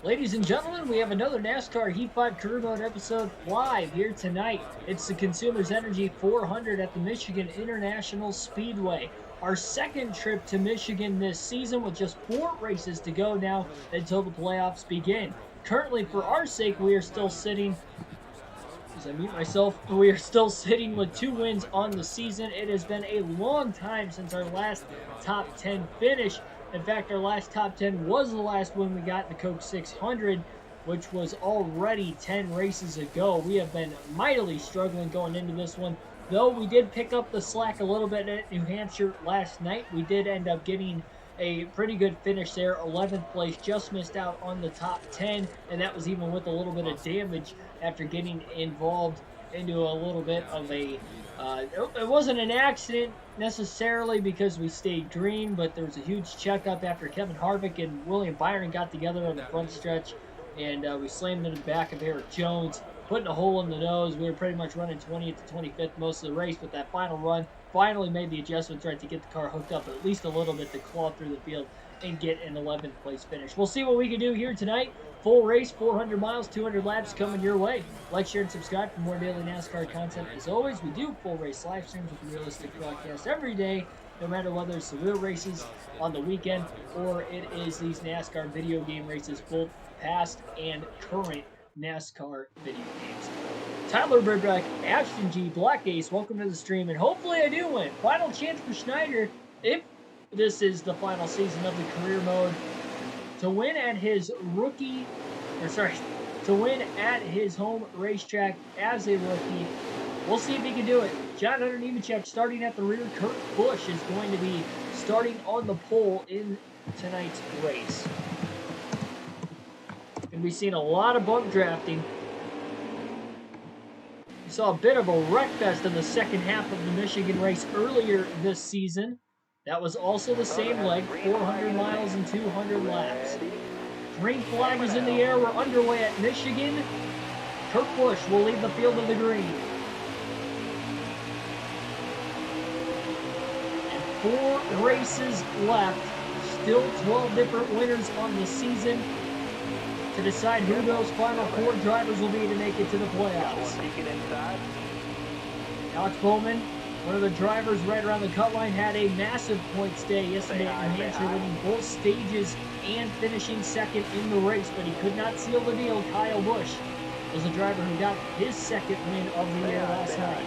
Ladies and gentlemen, we have another NASCAR Heat 5 Career Mode episode live here tonight. It's the Consumers Energy 400 at the Michigan International Speedway. Our second trip to Michigan this season with just 4 races to go now until the playoffs begin. Currently, for our sake, we are still sitting as I mute myself, we are still sitting with 2 wins on the season. It has been a long time since our last top 10 finish. In fact, our last top 10 was the last win we got in the Coke 600, which was already 10 races ago. We have been mightily struggling going into this one. Though we did pick up the slack a little bit at New Hampshire last night, we did end up getting a pretty good finish there. 11th place, just missed out on the top 10, and that was even with a little bit of damage after getting involved into a little bit of a it wasn't an accident necessarily because we stayed green, but there was a huge checkup after Kevin Harvick and William Byron got together on the front stretch, and we slammed into the back of Eric Jones, putting a hole in the nose. We were pretty much running 20th to 25th most of the race, but that final run finally made the adjustments right to get the car hooked up at least a little bit to claw through the field and get an 11th place finish. We'll see what we can do here tonight. Full race, 400 miles, 200 laps coming your way. Like, share, and subscribe for more daily NASCAR content. As always, we do full race live streams with realistic broadcasts every day, no matter whether it's the real races on the weekend or it is these NASCAR video game races, both past and current NASCAR video games. Tyler Birdbeck, Ashton G, Black Ace, welcome to the stream, and hopefully I do win. Final chance for Schneider, if this is the final season of the career mode, to win at his to win at his home racetrack as a rookie. We'll see if he can do it. John Hunter Nemechek starting at the rear. Kurt Busch is going to be starting on the pole in tonight's race. And we've seen a lot of bump drafting. We saw a bit of a wreck fest in the second half of the Michigan race earlier this season. That was also the same leg, 400 miles and 200 laps. Green flag is in the air. We're underway at Michigan. Kurt Busch will lead the field in the green. And 4 races left. Still 12 different winners on the season to decide who those final 4 drivers will be to make it to the playoffs. Alex Bowman, one of the drivers right around the cut line, had a massive points day yesterday at New Hampshire, winning both stages and finishing second in the race, but he could not seal the deal. Kyle Busch was the driver who got his second win of the year last night.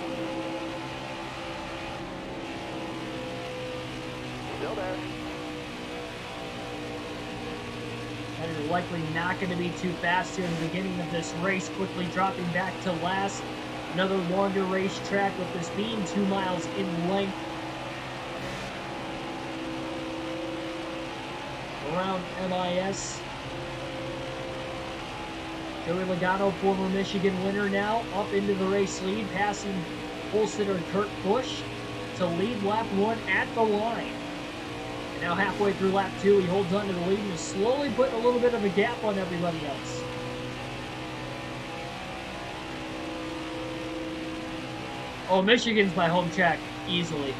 Still there. And are likely not going to be too fast here in the beginning of this race, quickly dropping back to last. Another longer racetrack, with this being 2 miles in length. Around MIS. Joey Logano, former Michigan winner, now up into the race lead, passing pole sitter Kurt Busch to lead lap 1 at the line. And now halfway through lap 2, he holds on to the lead and is slowly putting a little bit of a gap on everybody else. Oh, Michigan's my home track, easily.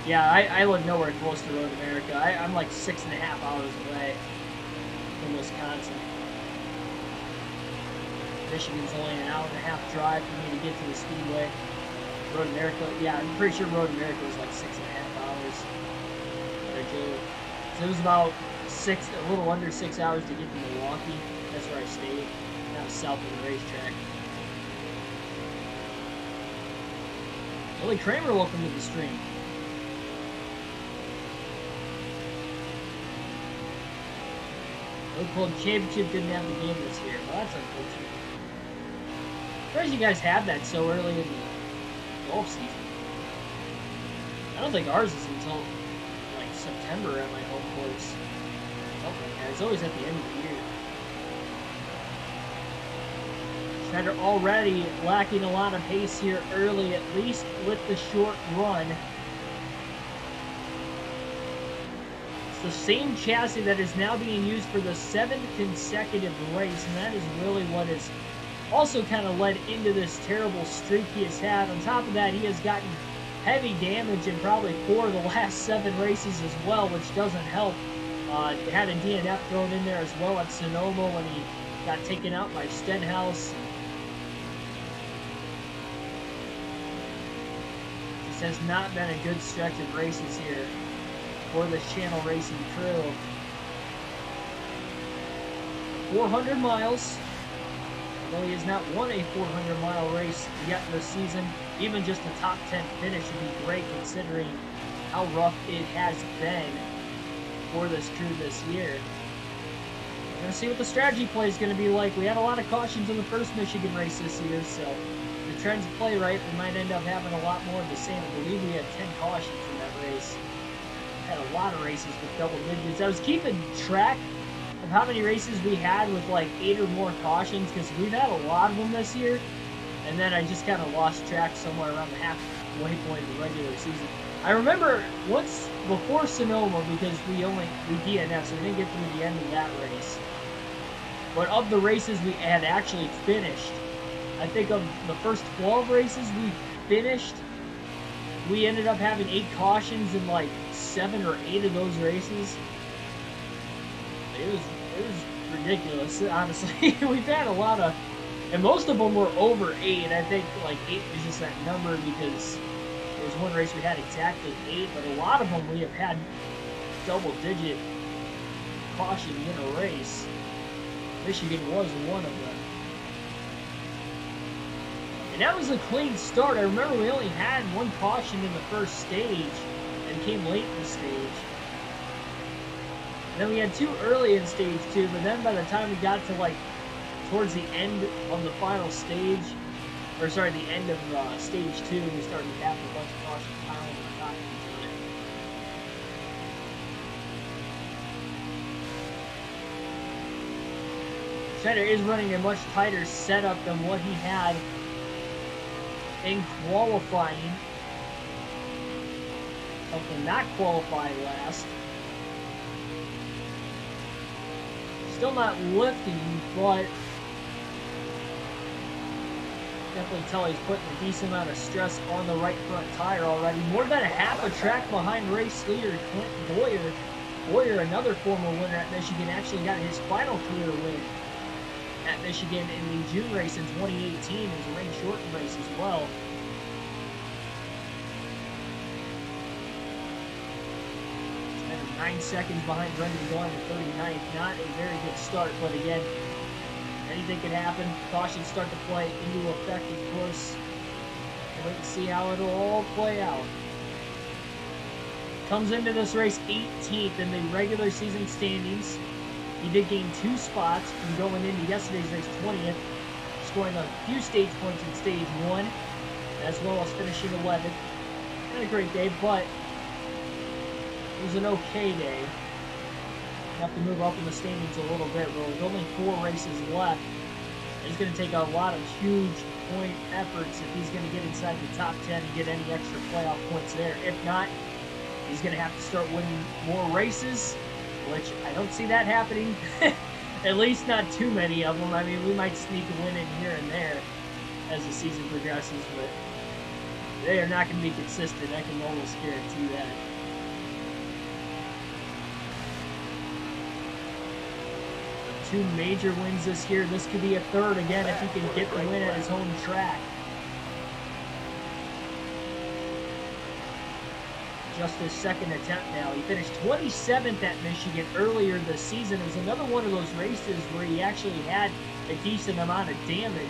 Yeah, I live nowhere close to Road America. I'm like 6.5 hours away from Wisconsin. Michigan's only an hour-and-a-half drive for me to get to the Speedway. Road America, yeah, I'm pretty sure Road America was like 6.5 hours. So it was about a little under 6 hours to get to Milwaukee. That's where I stayed. That was south of the racetrack. Billy Kramer, welcome to the stream. Road Club Championship didn't have the game this year. Well, that's unfortunate. I'm surprised you guys have that so early in the golf season. I don't think ours is until like September at my home course. Something like that. It's always at the end of the year. Schneider already lacking a lot of pace here early, at least with the short run. It's the same chassis that is now being used for the 7th consecutive race, and that is really what has also kind of led into this terrible streak he has had. On top of that, he has gotten heavy damage in probably 4 of the last 7 races as well, which doesn't help. Had a DNF thrown in there as well at Sonoma when he got taken out by Stenhouse. This has not been a good stretch of races here for this channel racing crew. 400 miles. Although he has not won a 400-mile race yet this season, even just a top 10 finish would be great considering how rough it has been for this crew this year. We're going to see what the strategy play is going to be like. We had a lot of cautions in the first Michigan race this year, so if the trends play right, we might end up having a lot more of the same. I believe we had 10 cautions in that race. We had a lot of races with double digits. I was keeping track of how many races we had with like 8 or more cautions, because we've had a lot of them this year, and then I just kind of lost track somewhere around the halfway point of the regular season. I remember once before Sonoma, because we DNF, so we didn't get through the end of that race. But of the races we had actually finished, I think of the first 12 races we finished, we ended up having 8 cautions in like 7 or 8 of those races. It was ridiculous, honestly. We've had a lot of, and most of them were over 8. I think like 8 was just that number because there was one race we had exactly 8, but a lot of them we have had double-digit cautions in a race. Michigan was one of them. And that was a clean start. I remember we only had 1 caution in the first stage and came late in the stage. And then we had 2 early in stage 2, but then by the time we got to like towards the end of the final stage, or sorry, the end of stage 2, we started to have a bunch of cautions piling on top of each other. Schneider is running a much tighter setup than what he had in qualifying. Helped not qualify last. Still not lifting, but definitely tell he's putting a decent amount of stress on the right front tire already. More than a half a track behind race leader Clint Boyer. Boyer, another former winner at Michigan, actually got his final career win at Michigan in the June race in 2018. It was a rain-shortened race as well. It's 9 seconds behind Brendan going to 39th. Not a very good start, but again, anything can happen. Cautions start to play into effect, of course. We'll wait and see how it'll all play out. Comes into this race 18th in the regular season standings. He did gain 2 spots from going into yesterday's race 20th, scoring a few stage points in stage 1, as well as finishing 11th. Not a great day, but it was an okay day. Have to move up in the standings a little bit, but with only 4 races left, it's going to take a lot of huge point efforts if he's going to get inside the top 10 and get any extra playoff points there. If not, he's going to have to start winning more races, which I don't see that happening. At least not too many of them. I mean, we might sneak a win in here and there as the season progresses, but they are not going to be consistent. I can almost guarantee that. 2 major wins this year. This could be a 3rd again if he can get the win at his home track. Just his 2nd attempt now. He finished 27th at Michigan earlier this season. It was another one of those races where he actually had a decent amount of damage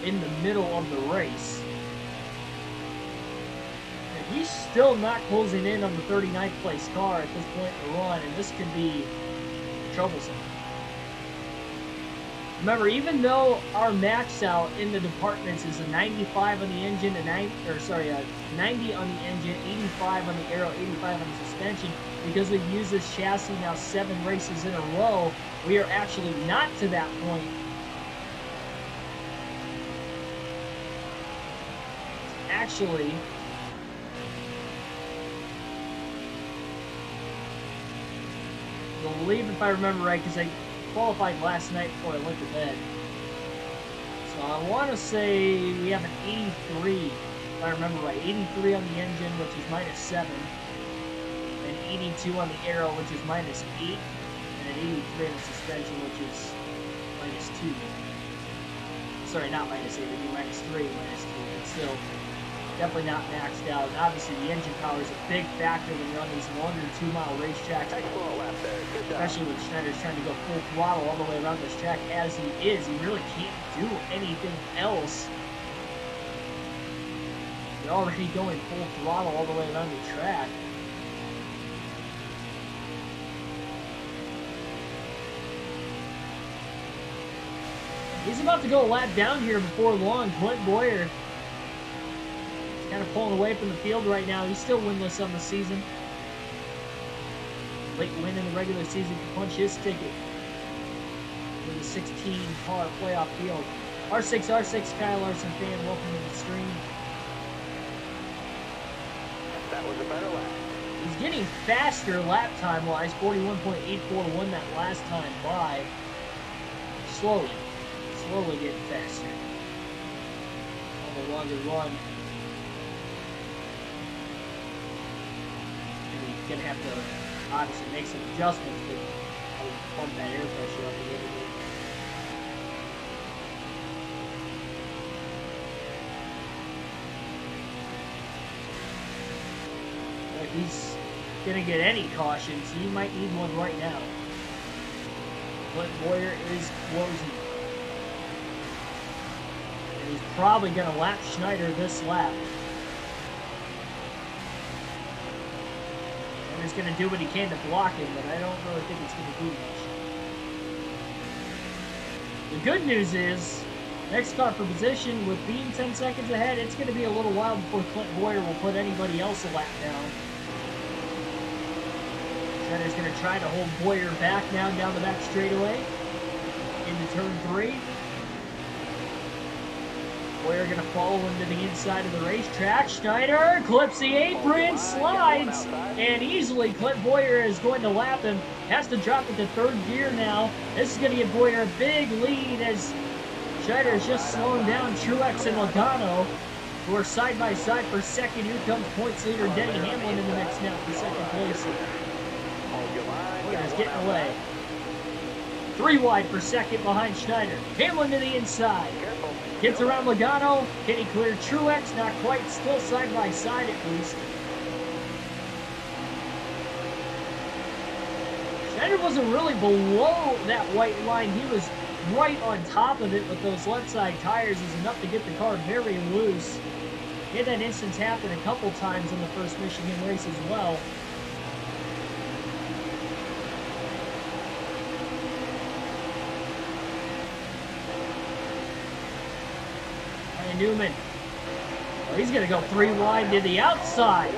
in the middle of the race. And he's still not closing in on the 39th place car at this point in the run, and this could be troublesome. Remember, even though our max out in the departments is a 95 on the engine, a 90 on the engine, 85 on the aero, 85 on the suspension, because we've used this chassis now 7 races in a row, we are actually not to that point. Actually, I believe, if I remember right, because I qualified last night before I went to bed. So I want to say we have an 83, if I remember right. 83 on the engine, which is -7. an 82 on the aero, which is -8, and an 83 on the suspension, which is -2. Sorry, not -8, it'd be -3, -2, but still definitely not maxed out. And obviously, the engine power is a big factor when you're on these longer 2-mile racetracks, especially when Schneider's trying to go full throttle all the way around this track as he is. He really can't do anything else. You're already going full throttle all the way around the track. He's about to go a lap down here before long. Clint Boyer kind of pulling away from the field right now. He's still winless on the season. Late win in the regular season to punch his ticket for the 16-car playoff field. R6, Kyle Larson fan, welcome to the stream. That was a better lap. He's getting faster lap time-wise, 41.84 to win that last time by. Slowly getting faster. On the longer run. He's gonna have to obviously make some adjustments, but pump that air pressure up a little bit. If he's gonna get any cautions, he might need one right now. Clint Boyer is closing. And he's probably gonna lap Schneider this lap. And he's gonna do what he can to block him, but I don't really think it's gonna do much. The good news is, next car for position, with being 10 seconds ahead, it's gonna be a little while before Clint Boyer will put anybody else a lap down. Schneider's going to try to hold Boyer back now down the back straightaway into turn 3. Boyer going to follow him to the inside of the racetrack. Schneider clips the apron, slides, and easily Clint Boyer is going to lap him. Has to drop into third gear now. This is going to give Boyer a big lead as Schneider is just slowing down Truex and Logano, who are side by side for second. Here comes points leader Denny Hamlin in the mix now for second place. Boyer's getting away. 3 wide for second behind Schneider. Hamlin to the inside. Gets around Logano. Can he clear Truex? Not quite. Still side by side at least. Schneider wasn't really below that white line. He was right on top of it, but those left side tires is enough to get the car very loose. He had that instance happen a couple times in the first Michigan race as well. Newman. Oh, he's going to go 3 wide to the outside.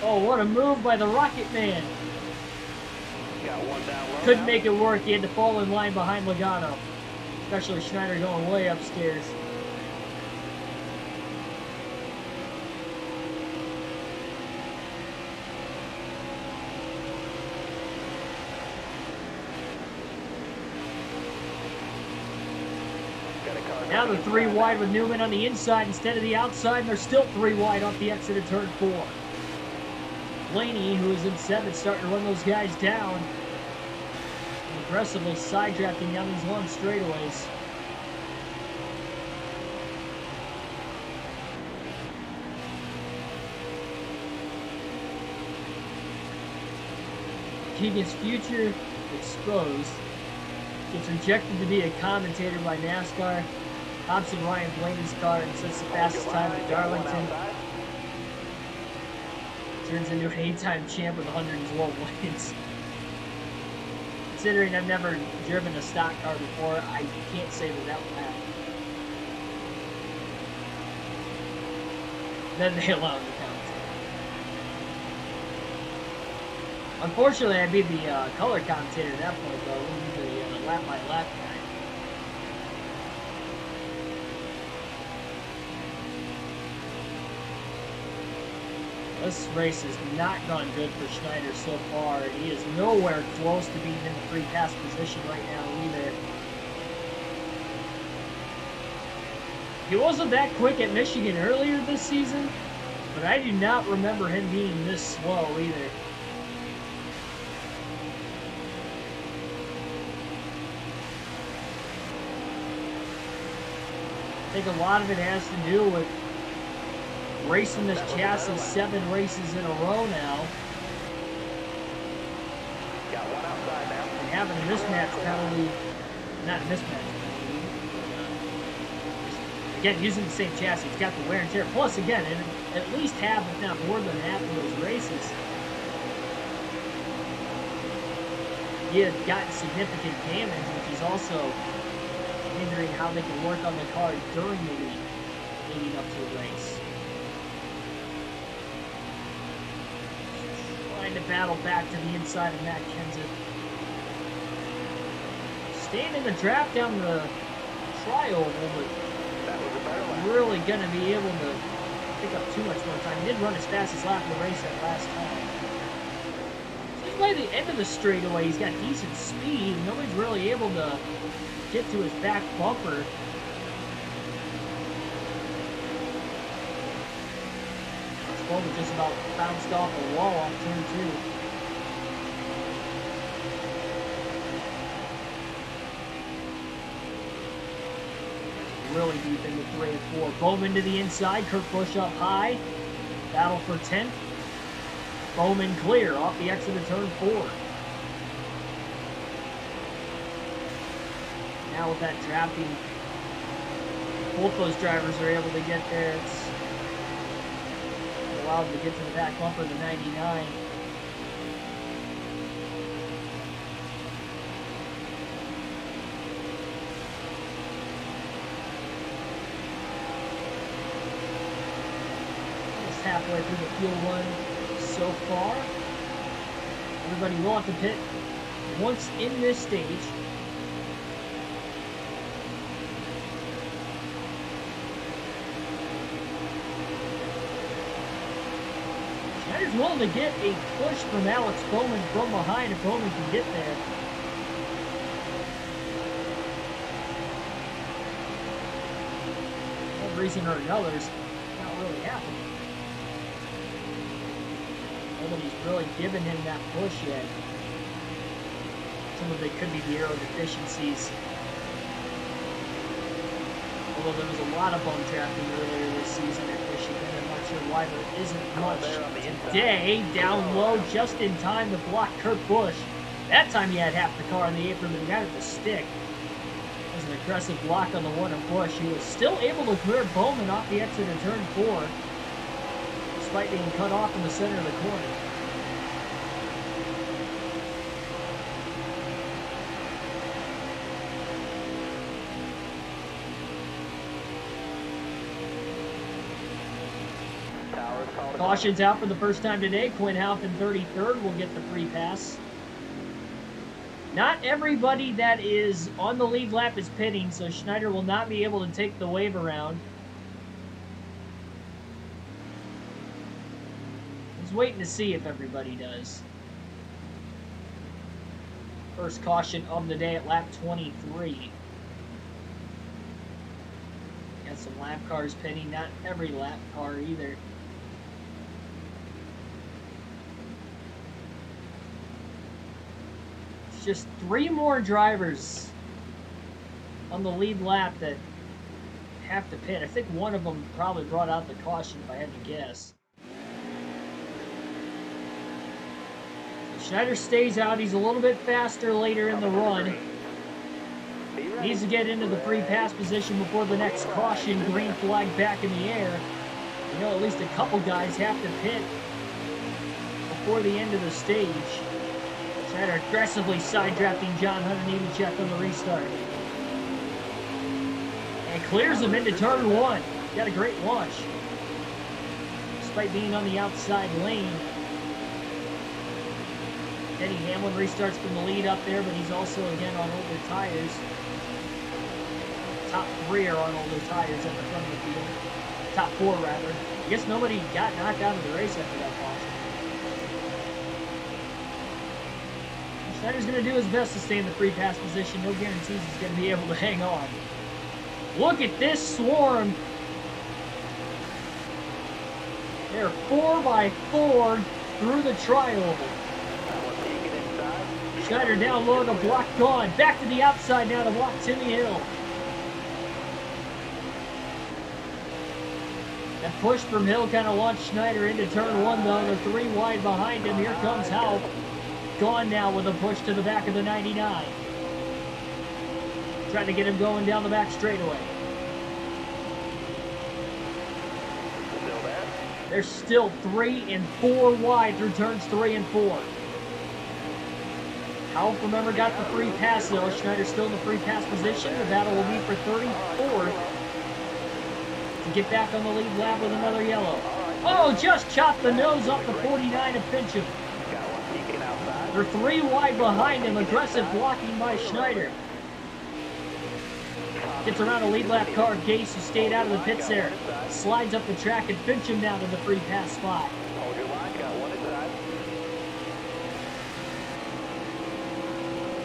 Oh, what a move by the Rocket Man. Couldn't make it work. He had to fall in line behind Logano. Especially Schneider going way upstairs. Now they're 3 wide with Newman on the inside instead of the outside, and they're still 3 wide off the exit of turn 4. Blaney, who is in 7th, starting to run those guys down. And aggressively side drafting down these long straightaways. Keegan's future exposed. Gets rejected to be a commentator by NASCAR. Thompson Ryan Blaney's car and sets the fastest time at Darlington. Turns into an 8-time champ with 112 wins. Considering I've never driven a stock car before, I can't say that that would happen. Then they allow him to commentate. Unfortunately, I'd be the color commentator at that point, though. I wouldn't be the lap-by-lap guy. This race has not gone good for Schneider so far. He is nowhere close to being in the free pass position right now either. He wasn't that quick at Michigan earlier this season, but I do not remember him being this slow either. think a lot of it has to do with racing this chassis 7 races in a row now. Got one outside now. And having a mismatch penalty, not a mismatch. Again, using the same chassis, it's got the wear and tear. Plus, again, in at least half, if not more than half of those races, he had gotten significant damage, which is also hindering how they can work on the car during the week leading up to a race. Trying to battle back to the inside of Matt Kenseth. Staying in the draft down the tri-oval, but really going to be able to pick up too much more time. He did run his fastest lap of the race that last time. So by the end of the straightaway, he's got decent speed. Nobody's really able to get to his back bumper. Bowman just about bounced off a wall on turn 2. Really deep into 3 and 4. Bowman to the inside. Kurt Busch up high. Battle for 10th. Bowman clear off the exit of turn 4. Now with that drafting, both those drivers are able to get there. It's allowed them to get to the back bumper of the 99. Halfway through the fuel run so far. Everybody will have to pit once in this stage. Schneider's willing to get a push from Alex Bowman from behind if Bowman can get there. For one reason or another, it's not really happening. Nobody's really given him that push yet. Some of it could be the aero deficiencies. Although there was a lot of bum drafting earlier this season at Michigan, I'm not sure why there isn't much today. Down low, just in time to block Kurt Busch. That time he had half the car on the apron, but he got it to stick. It was an aggressive block on the one of Busch. He was still able to clear Bowman off the exit of turn 4. Despite being cut off in the center of the corner. Caution's out for the first time today. Quinn Halpin 33rd will get the free pass. Not everybody that is on the lead lap is pitting, so Schneider will not be able to take the wave around. Waiting to see if everybody does. First caution of the day at lap 23. Got some lap cars pitting, not every lap car either. It's just 3 more drivers on the lead lap that have to pit. I think one of them probably brought out the caution if I had to guess. Schneider stays out. He's a little bit faster later in the run. Needs to get into the free pass position before the next caution. Green flag back in the air. You know, at least a couple guys have to pit before the end of the stage. Schneider aggressively side drafting John Hunter Nemechek on the restart. And clears him into turn 1. Got a great launch. Despite being on the outside lane. Denny Hamlin restarts from the lead up there, but he's also, again, on older tires. Top 3 are on older tires at the front of the field. Top 4, rather. I guess nobody got knocked out of the race after that caution. Schneider's going to do his best to stay in the free pass position. No guarantees he's going to be able to hang on. Look at this swarm. They're 4x4 through the tri-oval. Schneider down low to block gone. Back to the outside now to block Timmy Hill. That push from Hill kind of launched Schneider into turn one, though. They're 3 wide behind him. Here comes Haupt. Gone now with a push to the back of the 99. Trying to get him going down the back straightaway. Still there. They're still 3 and 4 wide through turns 3 and 4. Haupt, remember, got the free pass, though. Schneider still in the free pass position. The battle will be for 34th to get back on the lead lap with another yellow. Oh, just chopped the nose off the 49 of Fincham. Got one peeking outside. They're 3 wide behind him. Aggressive blocking by Schneider. Gets around a lead lap car, Gase, who stayed out of the pits there. Slides up the track and Fincham down to the free pass spot. Hold your line. Got one inside.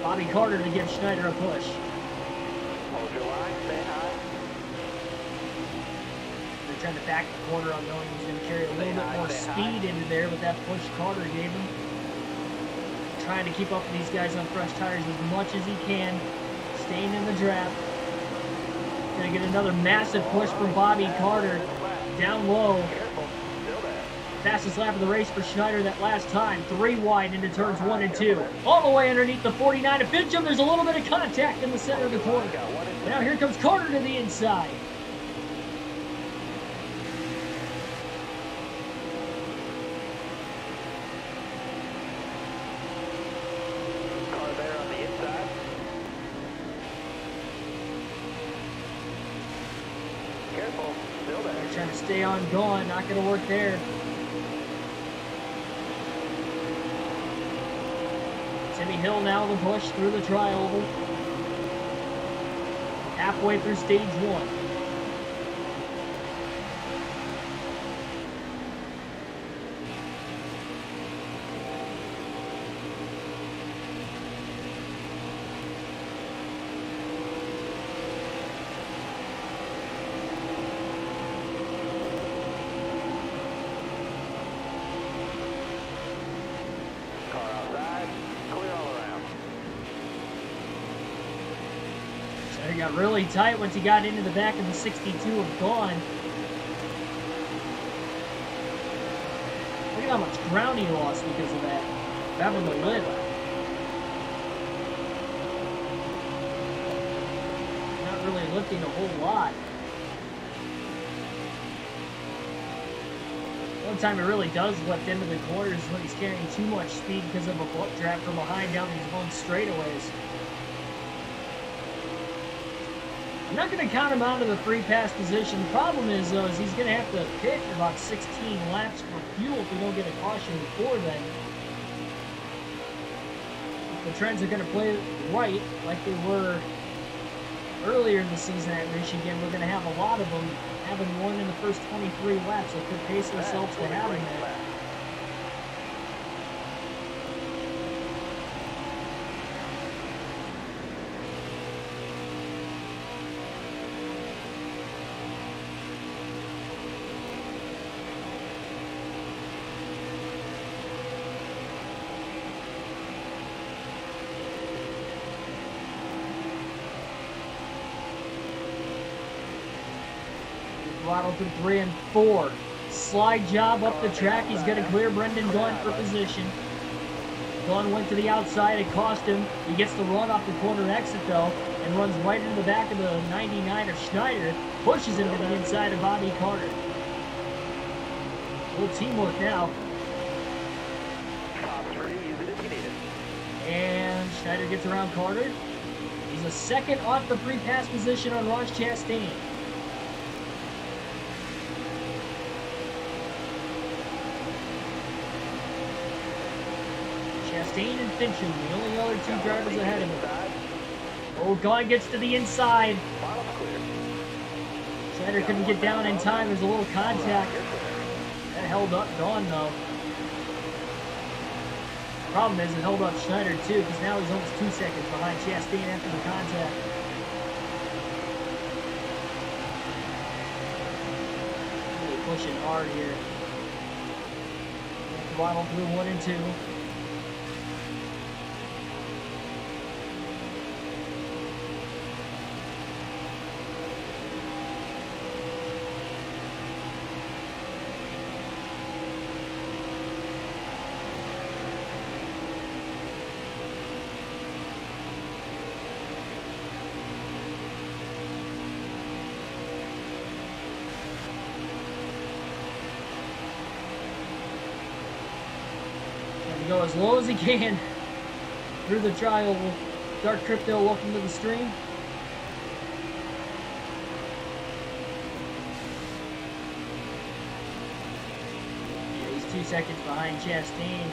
Bobby Carter to give Schneider a push. Hold your line. Stay high. They're trying to back the corner on knowing he's going to carry a little bit more speed into there, but that push Carter gave him. Trying to keep up with these guys on fresh tires as much as he can. Staying in the draft. Going to get another massive push from Bobby Carter. Down low. Careful. Still there. Fastest lap of the race for Schneider that last time. 3 wide into turns 1 and 2. All the way underneath the 49 of Fincham. There's a little bit of contact in the center of the corner. Got one inside. Now here comes Carter to the inside. Car there on the inside. Careful. Still there. They're trying to stay on going. Not going to work there. Timmy Hill now the push through the tri-oval. Halfway through stage 1. Car outside. Clear all around. So he got really tight once he got into the back of the 62 of Gone. Look at how much ground he lost because of that. Having the lip. Not really lifting a whole lot. One time he really does lift into the corners when he's carrying too much speed because of a book draft from behind down these long straightaways. I'm not going to count him out of the free pass position. The problem is, though, is he's going to have to pit for about 16 laps for fuel if we don't get a caution before then. If the trends are going to play right, like they were earlier in the season at Michigan, we're going to have a lot of them having won in the first 23 laps. So could pace themselves to having that. Throttle through 3 and 4. Slide job up the track. He's going to clear Brendan Gunn for position. Gunn went to the outside. It cost him. He gets the run off the corner exit, though, and runs right into the back of the 99 of Schneider. Pushes him to the inside of Bobby Carter. A little teamwork now. Top 3. Use it if you need it. And Schneider gets around Carter. He's a second off the free pass position on Ross Chastain. Chastain and Fincham, the only other two drivers ahead of him. Oh, Gone gets to the inside. Bottom's clear. Schneider couldn't get down in time. There's a little contact. That held up Gone, though. Problem is, it held up Schneider, too, because now he's almost 2 seconds behind Chastain after the contact. Really pushing hard here. Throttle through 1 and 2. to go as low as he can through the trial. Dark Crypto, welcome to the stream. Yeah, he's 2 seconds behind Chastain.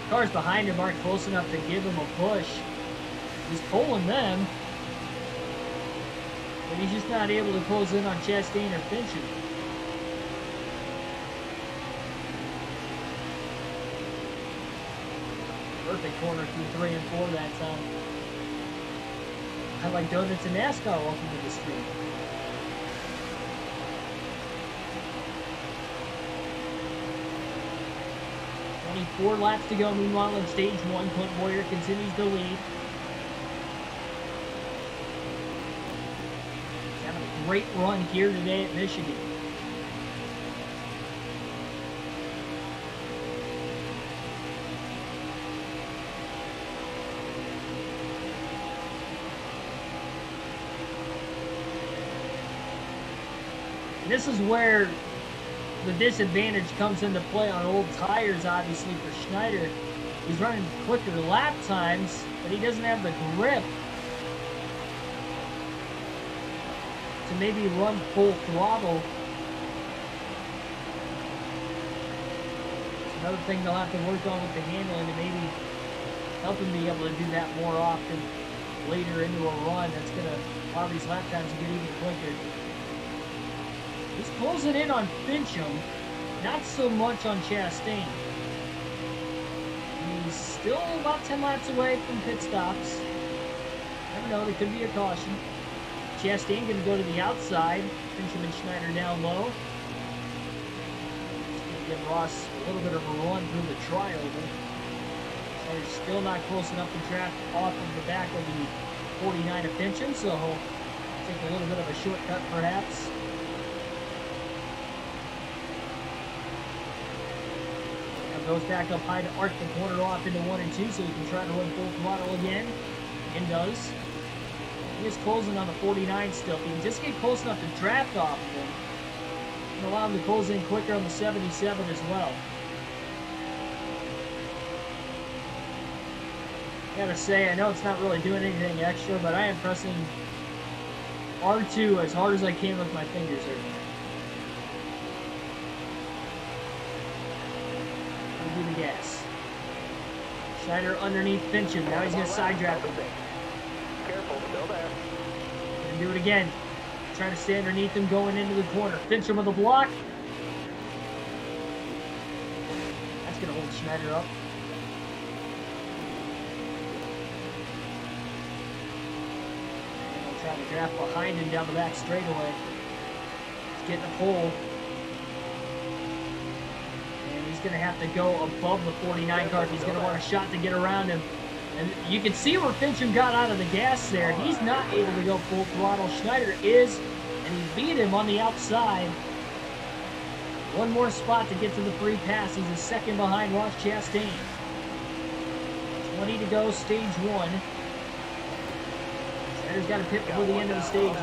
Cars behind him aren't close enough to give him a push. He's pulling them, but he's just not able to close in on Chastain or Fincham. Perfect corner through 3 and 4 that time. I like donuts in NASCAR. Welcome to the stream. Four laps to go. Meanwhile, in stage 1, Clint Boyer continues to lead. He's having a great run here today at Michigan. This is where the disadvantage comes into play on old tires, obviously, for Schneider. He's running quicker lap times, but he doesn't have the grip to maybe run full throttle. It's another thing they'll have to work on with the handling to maybe help him be able to do that more often later into a run. That's going to allow these lap times to get even quicker. He's closing in on Fincham, not so much on Chastain. He's still about 10 laps away from pit stops. Never know, there could be a caution. Chastain going to go to the outside. Fincham and Schneider down low. Just going to give Ross a little bit of a run through the trial. Schneider's still not close enough to draft off of the back of the 49 of Fincham, so he'll take a little bit of a shortcut perhaps. Goes back up high to arc the corner off into 1 and 2 so he can try to run full throttle again. And does. He is closing on the 49 still. If he can just get close enough to draft off of him, and allow him to close in quicker on the 77 as well. I gotta say, I know it's not really doing anything extra, but I am pressing R2 as hard as I can with my fingers right now. The gas. Schneider underneath Fincham. Now he's going to side draft him. Careful, still there. And do it again. Trying to stay underneath him going into the corner. Fincham with a block. That's going to hold Schneider up. And he'll try to draft behind him down the back straightaway. He's getting a pole. Going to have to go above the 49 car if he's going to want a shot to get around him. And you can see where Fincham got out of the gas there. He's not able to go full throttle. Schneider is, and he beat him on the outside. One more spot to get to the free pass. He's a second behind Ross Chastain. 20 to go, stage 1. Schneider's got to pit before the end of the stage.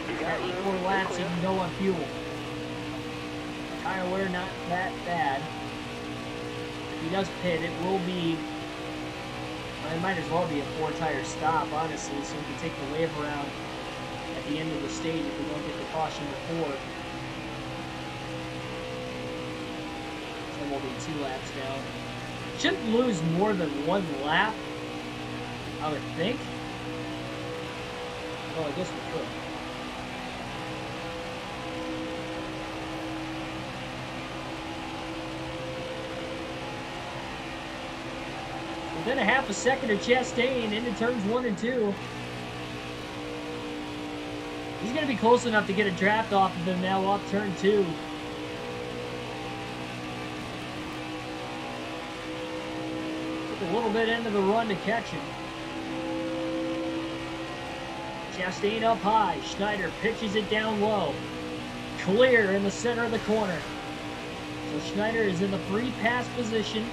He's got 8 more laps. He can go on fuel. Tire wear not that bad. If he does pit, it will be, well, it might as well be a 4-tire stop, honestly, so we can take the wave around at the end of the stage if we don't get the caution before. So we'll be 2 laps down. Shouldn't lose more than 1 lap, I would think. Well, I guess we could. Within a half a second of Chastain into turns 1 and 2. He's going to be close enough to get a draft off of him now off turn 2. Took a little bit into the run to catch him. Chastain up high. Schneider pitches it down low. Clear in the center of the corner. So Schneider is in the free pass position.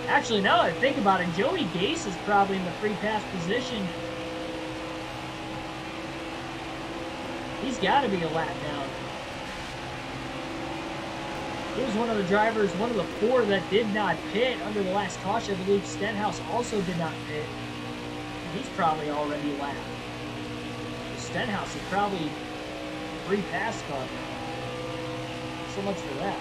Actually, now that I think about it, Joey Gase is probably in the free pass position. He's got to be a lap down. He was one of the drivers, one of the 4 that did not pit under the last caution. I believe Stenhouse also did not pit. He's probably already lapped. Stenhouse is probably 3 past car now. So much for that.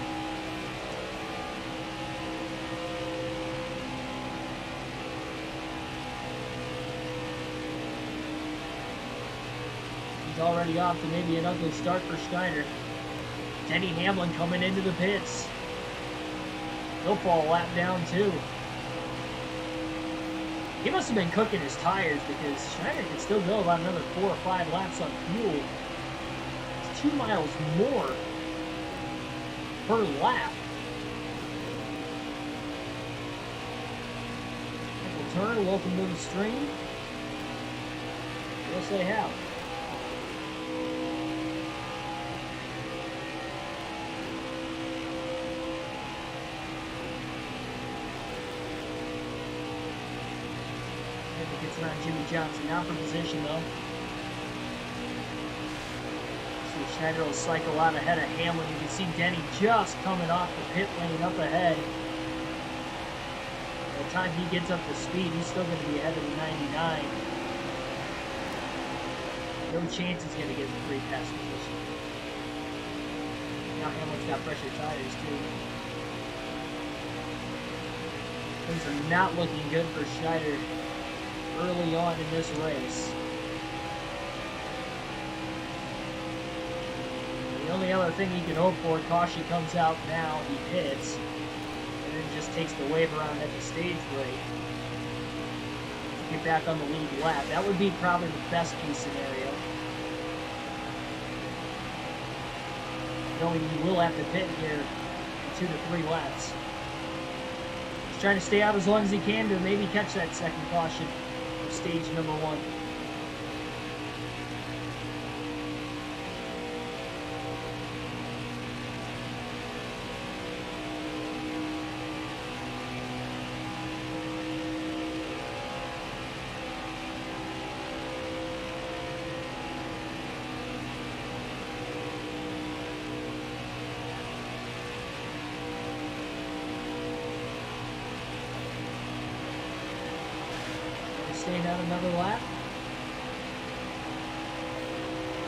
He's already off to maybe an ugly start for Schneider. Denny Hamlin coming into the pits. He'll fall a lap down too. He must have been cooking his tires because Schneider can still go about another 4 or 5 laps on fuel. It's 2 miles more per lap. Michael Turner, welcome to the stream. Yes, they have. Gets around Jimmy Johnson, now for position though. So Schneider will cycle out ahead of Hamlin. You can see Denny just coming off the pit lane up ahead. By the time he gets up to speed, he's still going to be ahead of the 99. No chance he's going to get the 3 pass position. Now Hamlin's got pressure tires too. Things are not looking good for Schneider early on in this race. The only other thing he can hope for, caution comes out now, he hits, and then just takes the wave around at the stage break. Get back on the lead lap. That would be probably the best case scenario. Knowing you will have to pit here in 2 to 3 laps. He's trying to stay out as long as he can to maybe catch that second caution. Stage number 1. Staying out another lap.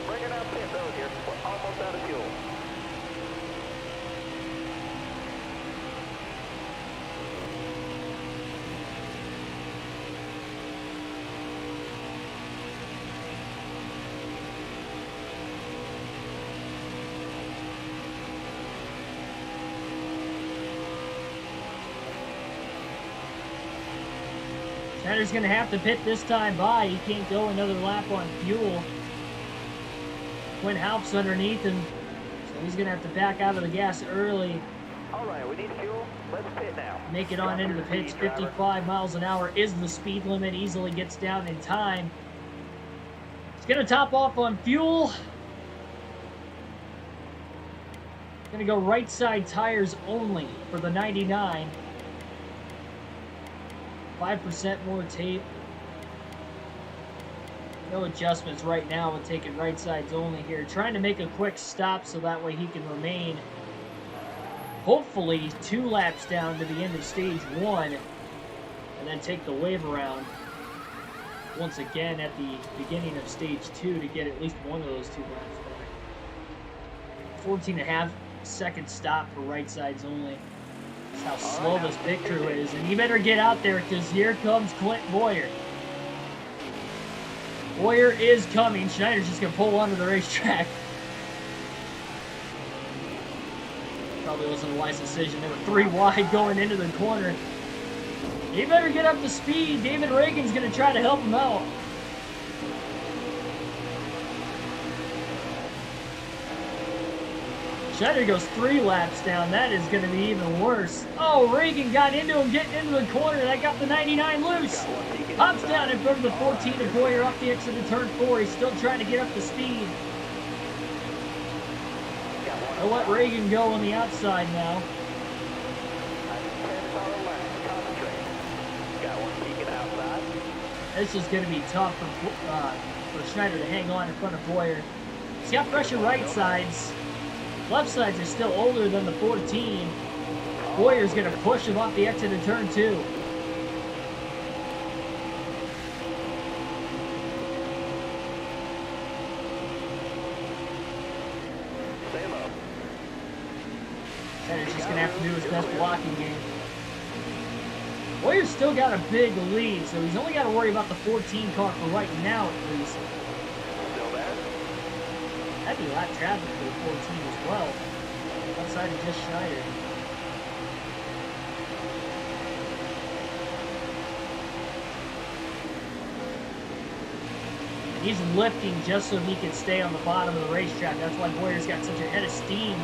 Bring it out pit road here. We're almost out of fuel. Schneider's going to have to pit this time by. He can't go another lap on fuel. Quinn Halp's underneath him, so he's going to have to back out of the gas early. All right, we need fuel. Let's pit now. Make it on into the pits. 55 miles an hour is the speed limit. Easily gets down in time. He's going to top off on fuel. Going to go right side tires only for the 99. 5% more tape. No adjustments right now with taking right sides only here. Trying to make a quick stop so that way he can remain hopefully 2 laps down to the end of stage 1 and then take the wave around once again at the beginning of stage 2 to get at least one of those 2 laps back. 14.5 second stop for right sides only. That's how slow this pit crew is. And you better get out there because here comes Clint Boyer. Boyer is coming. Schneider's just going to pull onto the racetrack. Probably wasn't a wise decision. They were 3 wide going into the corner. He better get up to speed. David Reagan's going to try to help him out. Schneider goes 3 laps down. That is going to be even worse. Oh, Reagan got into him, getting into the corner. That got the 99 loose. Hops down in front of the 14 and Boyer up the exit of turn 4. He's still trying to get up to speed. They'll let Reagan go on the outside now. This is going to be tough for Schneider to hang on in front of Boyer. He's got pressure right sides. Left sides are still older than the 14. Boyer's going to push him off the exit of turn 2. Stay low. Schneider's just going to have to do his best blocking game. Boyer's still got a big lead, so he's only got to worry about the 14 car for right now at least. Still there? That'd be a lot of traffic for the 14 as well. Outside of just Schneider. And he's lifting just so he can stay on the bottom of the racetrack. That's why Boyer's got such a head of steam.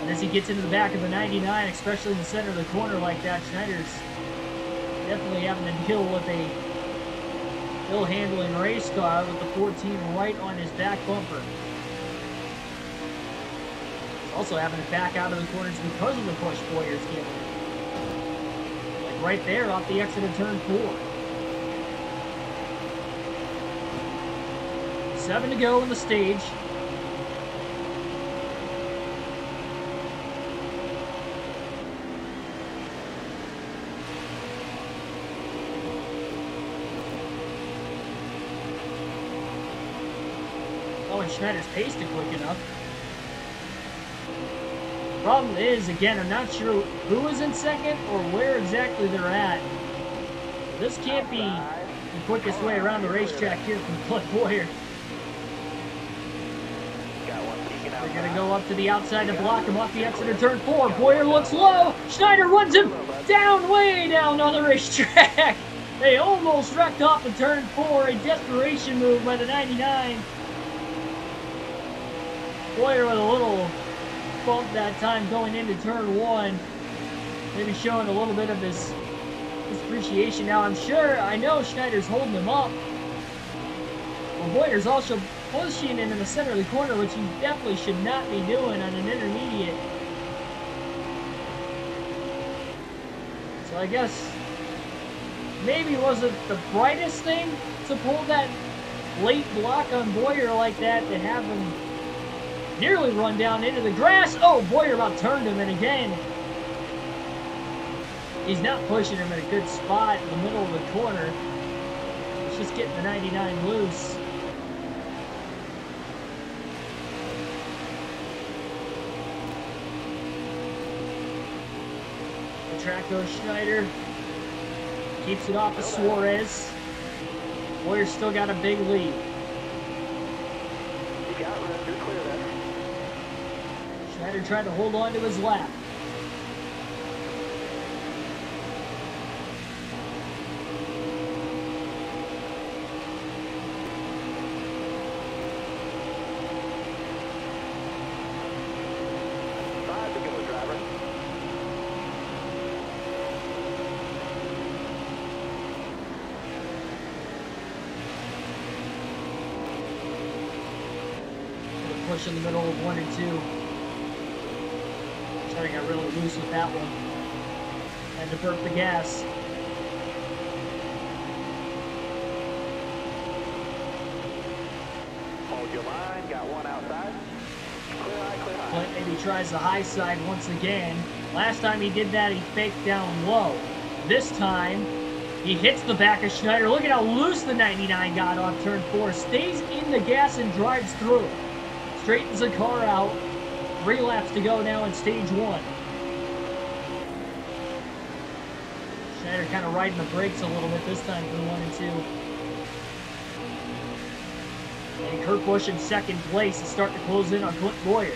And as he gets into the back of the 99, especially in the center of the corner like that, Schneider's definitely having to deal with a ill-handling race car with the 14 right on his back bumper. Also having to back out of the corners because of the push Boyer's giving. Like right there off the exit of turn 4. 7 to go in the stage. Oh, and Schneider's paced it quick enough. Problem is, again, I'm not sure who is in second or where exactly they're at. This can't be the quickest way around the racetrack here from Clint Boyer. They're going to go up to the outside to block him off the exit of turn 4. Boyer looks low. Schneider runs him down, way down on the racetrack. They almost wrecked off the turn 4. A desperation move by the 99. Boyer with a little bump that time going into turn 1. Maybe showing a little bit of his appreciation. Now I know Schneider's holding him up. Well, Boyer's also pushing him in the center of the corner, which he definitely should not be doing on an intermediate. So I guess maybe it wasn't the brightest thing to pull that late block on Boyer like that to have him nearly run down into the grass. Oh, Boyer about turned him, and again, he's not pushing him in a good spot in the middle of the corner. He's just getting the 99 loose. The track goes Schneider. Keeps it off of Suarez. Boyer's still got a big lead. Schneider trying to hold on to his lap. Push in the middle of 1 and 2. Schneider got really loose with that one. Had to burp the gas. Hold your line, got one outside. Clear high, clear high. Clint maybe tries the high side once again. Last time he did that, he faked down low. This time, he hits the back of Schneider. Look at how loose the 99 got off turn 4. Stays in the gas and drives through. Straightens the car out. 3 laps to go now in stage 1. Schneider kind of riding the brakes a little bit this time for 1 and 2. And Kurt Busch in second place is starting to close in on Clint Boyer.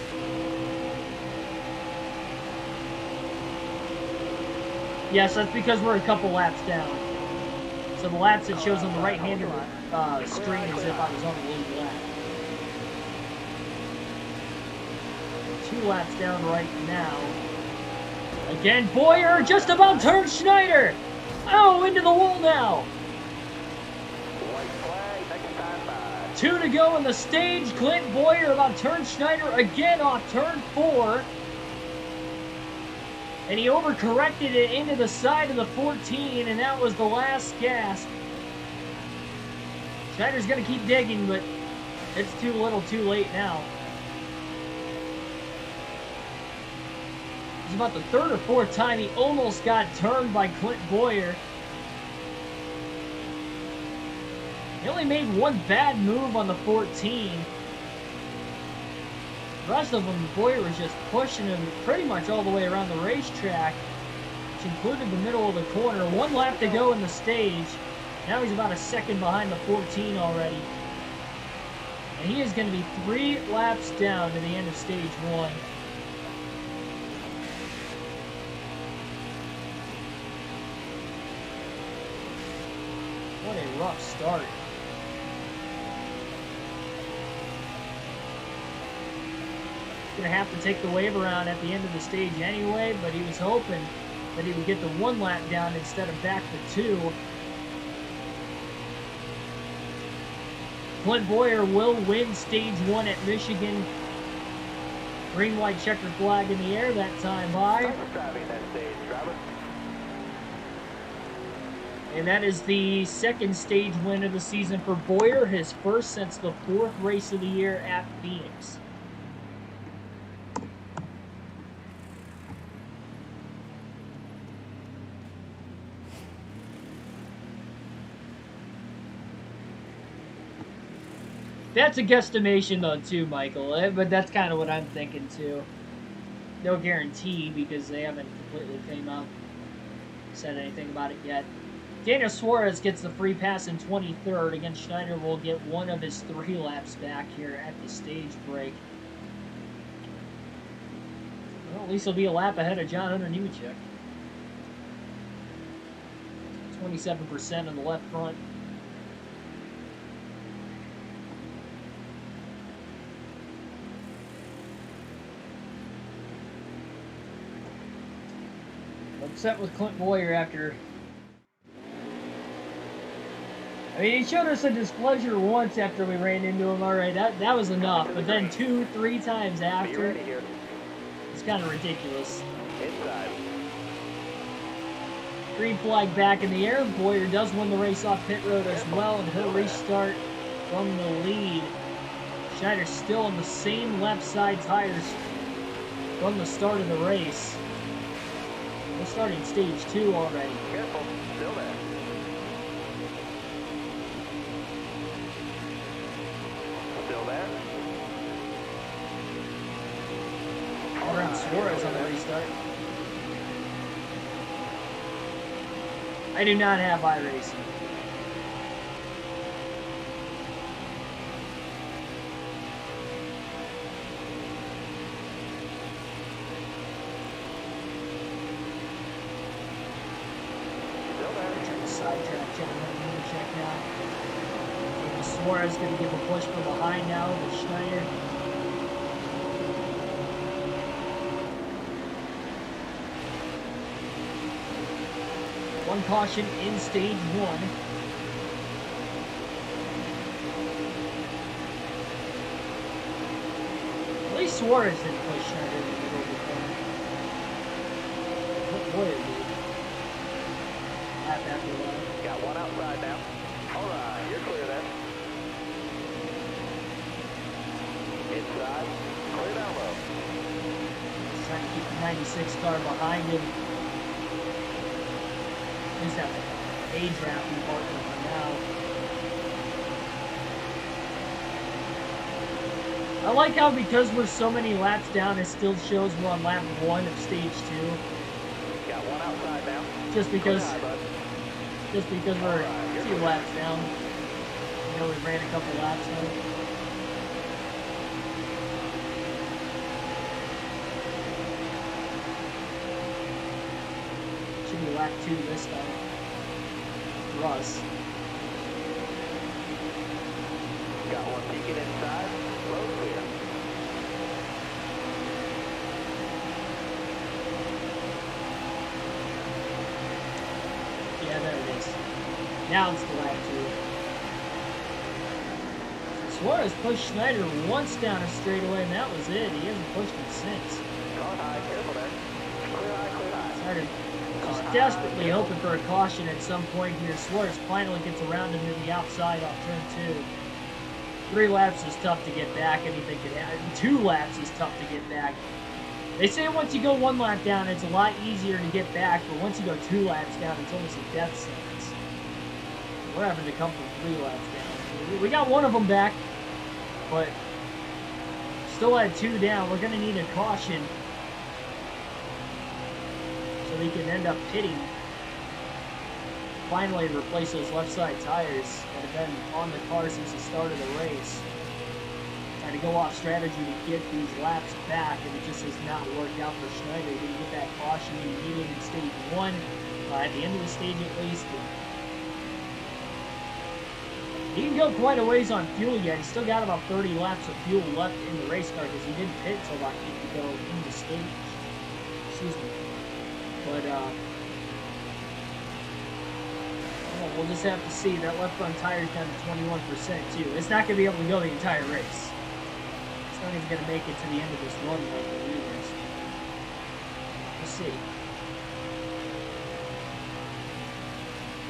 Yes, that's because we're a couple laps down. So the laps it shows on the right-hand screen as if I was on the lead lap. 2 laps down right now. Again, Boyer just about turned Schneider. Oh, into the wall now. White flag, next time by. 2 to go in the stage. Clint Boyer about turned Schneider again off turn 4. And he overcorrected it into the side of the 14, and that was the last gasp. Schneider's going to keep digging, but it's too little too late now. It's about the third or fourth time he almost got turned by Clint Boyer. He only made one bad move on the 14. The rest of them, Boyer was just pushing him pretty much all the way around the racetrack, which included the middle of the corner. 1 lap to go in the stage. Now he's about a second behind the 14 already. And he is going to be 3 laps down to the end of stage 1. What a rough start. Going to have to take the wave around at the end of the stage anyway, but he was hoping that he would get the 1 lap down instead of back to 2. Clint Boyer will win stage 1 at Michigan. Green, white, checkered flag in the air that time by. And that is the second stage win of the season for Boyer, his first since the 4th race of the year at Phoenix. That's a guesstimation, though, too, Michael. But that's kind of what I'm thinking, too. No guarantee, because they haven't completely came out said anything about it yet. Daniel Suarez gets the free pass in 23rd. Again, Schneider will get one of his 3 laps back here at the stage break. Well, at least he'll be a lap ahead of John Hunter Nemechek. 27% on the left front. Upset with Clint Boyer after. I mean, he showed us a displeasure once after we ran into him. All right, that was enough. But then 2, 3 times after, it's kind of ridiculous. Inside. Green flag back in the air. Boyer does win the race off pit road as well, and he'll restart from the lead. Schneider's still on the same left side tires from the start of the race. We're starting stage 2 already. Careful, still there. Still there. All around Suarez on the restart. I do not have iRacing. Sidetrack, check now. Suarez going to give a push from behind now with Schneider. One caution in stage 1. At least Suarez didn't push Schneider in the middle of the corner. What Boyer did. Lap after lap. Got one outside now. All right, you're clear then. Inside, clear down low. He's trying to keep the 96 car behind him. He's got a drafting partner for now. I like how because we're so many laps down, it still shows we're on lap 1 of stage 2. Got one outside now. Just because we're Right, a few laps down. You know, we ran a couple laps now. Should be lap 2 this time. For us. Got one peeking inside. Low clear. Yeah, there it is. Now it's the lap 2. Suarez pushed Schneider once down a straightaway, and that was it. He hasn't pushed him since. Car high, careful there. Clear high, clear high. Schneider just desperately hoping for a caution at some point here. Suarez finally gets around him to the outside off turn 2. 3 laps is tough to get back. Anything could happen. 2 laps is tough to get back. They say once you go 1 lap down, it's a lot easier to get back, but once you go 2 laps down, it's almost a death sentence. We're having to come from 3 laps down. We got 1 of them back, but still at 2 down. We're going to need a caution so we can end up pitting. Finally replace those left side tires that have been on the car since the start of the race. Trying to go off strategy to get these laps back, and it just has not worked out for Schneider. He didn't get that caution he needed in stage 1, at the end of the stage at least. He didn't go quite a ways on fuel yet. He's still got about 30 laps of fuel left in the race car because he didn't pit until about 8 to go in the stage. Excuse me. But, we'll just have to see. That left front tire's down to 21% too. It's not going to be able to go the entire race. It's not even going to make it to the end of this run like the leaders. We'll see.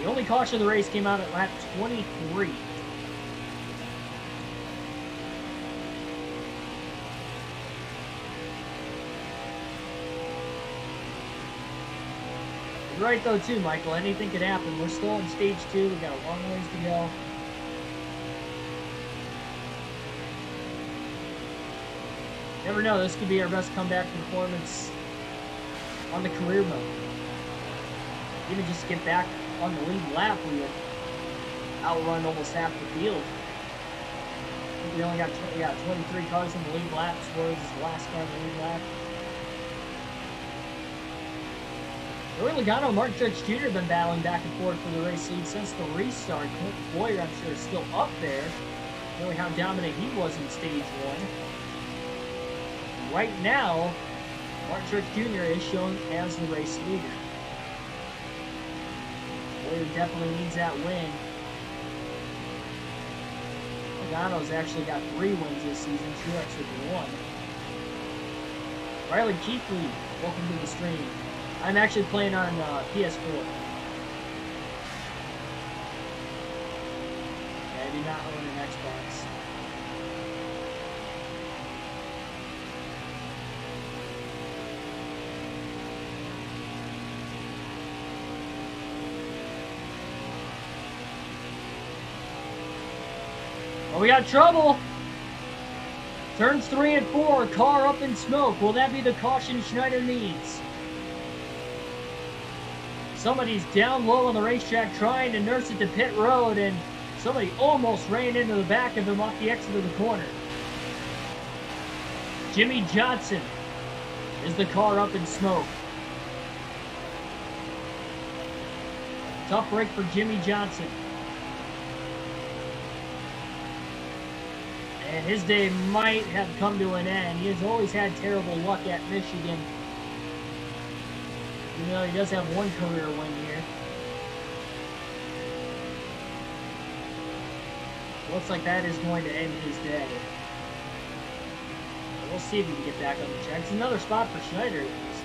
The only caution of the race came out at lap 23. You're right though too, Michael. Anything could happen. We're still in stage 2. We got a long ways to go. Never know. This could be our best comeback performance on the career mode. Even just get back on the lead lap, we would outrun almost half the field. I think we only got 23 cars in the lead lap. Suarez is the last car in the lead lap. Joey Logano and Mark Truex Jr. have been battling back and forth for the race lead since the restart. Clinton Boyer, I'm sure, is still up there. Knowing how dominant he was in stage 1. Right now, Mark Truex Jr. is shown as the race leader. Boyer definitely needs that win. Logano's actually got 3 wins this season. Truex with 1. Riley Keithley, welcome to the stream. I'm actually playing on PS4. I do not own an Xbox. Oh, we got trouble! Turns 3 and 4, car up in smoke. Will that be the caution Schneider needs? Somebody's down low on the racetrack trying to nurse it to pit road, and somebody almost ran into the back of him off the exit of the corner. Jimmy Johnson is the car up in smoke. Tough break for Jimmy Johnson. And his day might have come to an end. He has always had terrible luck at Michigan. You know, he does have 1 career win here. Looks like that is going to end his day. We'll see if he can get back on the track. It's another spot for Schneider at least.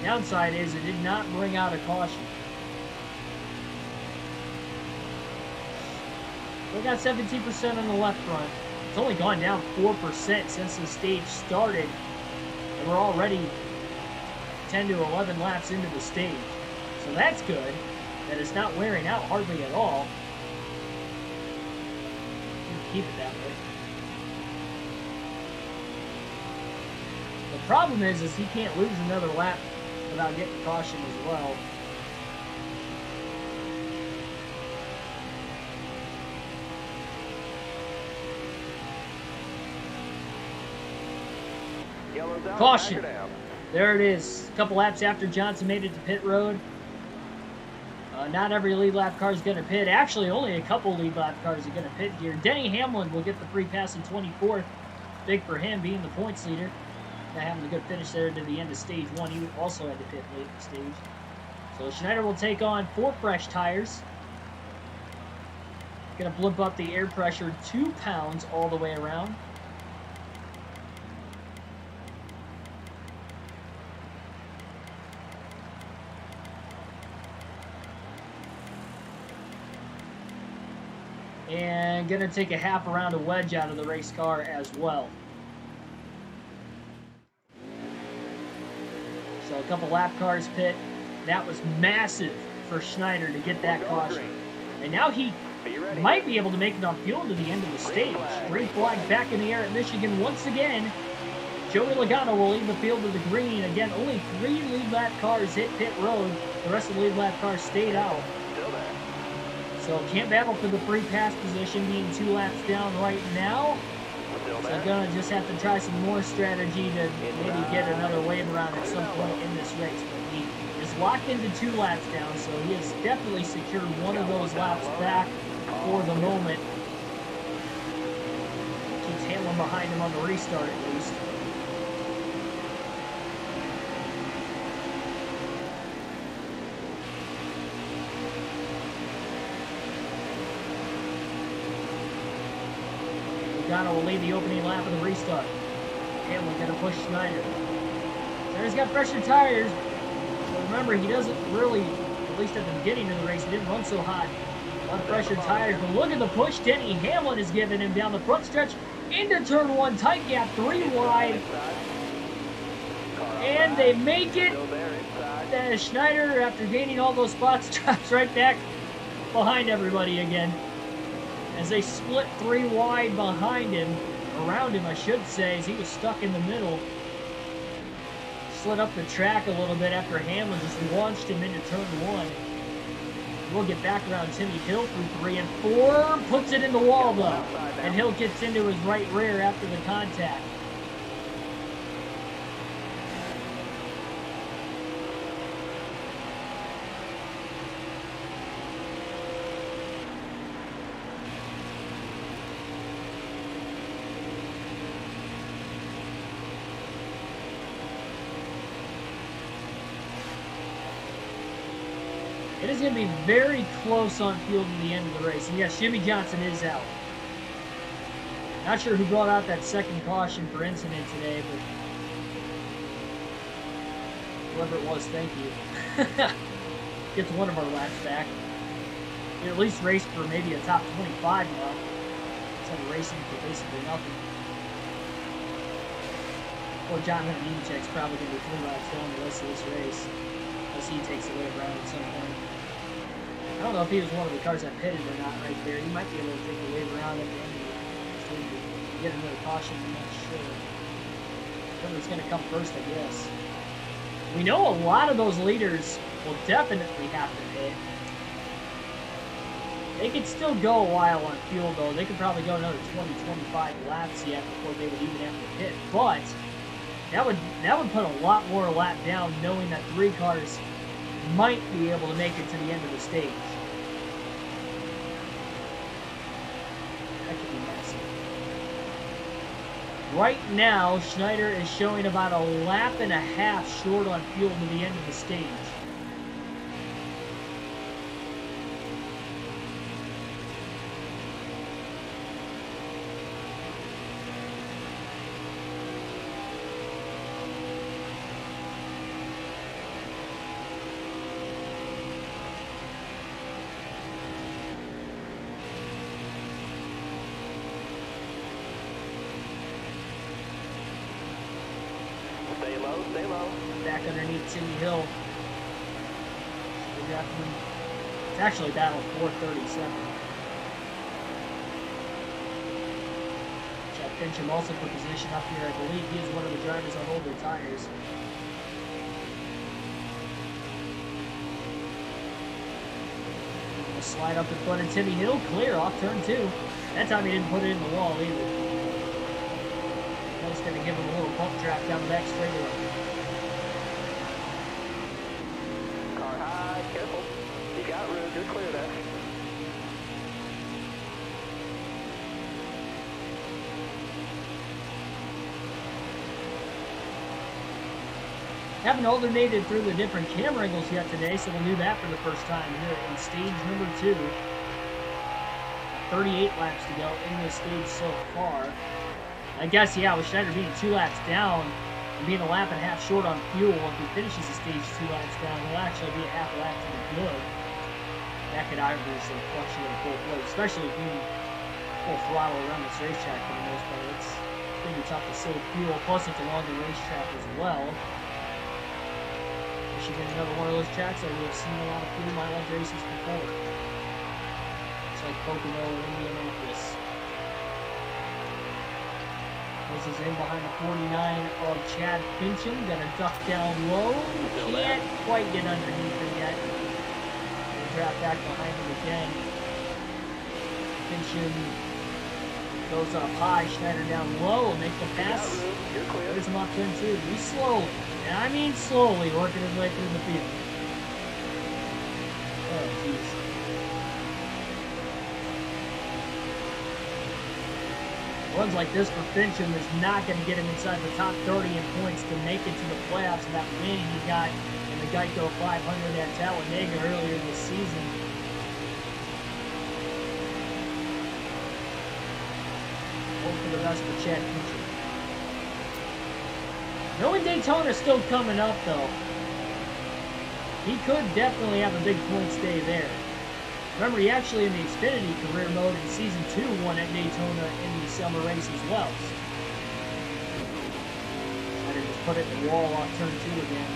Downside is it did not bring out a caution. We got 17% on the left front. It's only gone down 4% since the stage started. And we're already 10 to 11 laps into the stage. So that's good, that it's not wearing out hardly at all. Keep it that way. The problem is he can't lose another lap without getting caution as well. Caution. There it is. A couple laps after Johnson made it to pit road. Not every lead lap car is going to pit. Actually, only a couple lead lap cars are going to pit here. Denny Hamlin will get the free pass in 24th. Big for him, being the points leader. Having a good finish there to the end of stage 1. He also had to pit late in the stage. So Schneider will take on 4 fresh tires. Going to blimp up the air pressure 2 pounds all the way around. And going to take a half a round of wedge out of the race car as well. So a couple lap cars pit. That was massive for Schneider to get that caution. And now he might be able to make enough fuel to the end of the stage. Green flag back in the air at Michigan once again. Joey Logano will lead the field to the green. Again, only 3 lead lap cars hit pit road. The rest of the lead lap cars stayed out. So can't battle for the free pass position, being 2 laps down right now. So gonna just have to try some more strategy to maybe get another wave around at some point in this race. But he is locked into 2 laps down, so he has definitely secured one of those laps back for the moment. Keeps Hamlin behind him on the restart at least. Logano will lead the opening lap of the restart. Hamlin gonna push Schneider. Schneider's got fresher tires. But remember, he doesn't really, at least at the beginning of the race, he didn't run so hot. A lot of fresher tires, but look at the push Denny Hamlin is giving him down the front stretch into turn 1, tight gap, 3 wide. And they make it. Schneider, after gaining all those spots, drops right back behind everybody again. As they split 3 wide behind him, around him I should say, as he was stuck in the middle. Slid up the track a little bit after Hamlin just launched him into turn 1. We'll get back around Timmy Hill through 3 and 4, puts it in the wall though. And Hill gets into his right rear after the contact. It is going to be very close on field to the end of the race. And yes, Jimmy Johnson is out. Not sure who brought out that second caution for incident today, but whoever it was, thank you. Gets one of our laps back. We at least raced for maybe a top 25 now. Instead of racing for basically nothing. Or John Nemechek's probably going to be 3 laps down the rest of this race. Unless he takes the way around at some point. I don't know if he was one of the cars that pitted or not right there. He might be able to take the wave around at the end of the stage. Get another caution, I'm not sure. Whoever's going to come first, I guess. We know a lot of those leaders will definitely have to pit. They could still go a while on fuel, though. They could probably go another 20-25 laps yet before they would even have to pit. But that would put a lot more lap down, knowing that 3 cars might be able to make it to the end of the stage. That could be massive. Right now, Schneider is showing about a lap and a half short on fuel to the end of the stage. Stay low. Back underneath Timmy Hill. It's actually battle 437. Chad Fincham also for position up here. I believe he is one of the drivers on older tires. We'll slide up in front of Timmy Hill, clear off turn 2. That time he didn't put it in the wall either. Hill's going to give him a little bump track down the back straightaway. Car high, careful. You got room, you're clear there. Haven't alternated through the different camera angles yet today, so we'll do that for the first time here in stage number 2. 38 laps to go in this stage so far. I guess, yeah, with Schneider being 2 laps down and being a lap and a half short on fuel, if he finishes the stage 2 laps down, he'll actually be a half lap to the good. That could obviously fluctuate both ways, especially being full throttle around this racetrack for the most part. It's going to be tough to save fuel, plus it's a longer racetrack as well. Michigan, another one of those tracks that we have seen a lot of 3-mile races before. It's like Pocono or Indianapolis. This is in behind the 49 of Chad Fincham. Gonna duck down low. Can't quite get underneath him yet. Gonna drop back behind him again. Fincham goes up high. Schneider down low. Make the pass. There's him off turn 2. He's slowly, and I mean slowly, working his way through the field. Oh, jeez. Runs like this for Fincham is not going to get him inside the top 30 in points to make it to the playoffs. And that win he got in the Geico 500 at Talladega earlier this season. Hope for the best for Chad Fincham. Knowing Daytona's still coming up, though, he could definitely have a big point stay there. Remember, he actually, in the Xfinity career mode in Season 2, won at Daytona in the summer race as well. I didn't just put it in the wall on turn 2 again.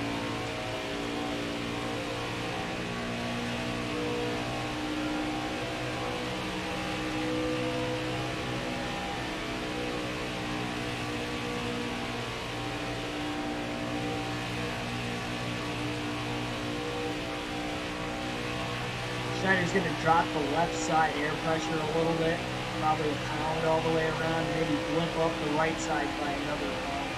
Schneider's going to drop the left side air pressure a little bit, probably a pound all the way around, maybe blimp up the right side by another pound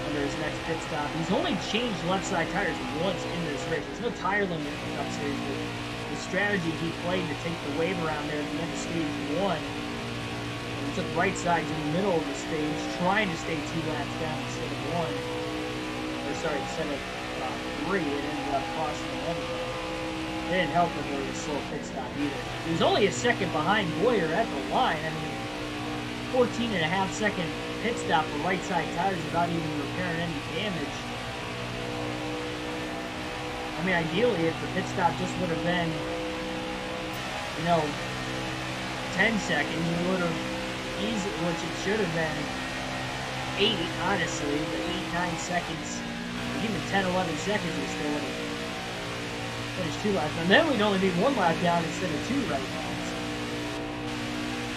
under his next pit stop. He's only changed left side tires once in this race. There's no tire limit in the Cup Series, but the strategy he played to take the wave around there at the end of stage 1, he took right sides in the middle of the stage, trying to stay 2 laps down instead of 1. Or sorry, instead of 3, it ended up costing him everything. It didn't help him with a slow pit stop either. He was only a second behind Boyer at the line. I mean, 14.5-second pit stop for right side tires without even repairing any damage. I mean, ideally, if the pit stop just would have been, 10 seconds, you would have easily, which it should have been 8, honestly, but 8-9 seconds, even 10-11 seconds, we still would have finished 2 laps, and then we'd only need 1 lap down instead of 2 right now. So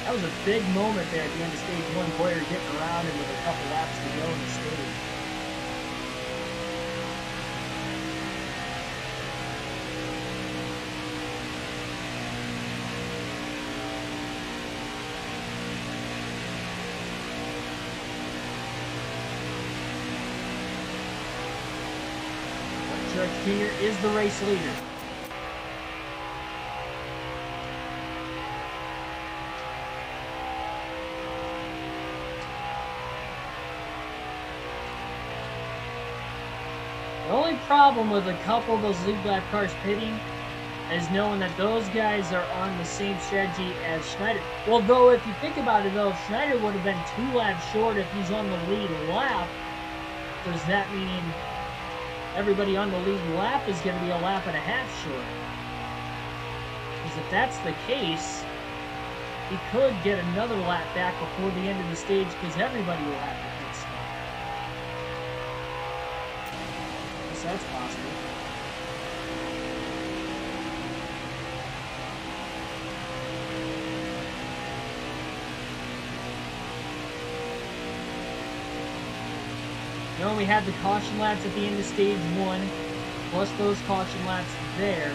that was a big moment there at the end of stage 1. Boyer getting around him with a couple laps to go in the stage. Truex Jr. is the race leader. The only problem with a couple of those lead lap cars pitting is knowing that those guys are on the same strategy as Schneider. Well, though, if you think about it, though, if Schneider would have been 2 laps short if he's on the lead lap, does that mean everybody on the lead lap is going to be a lap and a half short? Because if that's the case, he could get another lap back before the end of the stage because everybody will have to pit stop. I guess that's possible. You only had the caution laps at the end of stage 1, plus those caution laps there.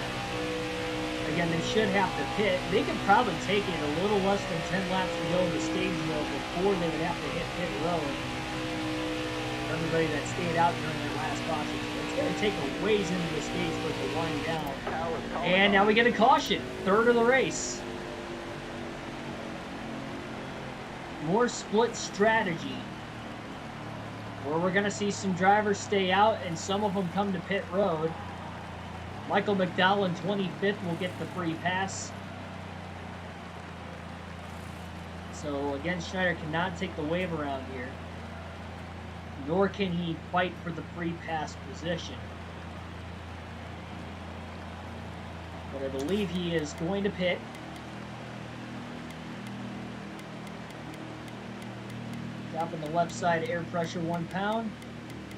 Again, they should have to pit. They could probably take it a little less than 10 laps to go in the stage row before they would have to hit pit road. For everybody that stayed out during that last caution. So it's going to take a ways into the stage for it to wind down. And now we get a caution. 3rd of the race. More split strategy, where we're going to see some drivers stay out and some of them come to pit road. Michael McDowell in 25th will get the free pass. So again, Schneider cannot take the wave around here, nor can he fight for the free pass position. But I believe he is going to pit. Dropping the left side air pressure 1 pound.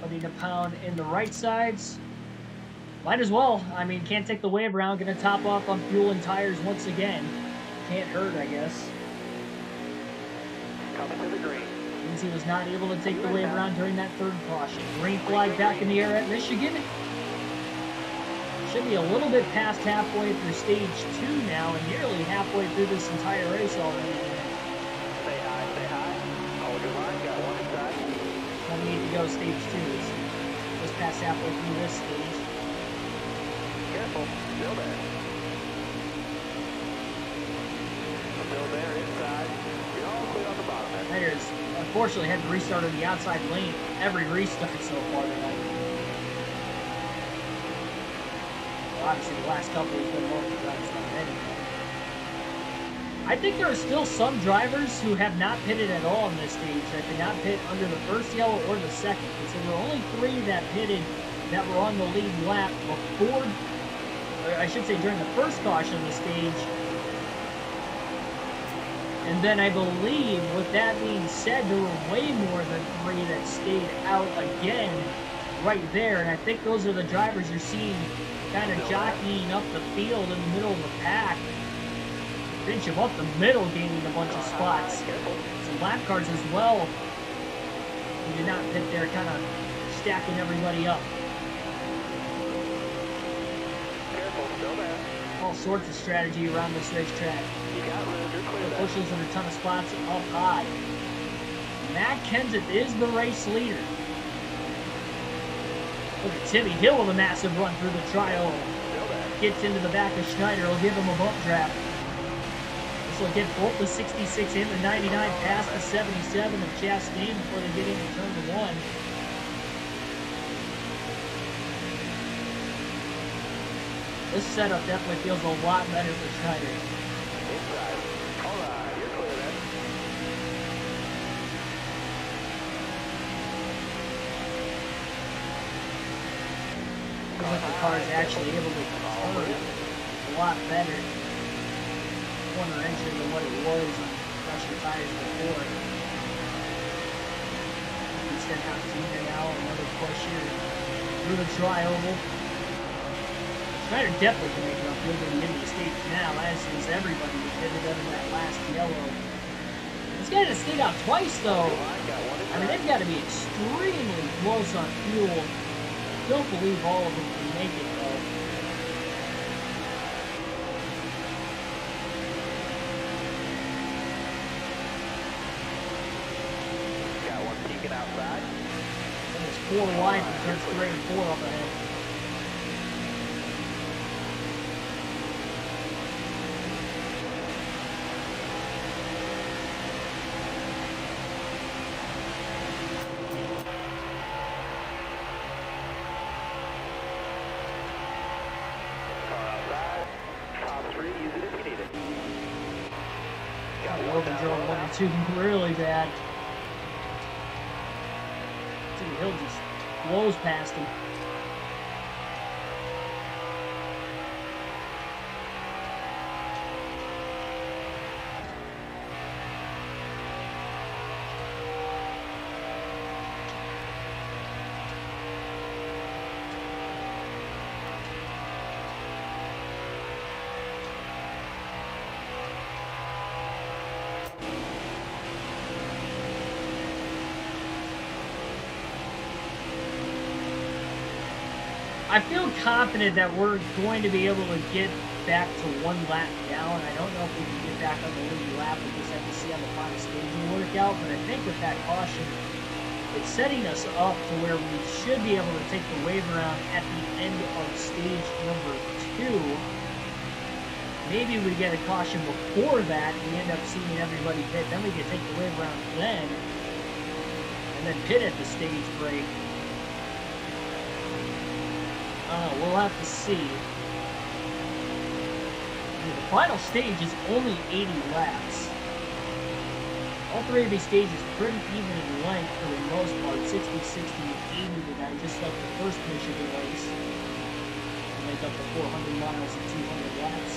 Putting a pound in the right sides. Might as well. I mean, can't take the wave around. Gonna top off on fuel and tires once again. Can't hurt, I guess. Coming to the green. Means he was not able to take the wave around during that third caution. Green flag back in the air at Michigan. Should be a little bit past halfway through stage 2 now, and nearly halfway through this entire race already. Stay high, stay high. Hold your line, got one inside. 28 to go, stage 2. Just past halfway through this stage. Careful, still there. Still there, inside. You're all clear on the bottom end. Raiders, unfortunately, had to restart on the outside lane every restart so far tonight. Obviously, the last couple has been more than anyway. I think there are still some drivers who have not pitted at all in this stage that did not pit under the first yellow or the second, because there were only 3 that pitted that were on the lead lap before, or I should say during the first caution of the stage. And then I believe, with that being said, there were way more than 3 that stayed out again right there, and I think those are the drivers you're seeing kind of jockeying up the field in the middle of the pack. Pinch him up the middle, gaining a bunch of spots. Some lap cars as well. He did not pit there, kind of stacking everybody up. Careful, still there. All sorts of strategy around this racetrack. You got room, you're clear there. Bushes and a ton of spots up high. Matt Kenseth is the race leader. Look at Timmy Hill with a massive run through the trial. Gets into the back of Schneider. Will give him a bump draft. This will get both the 66 and the 99 past the 77 of Chastain before they get into turn 1. This setup definitely feels a lot better for Schneider. Inside. All right, you're clear there. Looks like the car is actually able to turn a lot better. Corner engine than what it was on pressure tires before. Instead of Junior now, another push here through the tri-oval. Schneider definitely can make it upfield when he into the stage now, as is everybody who pitted under that last yellow. It's got to stay out twice though. I mean, they've got to be extremely close on fuel. Don't believe all of them can make it though. Got one peeking outside. And it's 4 wide from turns 3 and 4 up ahead. Too really bad. Timmy Hill just blows past him. I feel confident that we're going to be able to get back to 1 lap down. I don't know if we can get back on the lead lap. We'll just have to see how the final staging work out. But I think with that caution, it's setting us up to where we should be able to take the wave around at the end of stage number 2. Maybe we get a caution before that. We end up seeing everybody pit. Then we can take the wave around then. And then pit at the stage break. We'll have to see. The final stage is only 80 laps. All 3 of these stages pretty even in length for the most part. 60, 60, and 80 tonight, just like the first Michigan race. Make up the 400 miles and 200 laps.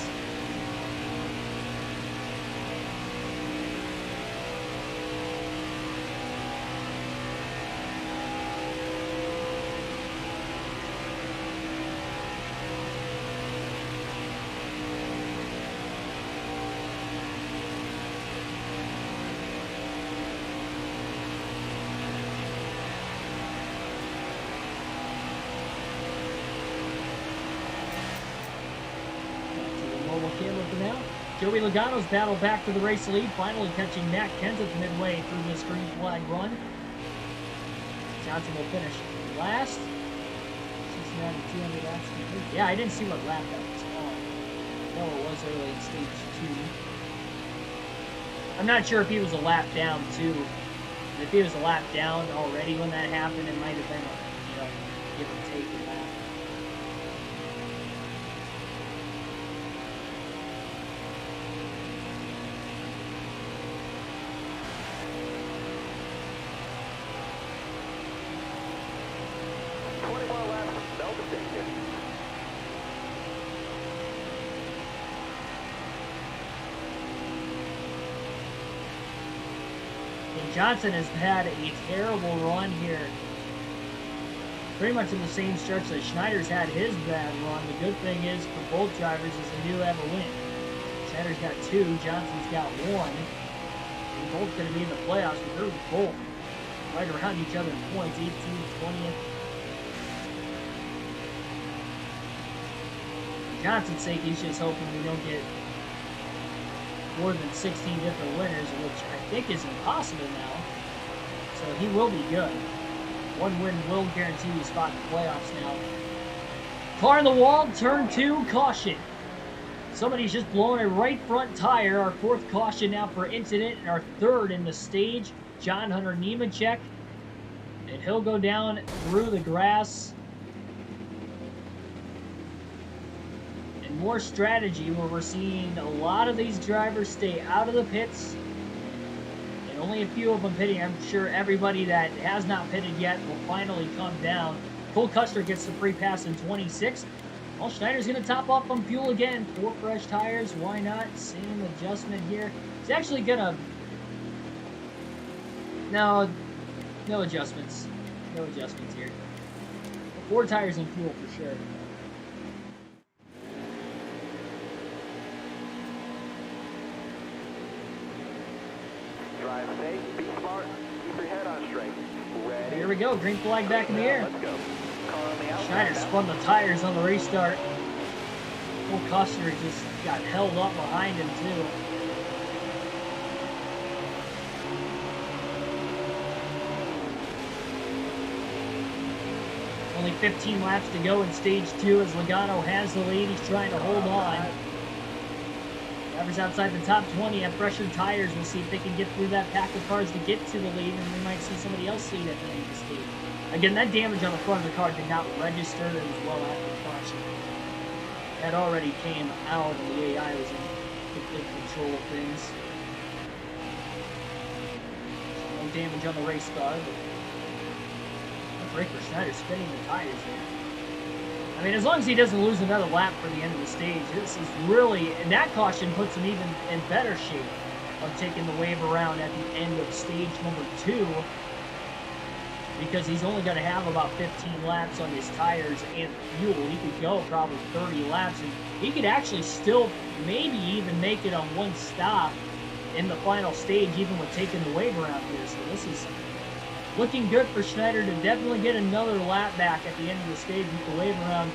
Joey Logano's battled back for the race lead, finally catching Matt Kenseth midway through this green flag run. Johnson will finish last. 69 and 200 laps complete. Yeah, I didn't see what lap that was on. No, it was early in stage 2. I'm not sure if he was a lap down too. If he was a lap down already when that happened, it might have been a, give and take a lap. Johnson has had a terrible run here. Pretty much in the same stretch that Schneider's had his bad run. The good thing is for both drivers is they do have a win. Schneider's got 2, Johnson's got 1. They're both going to be in the playoffs, but they're both right around each other in points, 18th, 20th. For Johnson's sake, he's just hoping we don't get more than 16 different winners, which I think is impossible now. So he will be good. 1 win will guarantee you a spot in the playoffs now. Car in the wall, turn 2, caution. Somebody's just blown a right front tire. Our 4th caution now for incident, and our 3rd in the stage. John Hunter Nemechek. And he'll go down through the grass. More strategy where we're seeing a lot of these drivers stay out of the pits and only a few of them pitting. I'm sure everybody that has not pitted yet will finally come down. Cole Custer gets the free pass in 26. Well, Schneider's going to top off on fuel again. 4 fresh tires, why not? Same adjustment here. He's actually going to... No adjustments. No adjustments here. 4 tires and fuel for sure. Drive safe, be smart, keep your head on straight. Ready? Here we go, green flag back in the air. Let's go. Car on the outside. Schneider spun the tires on the restart. Cole Custer just got held up behind him too. Only 15 laps to go in stage 2 as Logano has the lead. He's trying to hold on. Drivers outside the top 20 have fresher tires. We'll see if they can get through that pack of cars to get to the lead, and we might see somebody else lead at the end of the stage. Again, that damage on the front of the car did not register as well after caution. That already came out, and the AI was in complete control of things. So no damage on the race car, but the brake for Schneider spinning the tires there. I mean, as long as he doesn't lose another lap for the end of the stage, this is really, and that caution puts him even in better shape of taking the wave around at the end of stage number 2, because he's only going to have about 15 laps on his tires and fuel. He could go probably 30 laps, and he could actually still maybe even make it on 1 stop in the final stage, even with taking the wave around here. So this is looking good for Schneider to definitely get another lap back at the end of the stage with the wave around.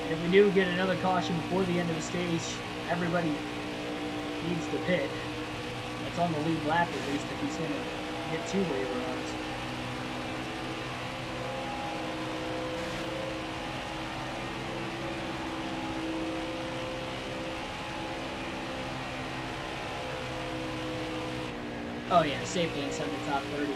And if we do get another caution before the end of the stage, everybody needs to pit. That's on the lead lap at least if he's going to get 2 wave arounds. Oh yeah, safely inside the top 30.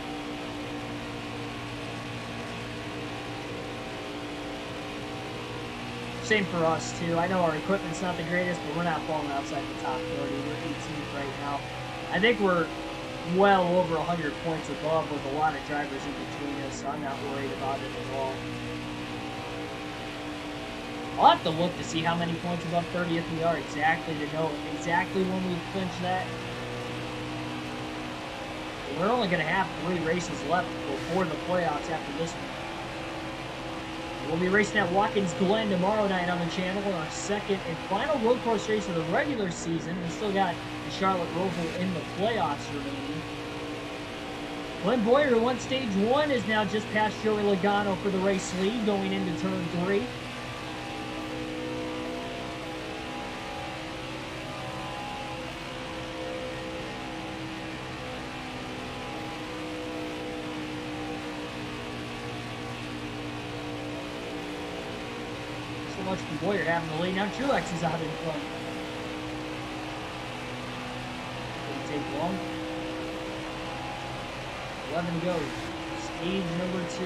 Same for us too. I know our equipment's not the greatest, but we're not falling outside the top 30. We're 18th right now. I think we're well over 100 points above with a lot of drivers in between us, so I'm not worried about it at all. I'll have to look to see how many points above 30th we are exactly to know exactly when we clinch that. We're only going to have 3 races left before the playoffs after this one. We'll be racing at Watkins Glen tomorrow night on the channel in our second and final road course race of the regular season. We still got the Charlotte Roval in the playoffs remaining. Glenn Boyer, who won stage 1, is now just past Joey Logano for the race lead going into turn 3. much for Boyer having the lead. Now Truex is out in front. Didn't take long. 11 to go. Stage number 2.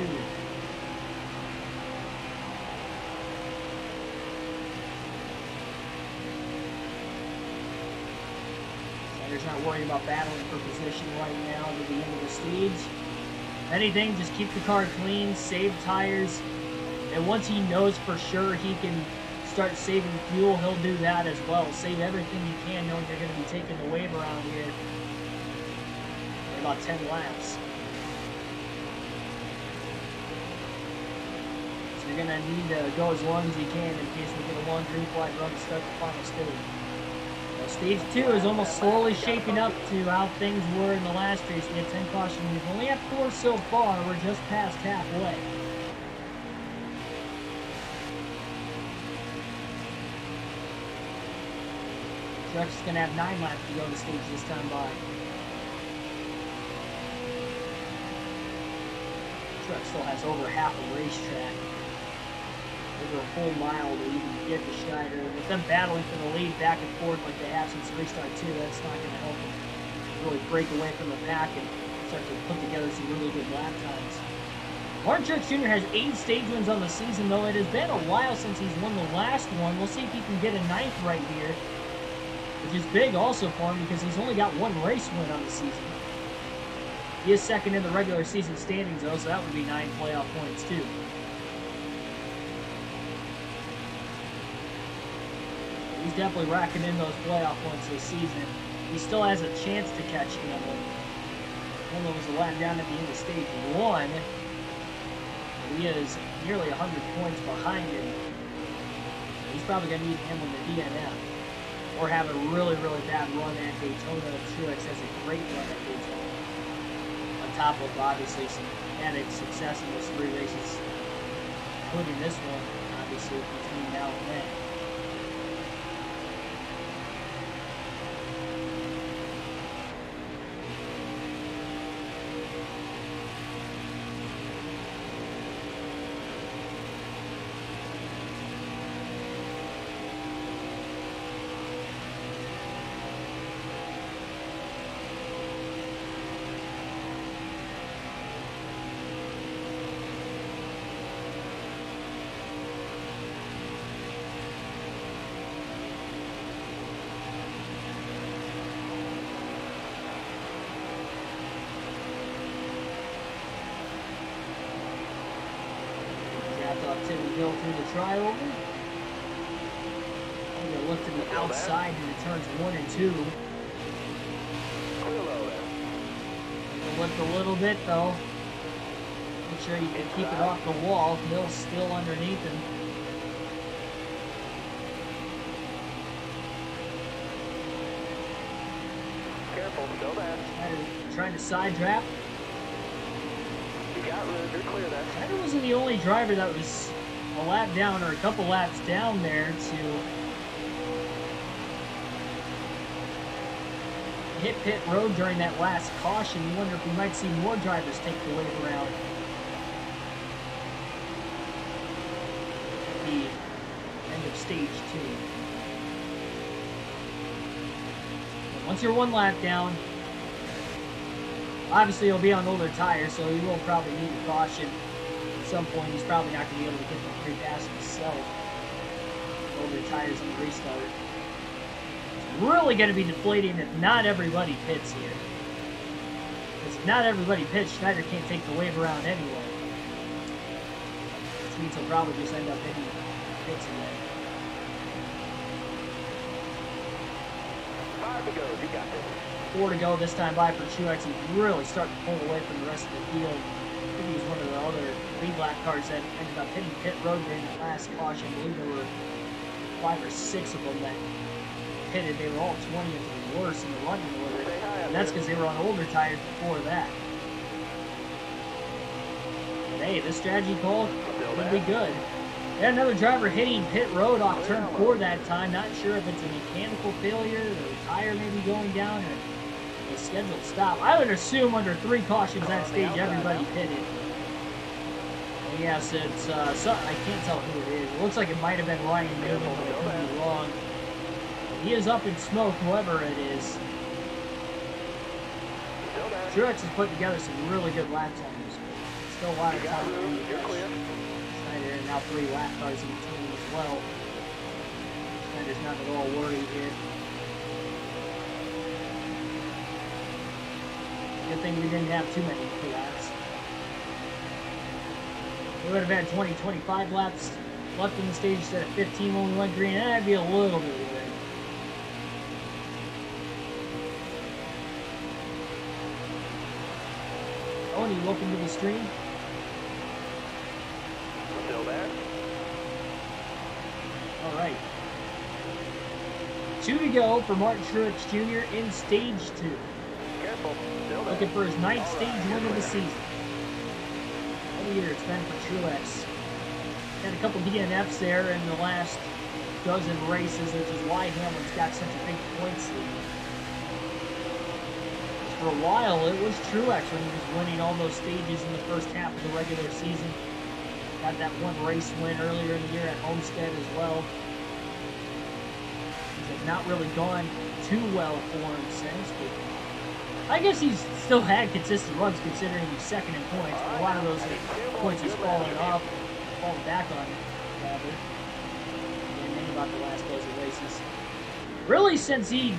Snyder's not worrying about battling for position right now to the end of the stage. If anything, just keep the car clean, save tires, and once he knows for sure he can start saving fuel, he'll do that as well. Save everything you can, knowing you're going to be taking the wave around here for about 10 laps. So you're going to need to go as long as you can in case we get a long green flag run to start the final stage. Now, stage 2 is almost slowly shaping up to how things were in the last race. We had 10 cautions. We've only had 4 so far. We're just past halfway. Truex is going to have 9 laps to go to stage this time by. Truex still has over half a racetrack. Over a full mile to even get to Schneider. With them battling for the lead back and forth like they have since restart 2, that's not going to help them really break away from the pack and start to put together some really good lap times. Martin Truex Jr. has 8 stage wins on the season, though it has been a while since he's won the last one. We'll see if he can get a 9th right here, which is big also for him because he's only got 1 race win on the season. He is second in the regular season standings, though, so that would be 9 playoff points, too. He's definitely racking in those playoff points this season. He still has a chance to catch Hamlin. Hamlin was a lap down at the end of stage 1. He is nearly 100 points behind him. He's probably going to need Hamlin to DNF. Or have a really, really bad run at Daytona. Truex has a great run at Daytona. On top of, obviously, some added success in those 3 races, including this one, obviously, between now and then. Go through the trioval. I'm going to look to the outside into turns 1 and 2. Lift a little bit though. Make sure you can keep it off the wall. Hill's still underneath him. Careful, go back. Trying to side draft. You got room, you're clear there. Schneider wasn't the only driver that was a lap down or a couple laps down there to hit pit road during that last caution. You wonder if we might see more drivers take the wave around at the end of stage 2. And once you're 1 lap down, obviously he'll be on older tires, so he will probably need a caution. At some point, he's probably not going to be able to get the free pass himself. Older tires on the restart. It's really going to be deflating if not everybody pits here. Because if not everybody pits, Schneider can't take the wave around anyway. Which means he'll probably just end up hitting pits again. 5 to go, you got this. 4 to go this time by for Truex. He's really starting to pull away from the rest of the field. I think he was one of the other lead lap cars that ended up hitting pit road during the last caution. I believe there were 5 or 6 of them that pitted. They were all 20th or worse in the running order. And that's because they were on older tires before that. But hey, this strategy call could be good. We had another driver hitting pit road off turn 4 that time. Not sure if it's a mechanical failure, or the tire maybe going down, or a scheduled stop. I would assume under 3 cautions that stage everybody pitted. Yes, it's I can't tell who it is. It looks like it might have been Ryan Newman, but I could be wrong. He is up in smoke, whoever it is. Truex has put together some really good lap times, but still a lot of time. Schneider and now 3 lap cars in between as well. Schneider's not at all worried here. Good thing we didn't have too many laps. We would have had 20, 25 laps left in the stage instead of 15 when we went green. That'd be a little bit weird. Tony, welcome to the stream. Still there? All right. 2 to go for Martin Truex Jr. in stage 2. Careful. Still there. Looking for his 9th stage win of the season. What a year it's been for Truex. Had a couple DNFs there in the last dozen races, which is why Hamlin's got such a big points lead. For a while, it was Truex when he was winning all those stages in the first half of the regular season. Got that one race win earlier in the year at Homestead as well. He's not really gone too well for him since, but I guess he's still had consistent runs considering he's second in points, but a lot of those points he's fallen back on, rather. And think about the last dozen races. Really, since he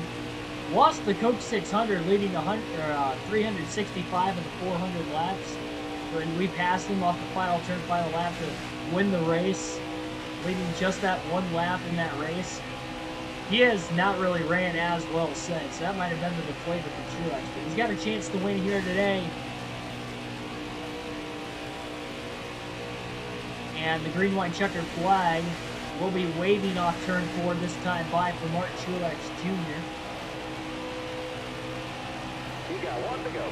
lost the Coke 600, leading 365 of the 400 laps, and we passed him off the final turn, final lap to win the race, leading just that one lap in that race. He has not really ran as well since. That might have been the flavor for Truex, but he's got a chance to win here today. And the green, white, checkered flag will be waving off turn 4 this time by for Martin Truex Jr. You got 1 to go.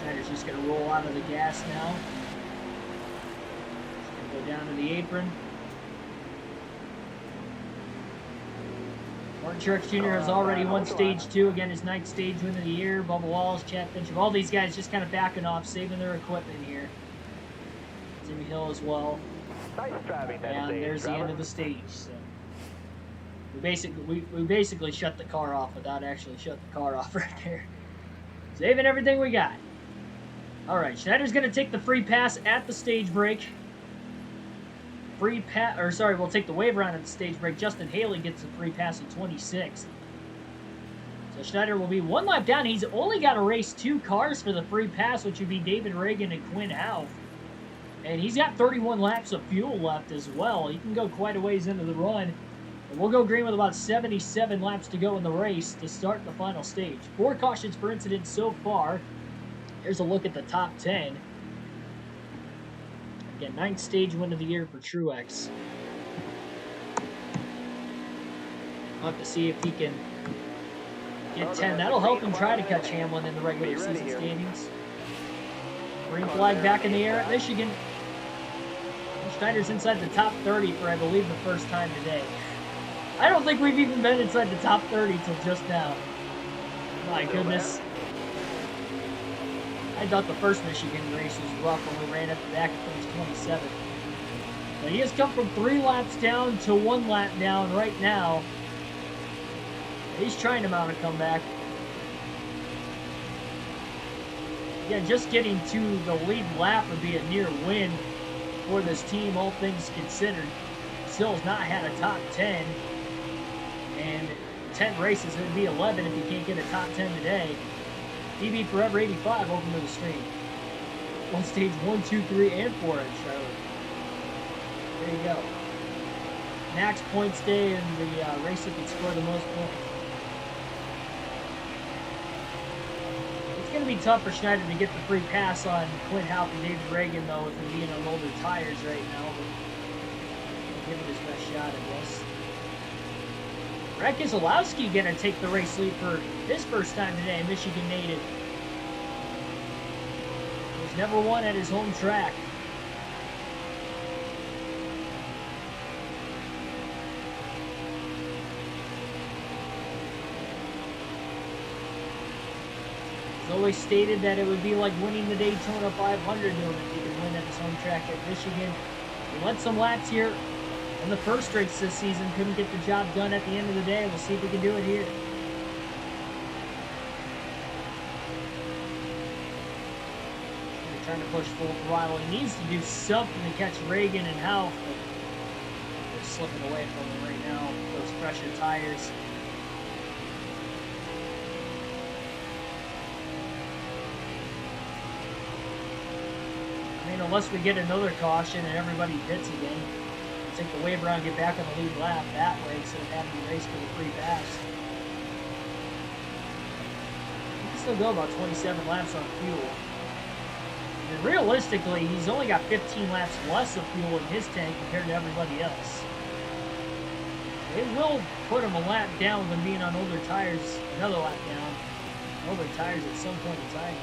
Schneider's just going to roll out of the gas now. Just going to go down to the apron. Martin Truex Jr. has already won stage 2. Again, his 9th stage win of the year. Bubba Wallace, Chad Finch, all these guys just kind of backing off, saving their equipment here. Jimmy Hill as well. Nice driving that and stage, there's the end of the stage. So we basically shut the car off without actually shutting the car off right there. Saving everything we got. All right, Schneider's going to take the free pass at the stage break. We'll take the waiver on at the stage break. Justin Haley gets the free pass in 26th. So Schneider will be 1 lap down. He's only got to race 2 cars for the free pass, which would be David Reagan and Quinn Houff. And he's got 31 laps of fuel left as well. He can go quite a ways into the run. And we'll go green with about 77 laps to go in the race to start the final stage. 4 cautions for incidents so far. Here's a look at the top 10. Again, 9th stage win of the year for Truex. We'll have to see if he can get 10. That'll help him try to catch Hamlin in the regular season standings. Green flag back in the air at Michigan. Schneider's inside the top 30 for, I believe, the first time today. I don't think we've even been inside the top 30 till just now. My goodness. I thought the first Michigan race was rough when we ran up the back and finished 27th. But he has come from 3 laps down to 1 lap down right now. He's trying to mount a comeback. Yeah, just getting to the lead lap would be a near win for this team, all things considered. Still has not had a top 10. And 10 races, it would be 11 if you can't get a top 10 today. DB Forever 85, welcome to the stream. On stage 1, 2, 3, and 4 in Charlotte. There you go. Max points day in the race that can score the most points. It's going to be tough for Schneider to get the free pass on Quinn Houff and David Reagan, though, with him being on older tires right now. But he'll give it his best shot, I guess. Brad Keselowski going to take the race lead for his first time today, Michigan native. He's never won at his home track. He's always stated that it would be like winning the Daytona 500 doing it. He could win at his home track at Michigan. He led some laps here in the first race this season. Couldn't get the job done at the end of the day. We'll see if he can do it here. They're trying to push full throttle. He needs to do something to catch Reagan and Half, but they're slipping away from him right now. Those fresher tires. I mean, unless we get another caution and everybody pits again, we'll take the waiver and get back on the lead lap that way instead of having to race for the free pass. We can still go about 27 laps on fuel. And realistically, he's only got 15 laps less of fuel in his tank compared to everybody else. It will put him a lap down with him being on older tires, another lap down, older tires at some point in time.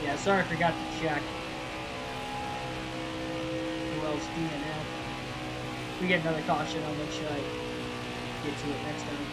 Yeah, sorry I forgot to check. Who else DNF? If we get another caution, I'll make sure I get to it next time.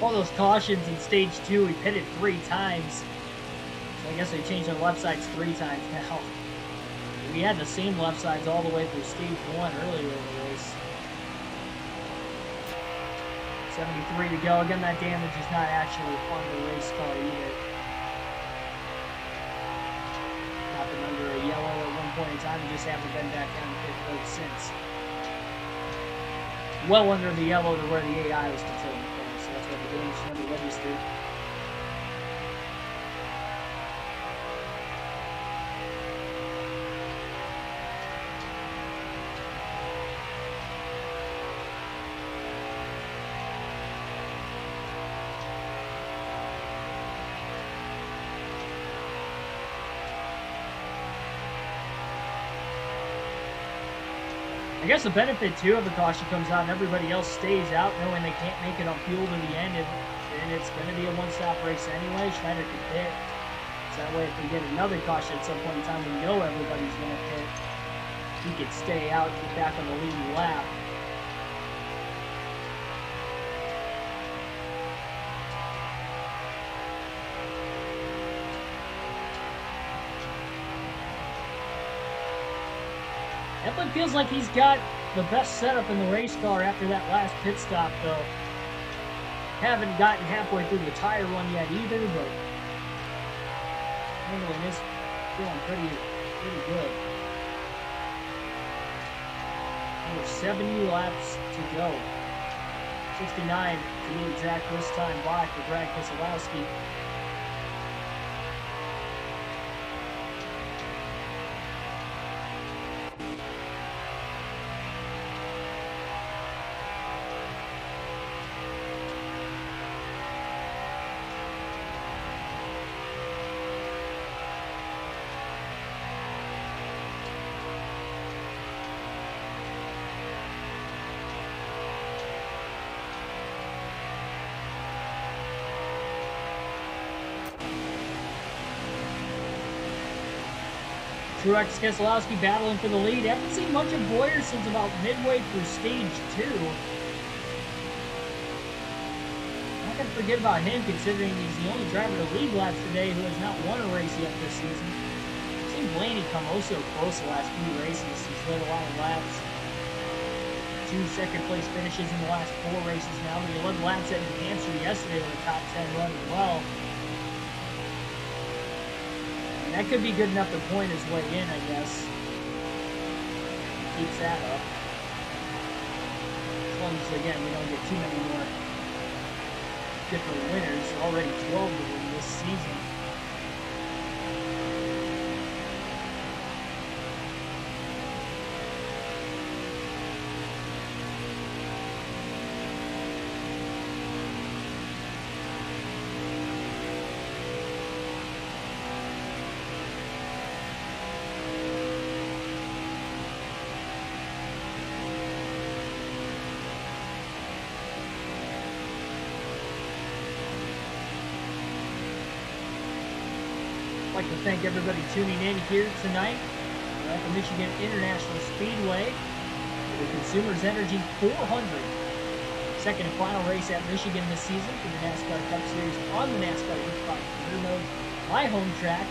All those cautions in stage 2, we pitted 3 times. So I guess they changed our left sides 3 times now. We had the same left sides all the way through stage 1 earlier in the race. 73 to go. Again, that damage is not actually on the race car either. Happened under a yellow at one point in time and just haven't been back down to pit road since. Well under the yellow to where the AI was controlling the car, so that's what the damage number registered. I guess the benefit too of the caution comes out and everybody else stays out knowing they can't make it on fuel to the end, and it's going to be a one-stop race anyway. Schneider can pit. So that way if we get another caution at some point in time, we know everybody's going to pit. He could stay out and get back on the leading lap. Definitely feels like he's got the best setup in the race car after that last pit stop, though. Haven't gotten halfway through the tire run yet either, but handling this feeling pretty good. Over 70 laps to go. 69 to be exact this time by for Brad Keselowski. Truex Keselowski battling for the lead. Haven't seen much of Boyer since about midway through stage 2. Not going to forget about him considering he's the only driver to lead laps today who has not won a race yet this season. I've seen Blaney come oh so close the last few races. He's led a lot of laps. 2 second place finishes in the last 4 races now, but he led laps at New Hampshire yesterday with a top 10 run as well. That could be good enough to point his way in, I guess. Keeps that up. As long as, again, we don't get too many more different winners, already 12 to win this season. I'd like to thank everybody tuning in here tonight at the Michigan International Speedway for the Consumers Energy 400. Second and final race at Michigan this season for the NASCAR Cup Series on the NASCAR Heat 5 career mode. My home track.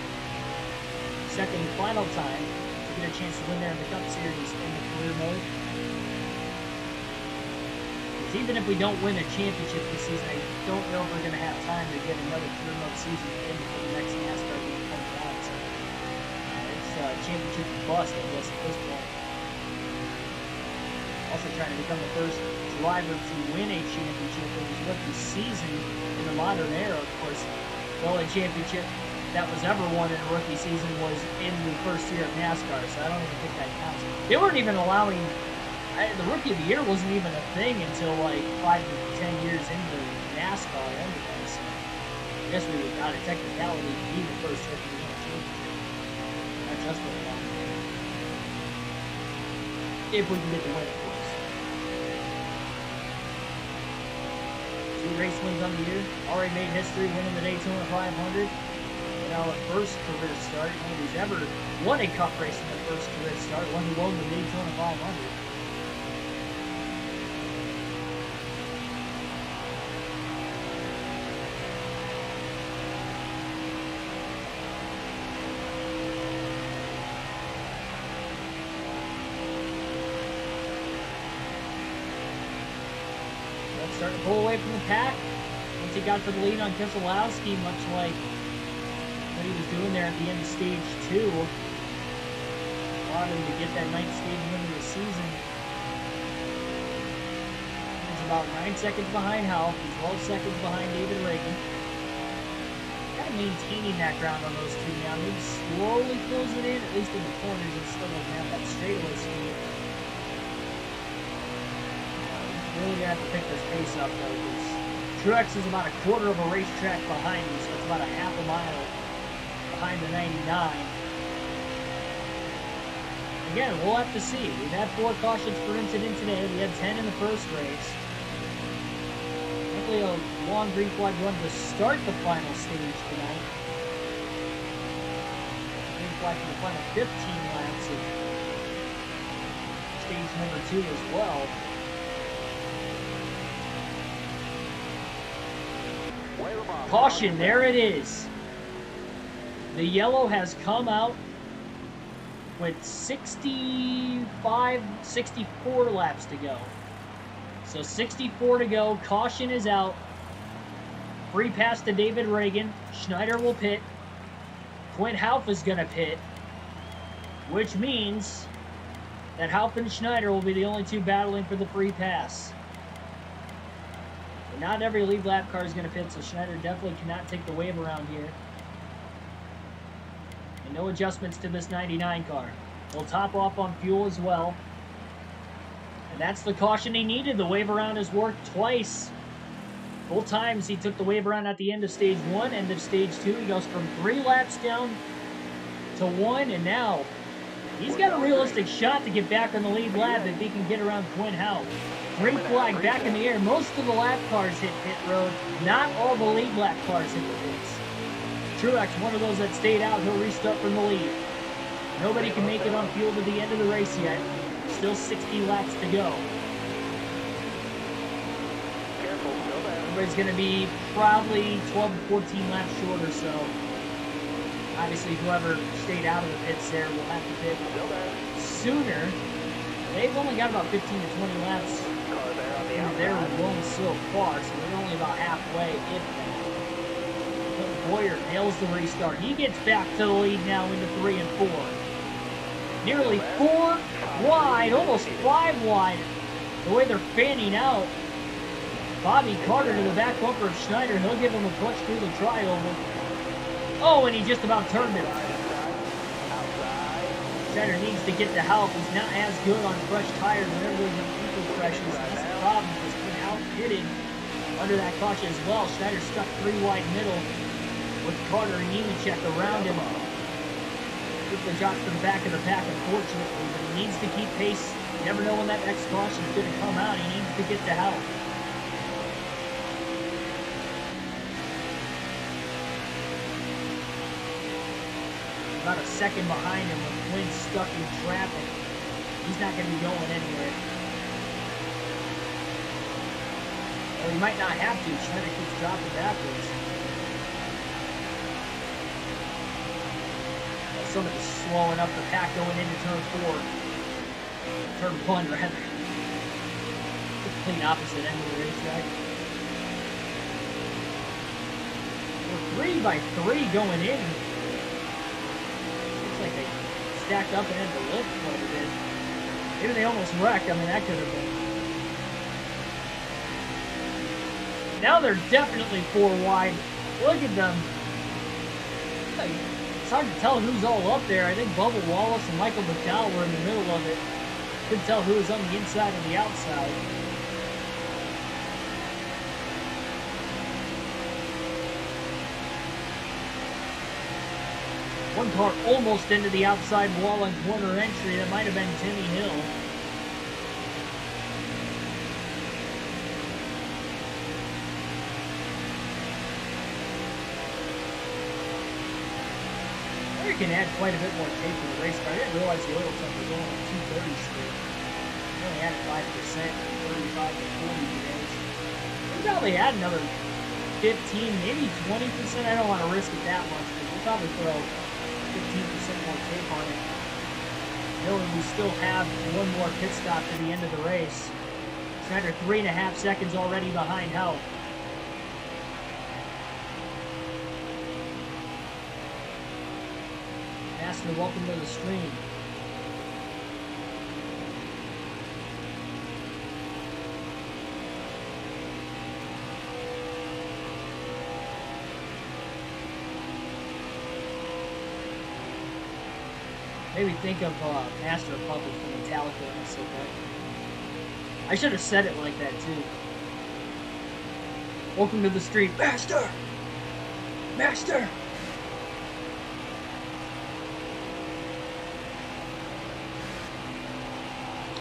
Second and final time to get a chance to win there in the Cup Series in the career mode. Because even if we don't win a championship this season, I don't know if we're going to have time to get another career mode season in for the next NASCAR Heat. Championship bust, I guess, at this point. Also trying to become the first driver to win a championship in his rookie season in the modern era. Of course, the only championship that was ever won in a rookie season was in the first year of NASCAR, so I don't even think that counts. They weren't even allowing, the rookie of the year wasn't even a thing until like 5 to 10 years into NASCAR anyway, so I guess we would got a technicality to be the first rookie. That's what we want. If we can get the win, of course. 2 race wins on the year. Already made history winning the Daytona 500. You know, first career start. No one who's ever won a cup race in their first career start. One who won the Daytona 500. Starting to pull away from the pack. Once he got to the lead on Keselowski, much like what he was doing there at the end of stage 2. Allowed him to get that 9th stage win of the season. He's about 9 seconds behind Hal. He's 12 seconds behind David Reagan. Kind of maintaining that ground on those two now. Maybe slowly closing in, at least in the corners. It still doesn't have that straightaway speed. Really gonna have to pick this pace up though, because Truex is about a quarter of a racetrack behind me, so it's about a half a mile behind the 99. Again, we'll have to see. We've had 4 cautions for incident today. We had 10 in the first race. Hopefully a long green flag run to start the final stage tonight. Green flag for the final 15 laps of stage number 2 as well. Caution, there it is. The yellow has come out with 64 laps to go. So 64 to go. Caution is out. Free pass to David Reagan. Schneider will pit. Quint Houff is going to pit, which means that Houff and Schneider will be the only 2 battling for the free pass. Not every lead lap car is going to pit, so Schneider definitely cannot take the wave around here. And no adjustments to this 99 car. He'll top off on fuel as well. And that's the caution he needed. The wave around has worked twice. Both times he took the wave around at the end of stage 1, end of stage 2. He goes from 3 laps down to 1, and now he's got a realistic shot to get back on the lead lap if he can get around Quint Houff. Green flag back in the air. Most of the lap cars hit pit road. Not all the lead lap cars hit the pits. Truex, one of those that stayed out, he'll restart from the lead. Nobody can make it on fuel to the end of the race yet. Still 60 laps to go. Everybody's going to be probably 12 to 14 laps short or so. Obviously, whoever stayed out of the pits there will have to pit sooner. They've only got about 15 to 20 laps they're going so far, so they're only about halfway, if that. But Boyer nails the restart. He gets back to the lead now into 3 and 4. Nearly 4 wide, almost 5 wide. The way they're fanning out. Bobby Carter to the back bumper of Schneider. He'll give him a clutch through the trioval. Oh, and he just about turned it. Schneider needs to get the help. He's not as good on fresh tires whenever there's an equal pressures. That's the problem. He's been out hitting under that caution as well. Schneider stuck 3 wide middle with Carter and Nemechek around him. Quickly drops to the back of the pack, unfortunately, but he needs to keep pace. You never know when that next caution is going to come out. He needs to get the help. About a second behind him with Quinn stuck in traffic. He's not going to be going anywhere. Well, he might not have to. Schneider keeps dropping backwards. Somebody's slowing up the pack going into turn 4. Turn 1, rather. The complete opposite end of the racetrack. We're 3 by 3 going in. Looks like they stacked up and had to lift quite a bit. Maybe they almost wrecked. I mean, that could have been. Now they're definitely 4 wide. Look at them. It's hard to tell who's all up there. I think Bubba Wallace and Michael McDowell were in the middle of it. Couldn't tell who was on the inside and the outside. One car almost into the outside wall and corner entry. That might have been Timmy Hill. Can add quite a bit more tape to the race car. I didn't realize the oil temp was only 230 straight. We only added 5% from 35 to 40 days. We'll probably add another 15, maybe 20%. I don't want to risk it that much, but we'll probably throw 15% more tape on it. Knowing we still have one more pit stop to the end of the race. Schneider 3.5 seconds already behind Help. Master, welcome to the stream. Maybe think of Master of Puppets from Metallica and so forth. I should have said it like that too. Welcome to the stream. Master! Master!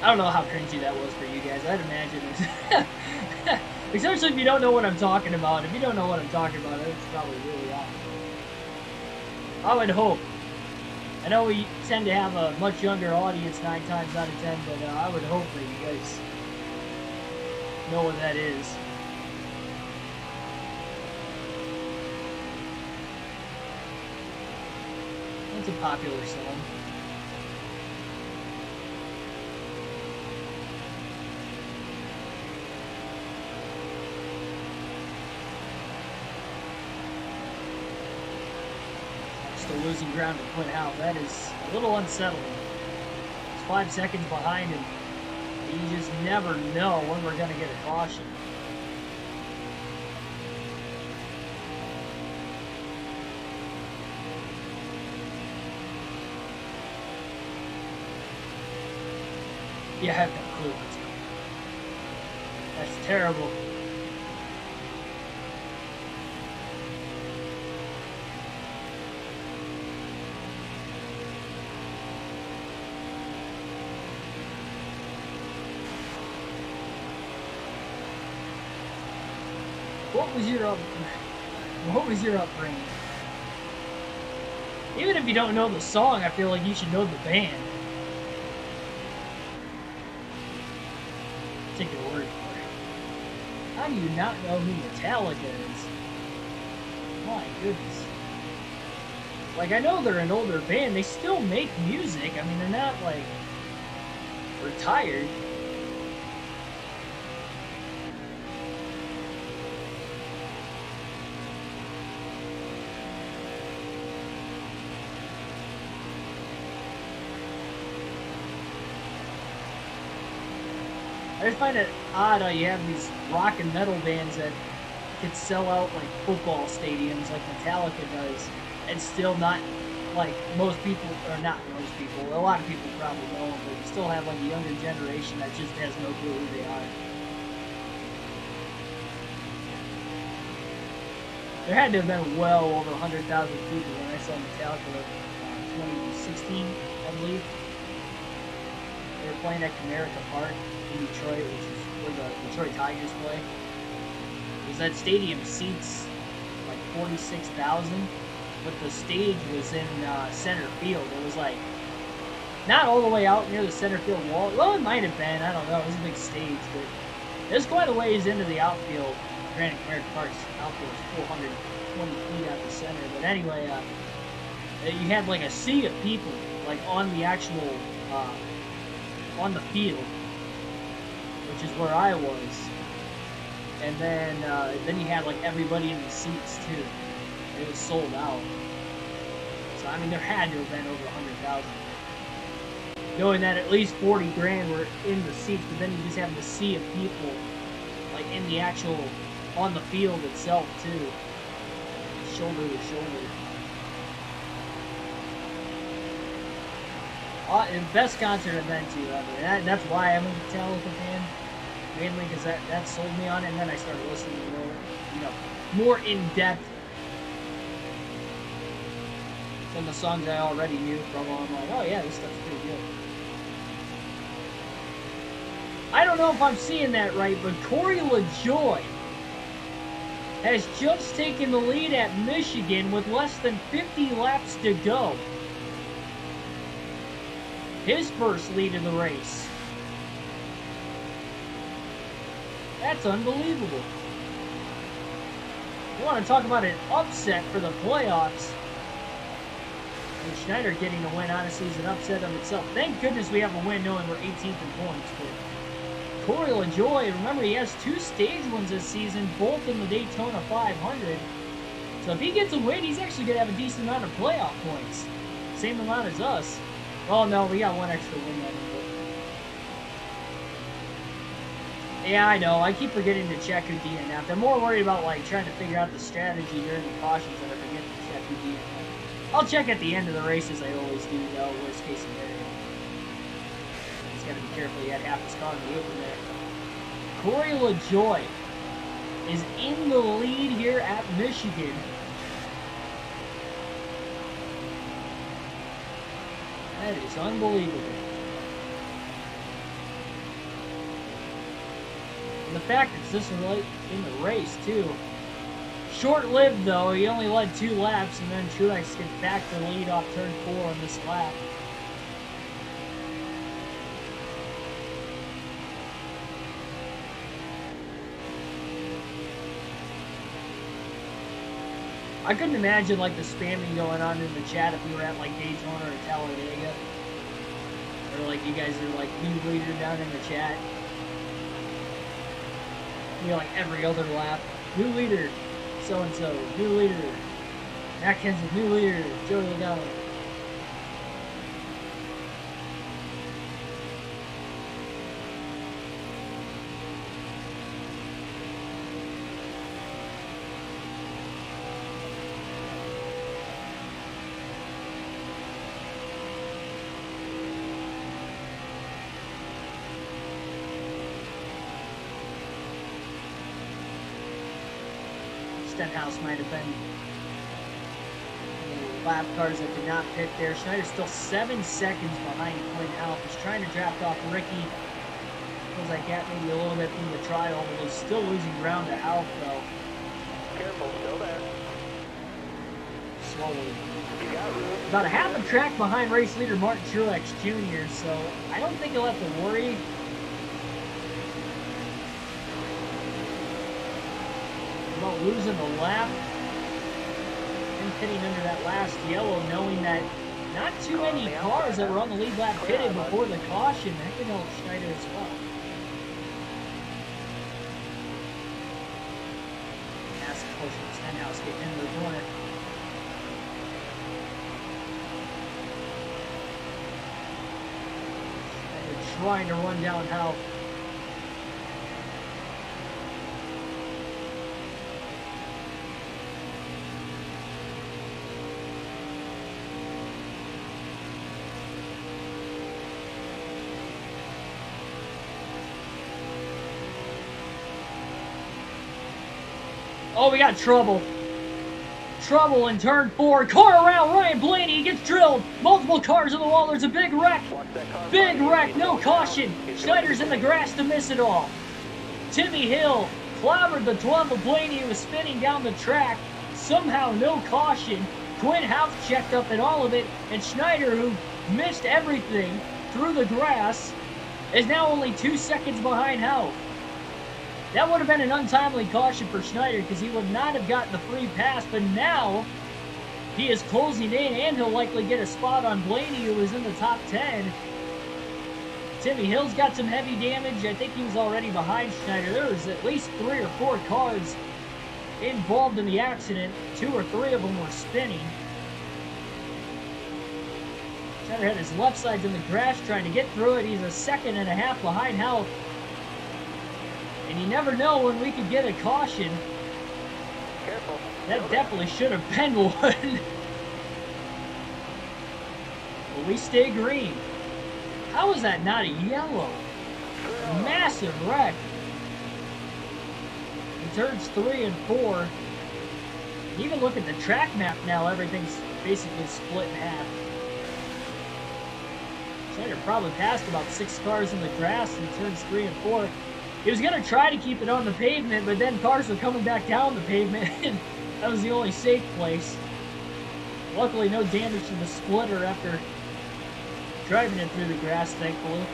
I don't know how cringy that was for you guys. I'd imagine it. Especially if you don't know what I'm talking about. If you don't know what I'm talking about, it's probably really awful. I would hope. I know we tend to have a much younger audience 9 times out of 10, but I would hope that you guys know what that is. It's a popular song. Still losing ground to Quinn Howe. That is a little unsettling. It's 5 seconds behind him. You just never know when we're going to get a caution. Yeah, I have no clue what's going on. That's terrible. What was your upbringing? Even if you don't know the song, I feel like you should know the band. Take your word for it. How do you not know who Metallica is? My goodness. Like, I know they're an older band. They still make music. I mean, they're not, like, retired. I just find it odd how you have these rock and metal bands that could sell out like football stadiums like Metallica does, and still not like most people, or not most people, a lot of people probably know them, but you still have like a younger generation that just has no clue who they are. There had to have been well over 100,000 people when I saw Metallica in 2016, I believe. They were playing at Comerica Park in Detroit, which is where the Detroit Tigers play. Because that stadium seats like 46,000, but the stage was in center field. It was like not all the way out near the center field wall. Well, it might have been. I don't know. It was a big stage, but it was quite a ways into the outfield. Granted, Comerica Park's outfield is 420 feet out the center. But anyway, you had like a sea of people like on the actual on the field, which is where I was. And then you had like everybody in the seats too. It was sold out. So I mean, there had to have been over 100,000. Knowing that at least 40 grand were in the seats, but then you just have the sea of people like in the actual on the field itself too, shoulder to shoulder. The best concert I've been to ever. That's why I'm a Metallica fan. Mainly because that sold me on it, and then I started listening more, more in depth than the songs I already knew from them. I'm like, oh yeah, this stuff's pretty good. I don't know if I'm seeing that right, but Corey LaJoy has just taken the lead at Michigan with less than 50 laps to go. His first lead of the race. That's unbelievable. You want to talk about an upset for the playoffs? And Schneider getting a win, honestly, is an upset of itself. Thank goodness we have a win knowing we're 18th in points. But Corey LaJoy, remember, he has 2 stage wins this season, both in the Daytona 500. So if he gets a win, he's actually going to have a decent amount of playoff points. Same amount as us. Oh, no, we got 1 extra win that. Yeah, I know. I keep forgetting to check who DNF'd. I'm more worried about like trying to figure out the strategy during the cautions than I forget to check who DNF'd. I'll check at the end of the race as I always do, though. Worst case scenario. Just gotta be careful. He had half his car in the open there. Corey LaJoy is in the lead here at Michigan. That is unbelievable. And the fact it's this late in the race, too. Short-lived, though. He only led 2 laps, and then Truex gets back to the lead off turn 4 on this lap. I couldn't imagine, like, the spamming going on in the chat if we were at, like, Daytona or Talladega. Or, like, you guys are, like, new leader down in the chat. You know, like every other lap. New leader, so-and-so. New leader, Matt Kenseth. New leader, Joey Logano. Stenhouse might have been lap cars that did not pit there. Schneider's still 7 seconds behind Quinn Houff. He's trying to draft off Ricky. Feels like that maybe a little bit from the trial, but he's still losing ground to Houff, though. Careful, still there. Slowly. You got room. About a half a track behind race leader Martin Truex Jr., so I don't think he'll have to worry. About losing the lap and pitting under that last yellow, knowing that not too many cars that were on the lead lap pitted before the caution. That could help Schneider as well. Massive push from Stenhouse getting into the corner. Schneider trying to run down Houff. Oh, we got trouble. Trouble in turn 4. Car around Ryan Blaney. He gets drilled. Multiple cars on the wall. There's a big wreck. Big wreck. No caution. Schneider's in the grass to miss it all. Timmy Hill clobbered the 12 of Blaney who was spinning down the track. Somehow no caution. Quinn House checked up in all of it. And Schneider, who missed everything through the grass, is now only 2 seconds behind House. That would have been an untimely caution for Schneider because he would not have gotten the free pass, but now he is closing in and he'll likely get a spot on Blaney, who is in the top 10. Timmy Hill's got some heavy damage. I think he was already behind Schneider. There was at least 3 or 4 cars involved in the accident. 2 or 3 of them were spinning. Schneider had his left side in the grass trying to get through it. He's a second and a half behind House. And you never know when we could get a caution. Careful. That definitely should have been one. But we stay green. How is that not a yellow? Massive wreck. In turns 3 and 4. Even look at the track map now, everything's basically split in half. Schneider probably passed about 6 cars in the grass in turns 3 and 4. He was going to try to keep it on the pavement, but then cars were coming back down the pavement, and that was the only safe place. Luckily, no damage to the splitter after driving it through the grass, thankfully.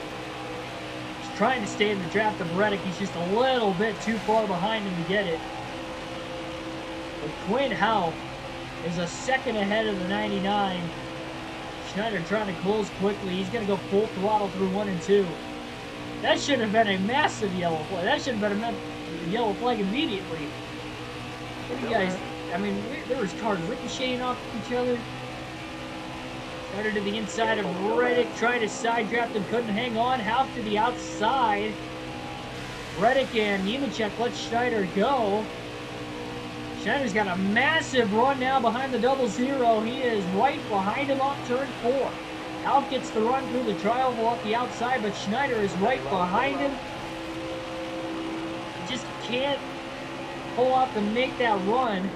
He's trying to stay in the draft of Reddick. He's just a little bit too far behind him to get it. But Quinn Howe is a second ahead of the 99. Schneider trying to close quickly. He's going to go full throttle through 1 and 2. That should have been a massive yellow flag. That should have been a yellow flag immediately. What do you guys... I mean, there was cars ricocheting off each other. Schneider to the inside of Reddick. Tried to side draft and couldn't hang on. House to the outside. Reddick and Nemechek let Schneider go. Schneider's got a massive run now behind the 00. He is right behind him on turn 4. Alf gets the run through the triangle off the outside, but Schneider is right behind him. He just can't pull off and make that run.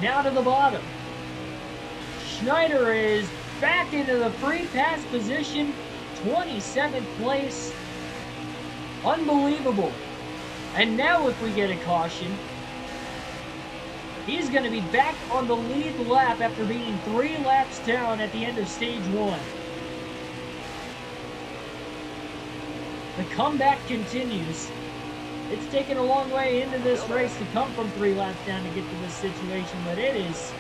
Now to the bottom. Schneider is back into the free pass position, 27th place. Unbelievable. And now if we get a caution, he's going to be back on the lead lap after being 3 laps down at the end of stage 1. The comeback continues. It's taken a long way into this race to come from 3 laps down to get to this situation, but it is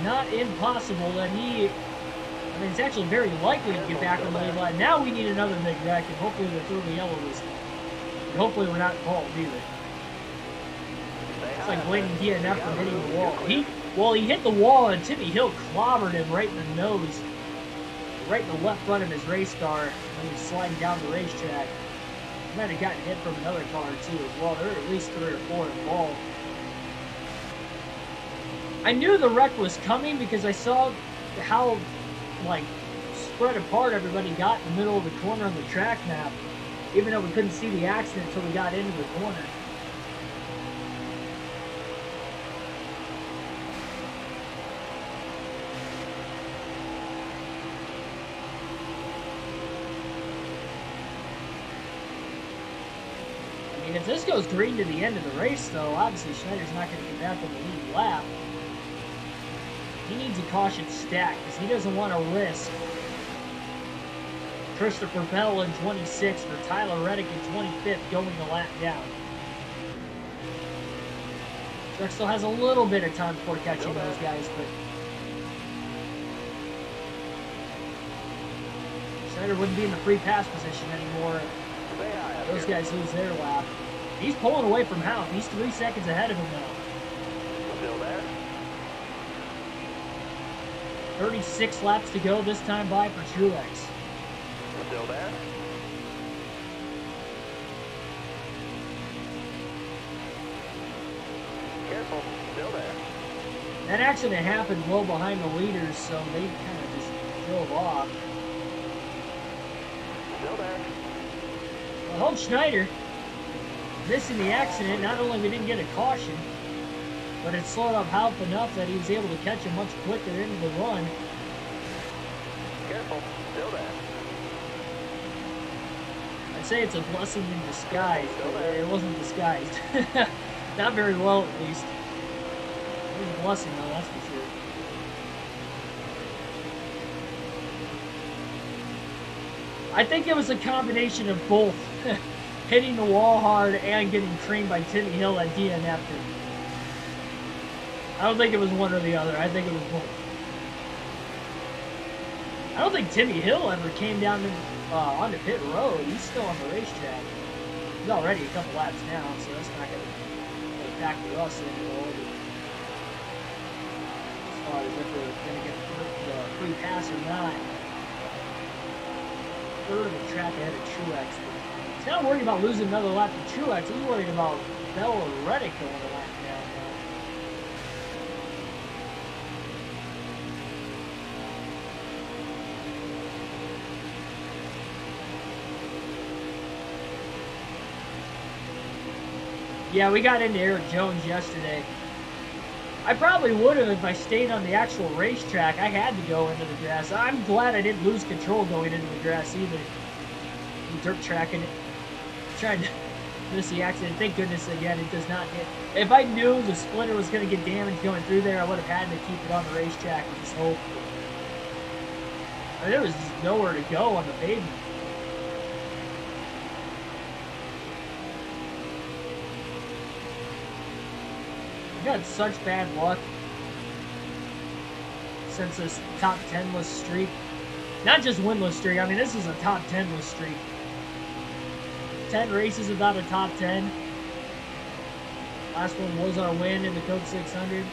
not impossible that he... I mean, it's actually very likely to get back on the lead lap. Now we need another big wreck, and hopefully the through the yellow is... Hopefully we're not involved either. It's like blaming DNF for hitting the wall. He hit the wall, and Timmy Hill clobbered him right in the nose. Right in the left front of his race car when he was sliding down the racetrack. He might have gotten hit from another car too as well. There were at least 3 or 4 involved. I knew the wreck was coming because I saw how spread apart everybody got in the middle of the corner on the track map, even though we couldn't see the accident until we got into the corner. If this goes green to the end of the race, though, obviously Schneider's not going to get back on the lead lap. He needs a caution stack because he doesn't want to risk Christopher Bell in 26th or Tyler Reddick in 25th going a lap down. Truck still has a little bit of time before catching those guys, but Schneider wouldn't be in the free pass position anymore. Those guys lose their lap. He's pulling away from House. He's 3 seconds ahead of him now. Still there. 36 laps to go this time by for Truex. Still there. Careful. Still there. That accident happened well behind the leaders, so they kind of just drove off. Still there. Well, Schneider missing the accident. Not only we didn't get a caution, but it slowed up Halp enough that he was able to catch him much quicker into the run. Careful, still there. I'd say it's a blessing in disguise, but it wasn't disguised. Not very well, at least. It was a blessing, though, that's for sure. I think it was a combination of both. Hitting the wall hard and getting creamed by Timmy Hill at DNF. I don't think it was one or the other. I think it was both. I don't think Timmy Hill ever came down to, onto pit road. He's still on the racetrack. He's already a couple laps down, so that's not going to factor us anymore. As far as if we're going to get the free pass or not. Third of the track ahead of Truex. He's not worried about losing another lap to Truex. He's worried about Bell or Reddick going a lap down now. Yeah, we got into Eric Jones yesterday. I probably would have if I stayed on the actual racetrack. I had to go into the grass. I'm glad I didn't lose control going into the grass either. Dirt tracking it. Trying to miss the accident. Thank goodness again it does not hit. If I knew the splitter was going to get damaged going through there, I would have had to keep it on the racetrack and just hope. I mean, there was just nowhere to go on the pavement. I've had such bad luck since this top 10-less streak. Not just winless streak, I mean this is a top 10-less streak. 10 races without a top 10. Last one was our win in the Coke 600.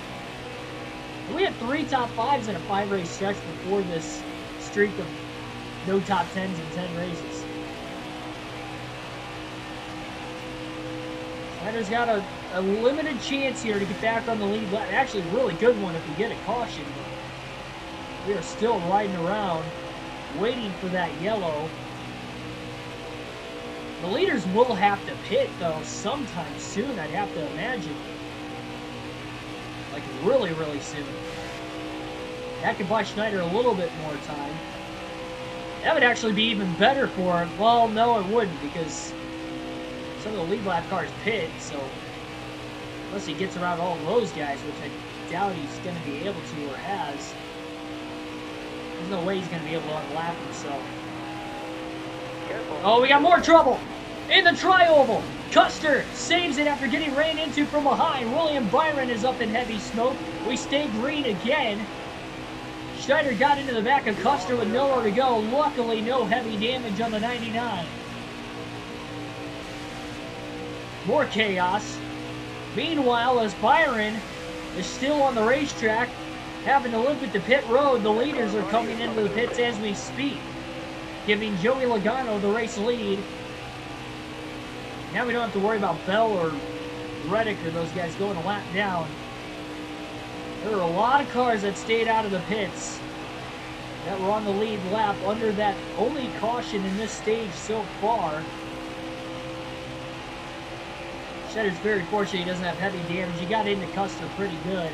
We had 3 top 5s in a 5-race stretch before this streak of no top 10s in 10 races. Snyder's got a limited chance here to get back on the lead. Actually, a really good one if we get a caution. We are still riding around, waiting for that yellow. The leaders will have to pit, though, sometime soon, I'd have to imagine. Like, really, really soon. That could buy Schneider a little bit more time. That would actually be even better for him. Well, no, it wouldn't, because some of the lead lap cars pit, so unless he gets around all those guys, which I doubt he's going to be able to or has, there's no way he's going to be able to unlap himself. Careful. Oh, we got more trouble! In the tri-oval! Custer saves it after getting ran into from behind. William Byron is up in heavy smoke. We stay green again. Schneider got into the back of Custer with nowhere to go. Luckily, no heavy damage on the 99. More chaos. Meanwhile, as Byron is still on the racetrack, having to look at the pit road, the leaders are coming into the pits as we speak, giving Joey Logano the race lead. Now we don't have to worry about Bell or Reddick or those guys going a lap down. There were a lot of cars that stayed out of the pits that were on the lead lap under that only caution in this stage so far. Schneider's very fortunate he doesn't have heavy damage. He got into Custer pretty good.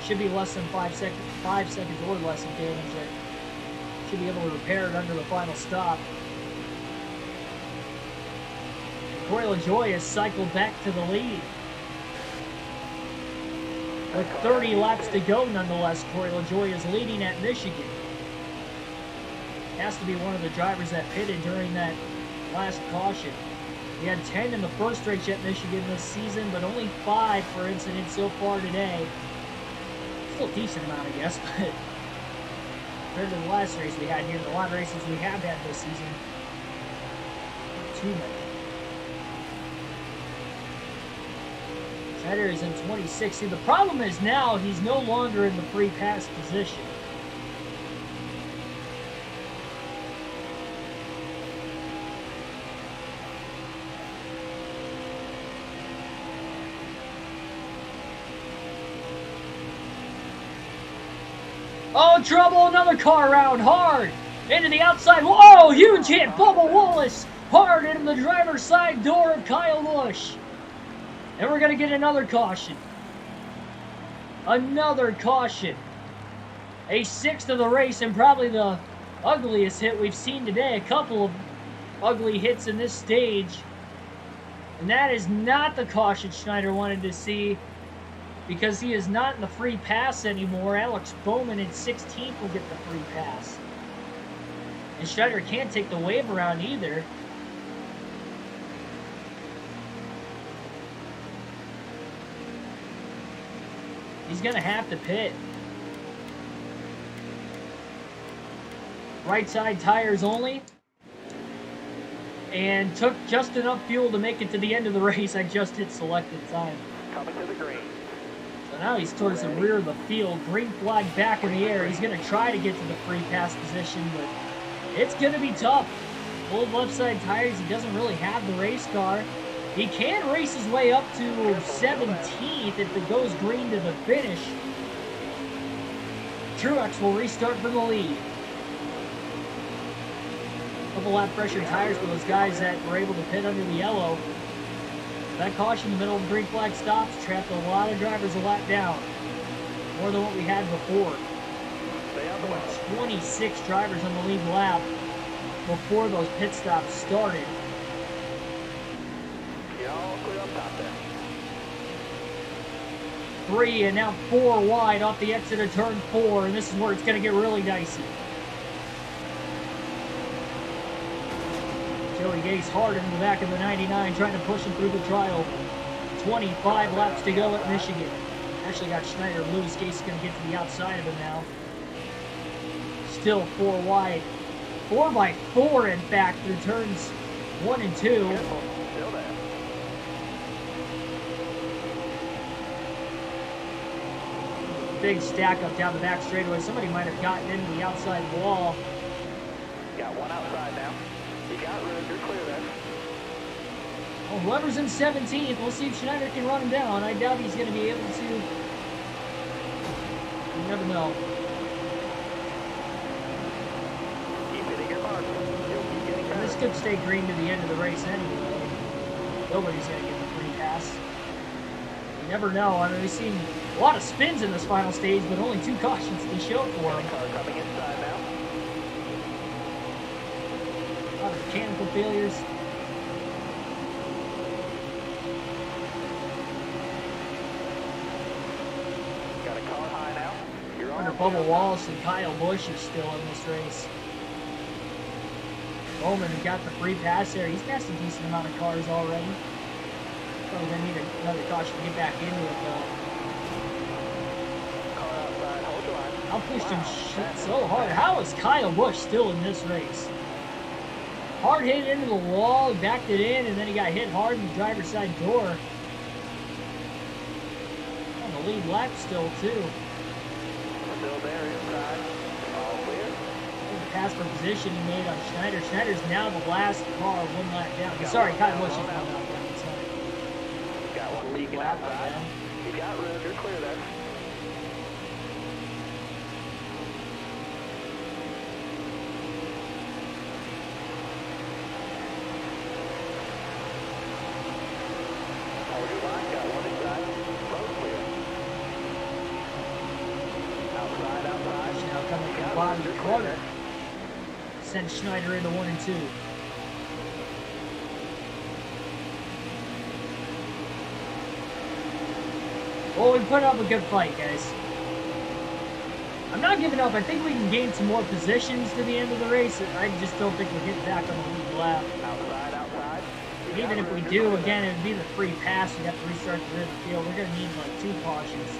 Should be less than 5 seconds or less of damage. That should be able to repair it under the final stop. Corey LaJoie has cycled back to the lead. With 30 laps to go, nonetheless, Corey LaJoie is leading at Michigan. Has to be one of the drivers that pitted during that last caution. We had 10 in the first race at Michigan this season, but only 5 for incidents so far today. Still a decent amount, I guess, but compared to the last race we had here, the lot of races we have had this season, not too many. Schneider is in 26. See, the problem is now he's no longer in the free pass position. Oh, trouble! Another car around hard into the outside. Whoa! Huge hit! Bubba Wallace hard into the driver's side door of Kyle Busch. And we're going to get another caution. Another caution. A sixth of the race and probably the ugliest hit we've seen today. A couple of ugly hits in this stage. And that is not the caution Schneider wanted to see, because he is not in the free pass anymore. Alex Bowman in 16th will get the free pass. And Schneider can't take the wave around either. He's going to have to pit. Right side tires only. And took just enough fuel to make it to the end of the race. I just hit selected time. Coming to the green. So now he's towards the rear of the field. Green flag back in the air. He's going to try to get to the free pass position, but it's going to be tough. Full left side tires. He doesn't really have the race car. He can race his way up to 17th if it goes green to the finish. Truex will restart from the lead. Couple lap pressure tires for those guys that were able to pit under the yellow. That caution in the middle of the green flag stops trapped a lot of drivers a lap down. More than what we had before. 26 drivers on the lead lap before those pit stops started. You're all clear up top there. 3 and now 4 wide off the exit of turn 4, and this is where it's going to get really dicey. Joey Gase hard into the back of the 99, trying to push him through the trial. 25 laps to go at Michigan. Actually got Schneider loose. Gase is going to get to the outside of him now. Still 4 wide. 4 by 4, in fact, through turns 1 and 2. Careful. Still there. Big stack up down the back straightaway. Somebody might have gotten into the outside wall. Got one outside now. You got room. You're clear there. Well, whoever's in 17th, we'll see if Schneider can run him down. I doubt he's going to be able to. You never know. Keep hitting your mark. You'll keep getting better. This could stay green to the end of the race anyway. Nobody's going to get the free pass. You never know. I mean, we've seen a lot of spins in this final stage, but only 2 cautions to show for him. Car coming inside now. A lot of mechanical failures. Got a car high now. You're on. Under Bubba Wallace and Kyle Busch are still in this race. Bowman got the free pass there. He's passed a decent amount of cars already. Probably going to need another caution to get back into it, though. Car outside. Hold your line. I pushed him so hard. How is Kyle Busch still in this race? Hard hit into the wall, he backed it in, and then he got hit hard in the driver's side door. On the lead lap still, too. Still there inside. All clear. The pass for position he made on Schneider. Schneider's now the last car 1 lap down. Sorry, Kyle Busch is 1 lap down. Sorry. Got one leaking Lap outside. down. You got room. You're clear there. Hold your line. Got one inside. Road clear. Outside, outside. Now coming You from the got bottom of room. the You're clear corner. there. Sent Schneider into 1 and 2. Well, we put up a good fight, guys. I'm not giving up. I think we can gain some more positions to the end of the race. I just don't think we'll get back on the lead lap. Outside, outside. And even if we do, again, it would be the free pass. We'd have to restart the rear of the field. We're going to need like 2 cautions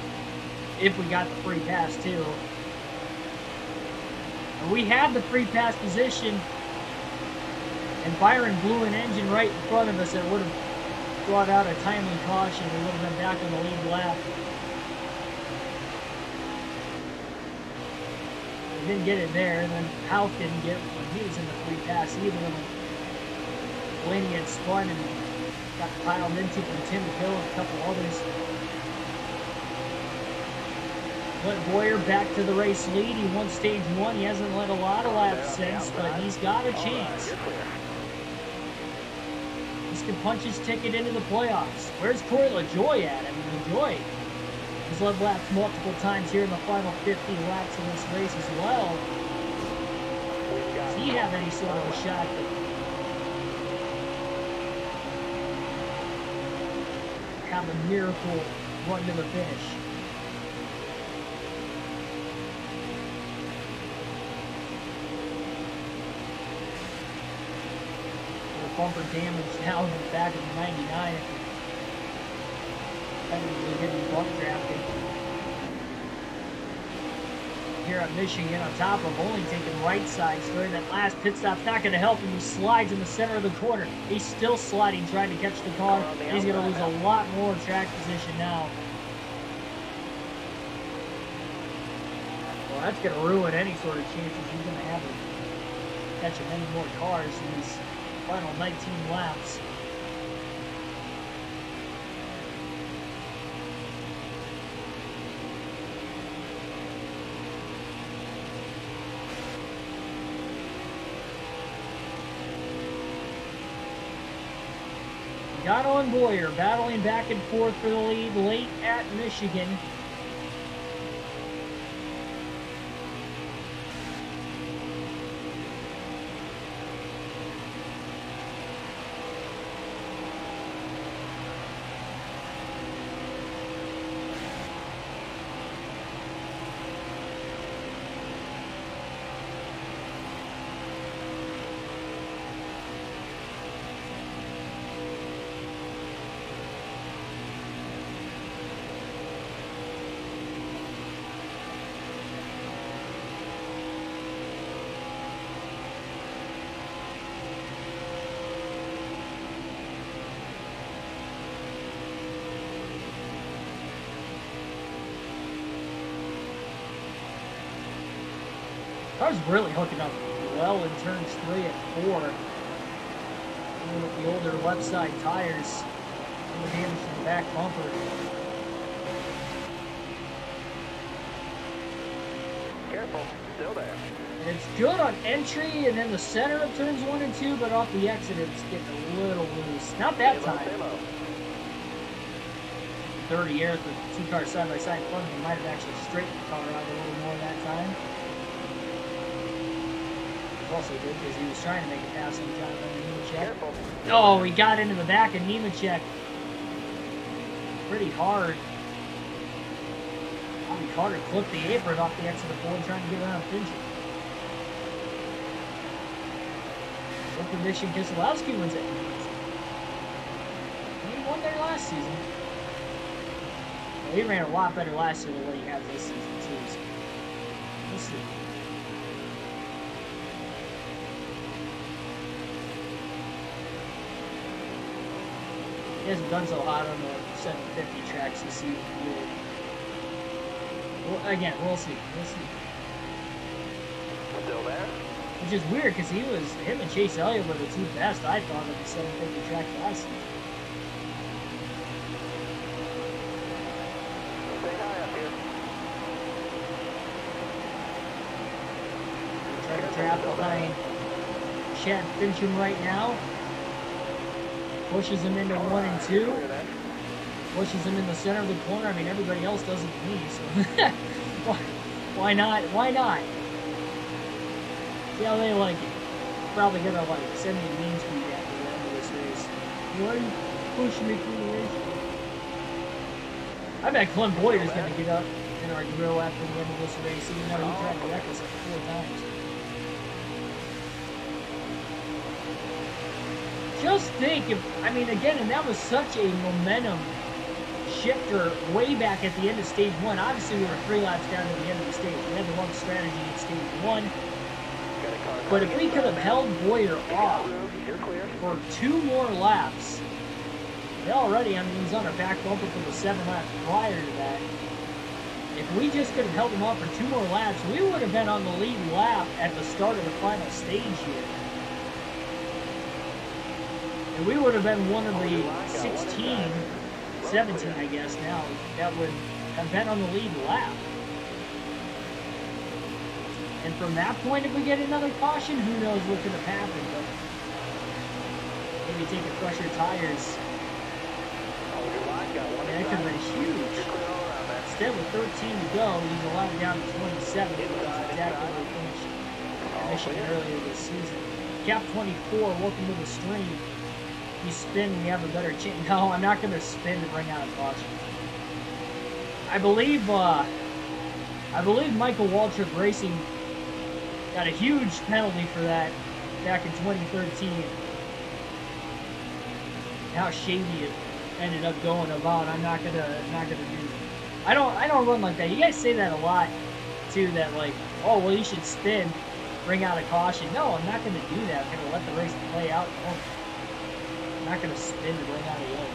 if we got the free pass, too. And we had the free pass position, and Byron blew an engine right in front of us that would have brought out a timely caution. We would have been back on the lead lap. We didn't get it there, and then Half didn't get it when he was in the free pass either. Blaney had spun and got piled into from Tim Hill and a couple others. Clint Boyer back to the race lead. He won stage 1. He hasn't led a lot of laps since, but he's got a chance. This can punch his ticket into the playoffs. Where's Corey LaJoy at? I mean, LaJoy He's led laps multiple times here in the final 50 laps of this race as well. Does he have any sort of a shot to have a miracle run to the finish? Bumper damage down in the back of the 99. Technically getting bump drafted. Here at Michigan, on top of only taking right sides during that last pit stop. Not going to help him. He slides in the center of the corner. He's still sliding, trying to catch the car. He's going to lose a lot more track position now. Well, that's going to ruin any sort of chances he's going to have of catching any more cars in these final 19 laps. Gatto and Boyer battling back and forth for the lead late at Michigan. Car's really hooking up well in turns 3 and 4. Even with the older left side tires, no damage to the back bumper. Careful, still there. And it's good on entry and then the center of turns 1 and 2, but off the exit it's getting a little loose. Not that time. 30 years with 2 cars side by side in front of me, might have actually straightened the car out a little more that time. Also good because he was trying to make a pass on Jonathan Nemechek. Oh, he got into the back of Nemechek pretty hard. Bobby Carter clipped the apron off the exit of the board trying to get around Finchie. Open Mission Keselowski wins it. He won there last season. Well, he ran a lot better last year than what he had this season too. So we'll see. He hasn't done so hot on the 750 tracks this season. Well, again, we'll see. We'll see. Still there? Which is weird because him and Chase Elliott were the 2 best I thought of the 750 tracks last season. Stay high up here. Trying to trap behind Chad Fincham right now. Pushes him into 1 and 2. Pushes him in the center of the corner. I mean, everybody else does it to me, so why not? Why not? See how they like it. Probably gonna send me a mean tweet after the end of this race. Why are you pushing me through the race? I bet Clint Boyer's gonna get up in our grill after the end of this race, even though he tried to wreck us like 4 times. Just think if, I mean, again, and that was such a momentum shifter way back at the end of stage 1. Obviously, we were 3 laps down to the end of the stage. We had the wrong strategy in stage 1. But if we could have held Boyer off for 2 more laps, already, I mean, he was on our back bumper for the 7 laps prior to that. If we just could have held him off for 2 more laps, we would have been on the lead lap at the start of the final stage here. And we would have been one of the 16, 17, I guess now, that would have been on the lead lap. And from that point, if we get another caution, who knows what could have happened, but maybe take the fresher tires. Yeah, that could have been huge. Instead, with 13 to go, he's allowed down to 27, which is exactly where he finished at Michigan earlier this season. Cap 24, welcome to the stream. If you spin, we have a better chance. No, I'm not going to spin to bring out a caution. I believe Michael Waltrip Racing got a huge penalty for that back in 2013. How shady it ended up going about. I'm not gonna do. I don't run like that. You guys say that a lot too. That like, oh well, you should spin, bring out a caution. No, I'm not gonna do that. I'm gonna let the race play out. I'm not gonna spin to bring out a yellow.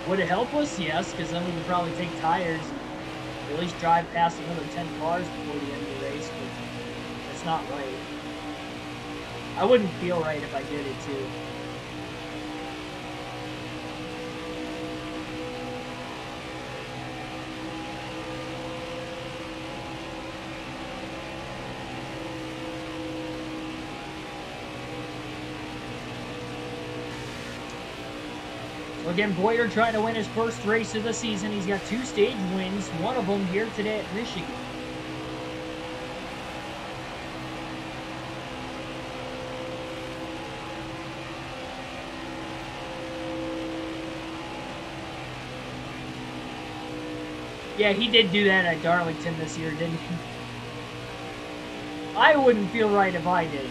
Would it help us? Yes, because then we could probably take tires and at least drive past another 10 cars before the end of the race. But that's not right. I wouldn't feel right if I did it too. So again, Boyer trying to win his first race of the season. He's got 2 stage wins, one of them here today at Michigan. Yeah, he did do that at Darlington this year, didn't he? I wouldn't feel right if I did.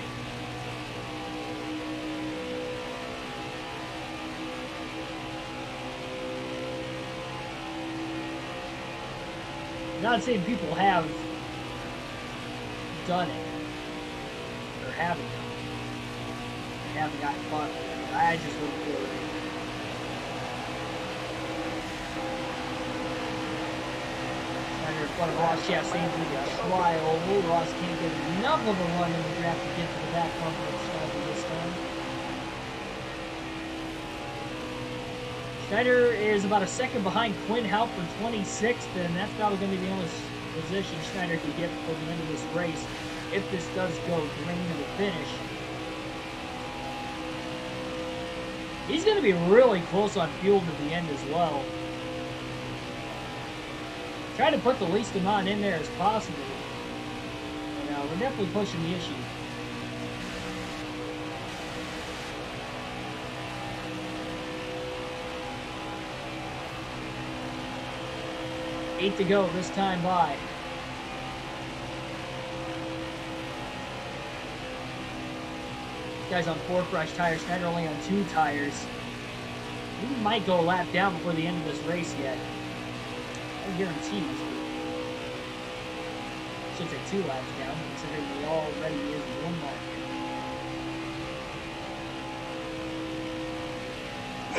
I'm not saying people have done it, or haven't done it, or haven't gotten caught. I just wouldn't feel right. In front of Ross Chastain through the trial. Ross can't get enough of a run in the draft to get to the back bumper of Schneider this time. Schneider is about a second behind Quinn Halpern, 26th, and that's probably going to be the only position Schneider can get before the end of this race if this does go green to the finish. He's going to be really close on fuel to the end as well. Try to put the least amount in there as possible. And, we're definitely pushing the issue. Eight to go this time by. This guy's on 4 fresh tires. Schneider only on 2 tires. He might go a lap down before the end of this race yet. No guarantees. Should say 2 laps down, considering he already is 1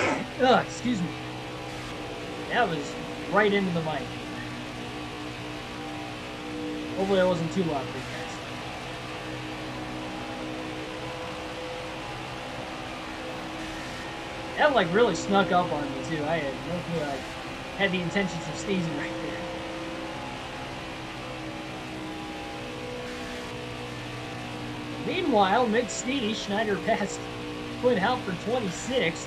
lap. Ugh, excuse me. That was right into the mic. Hopefully that wasn't too loud for you guys. That like really snuck up on me too. I had no clue I had the intentions of sneezing right there. Meanwhile, mid-sneeze, Schneider passed Quinn Halpern 26th.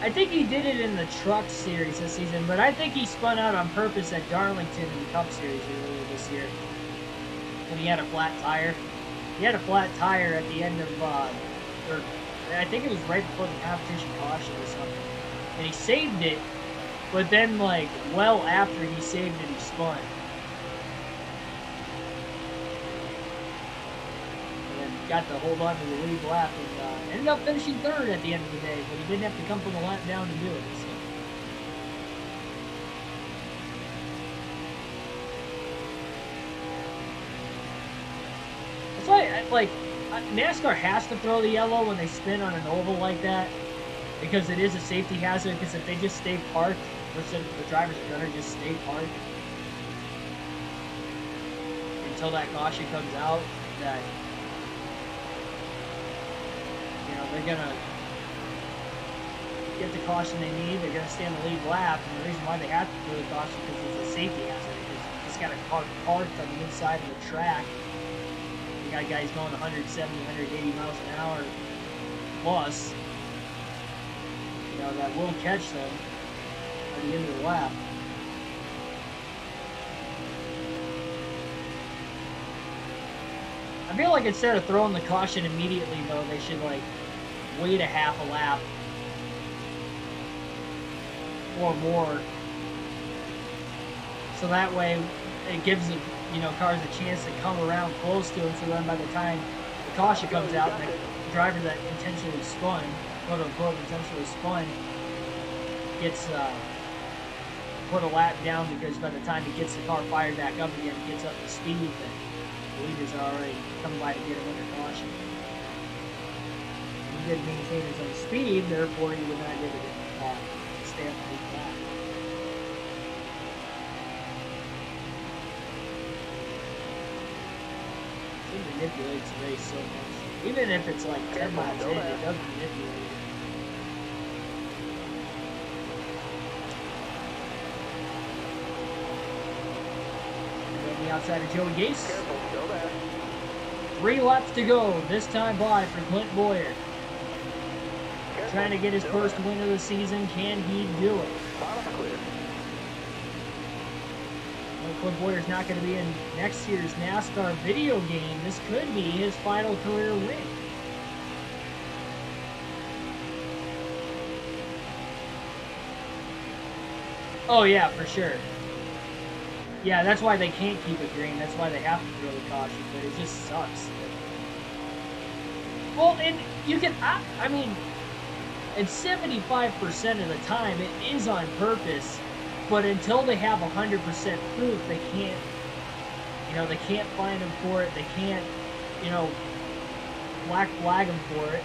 I think he did it in the Truck Series this season, but I think he spun out on purpose at Darlington in the Cup Series earlier this year when he had a flat tire. He had a flat tire at the end of, or I think it was right before the competition caution or something, and he saved it. But then, like, well after he saved it, he spun. And then got to hold on to the lead lap and ended up finishing 3rd at the end of the day, but he didn't have to come from the lap down to do it. So. That's why, like, NASCAR has to throw the yellow when they spin on an oval like that, because it is a safety hazard, because if they just stay parked, the drivers are going to just stay parked until that caution comes out, that, you know, they're going to get the caution they need, they're going to stay on the lead lap, and the reason why they have to throw the caution is because it's a safety hazard, because you just got a car parked on the inside of the track, You got guys going 170, 180 miles an hour plus, you know, that will catch them at the end of the lap. I feel like instead of throwing the caution immediately, though, they should, like, wait a half a lap or more. So that way it gives the, you know, cars a chance to come around close to him, so then by the time the caution comes out and the driver that intentionally spun, quote unquote intentionally spun, gets put a lap down, because by the time he gets the car fired back up again, it gets up to speed, then the leaders are already coming by to get him under caution. He did maintain his own speed, therefore he would not get it to stay up the lead lap. It manipulates the race so much. Even if it's like 10 laps in, it does manipulate it. Outside of Joey Gase. 3 laps to go, this time by for Clint Boyer. Trying to get his first win of the season. Can he do it? Well, Clint Boyer's not going to be in next year's NASCAR video game. This could be his final career win. Oh yeah, for sure. Yeah, that's why they can't keep it green. That's why they have to throw the caution, but it just sucks. Well, and you can, I mean, and 75% of the time it is on purpose, but until they have 100% proof, they can't, you know, they can't fine them for it. They can't, you know, black flag them for it,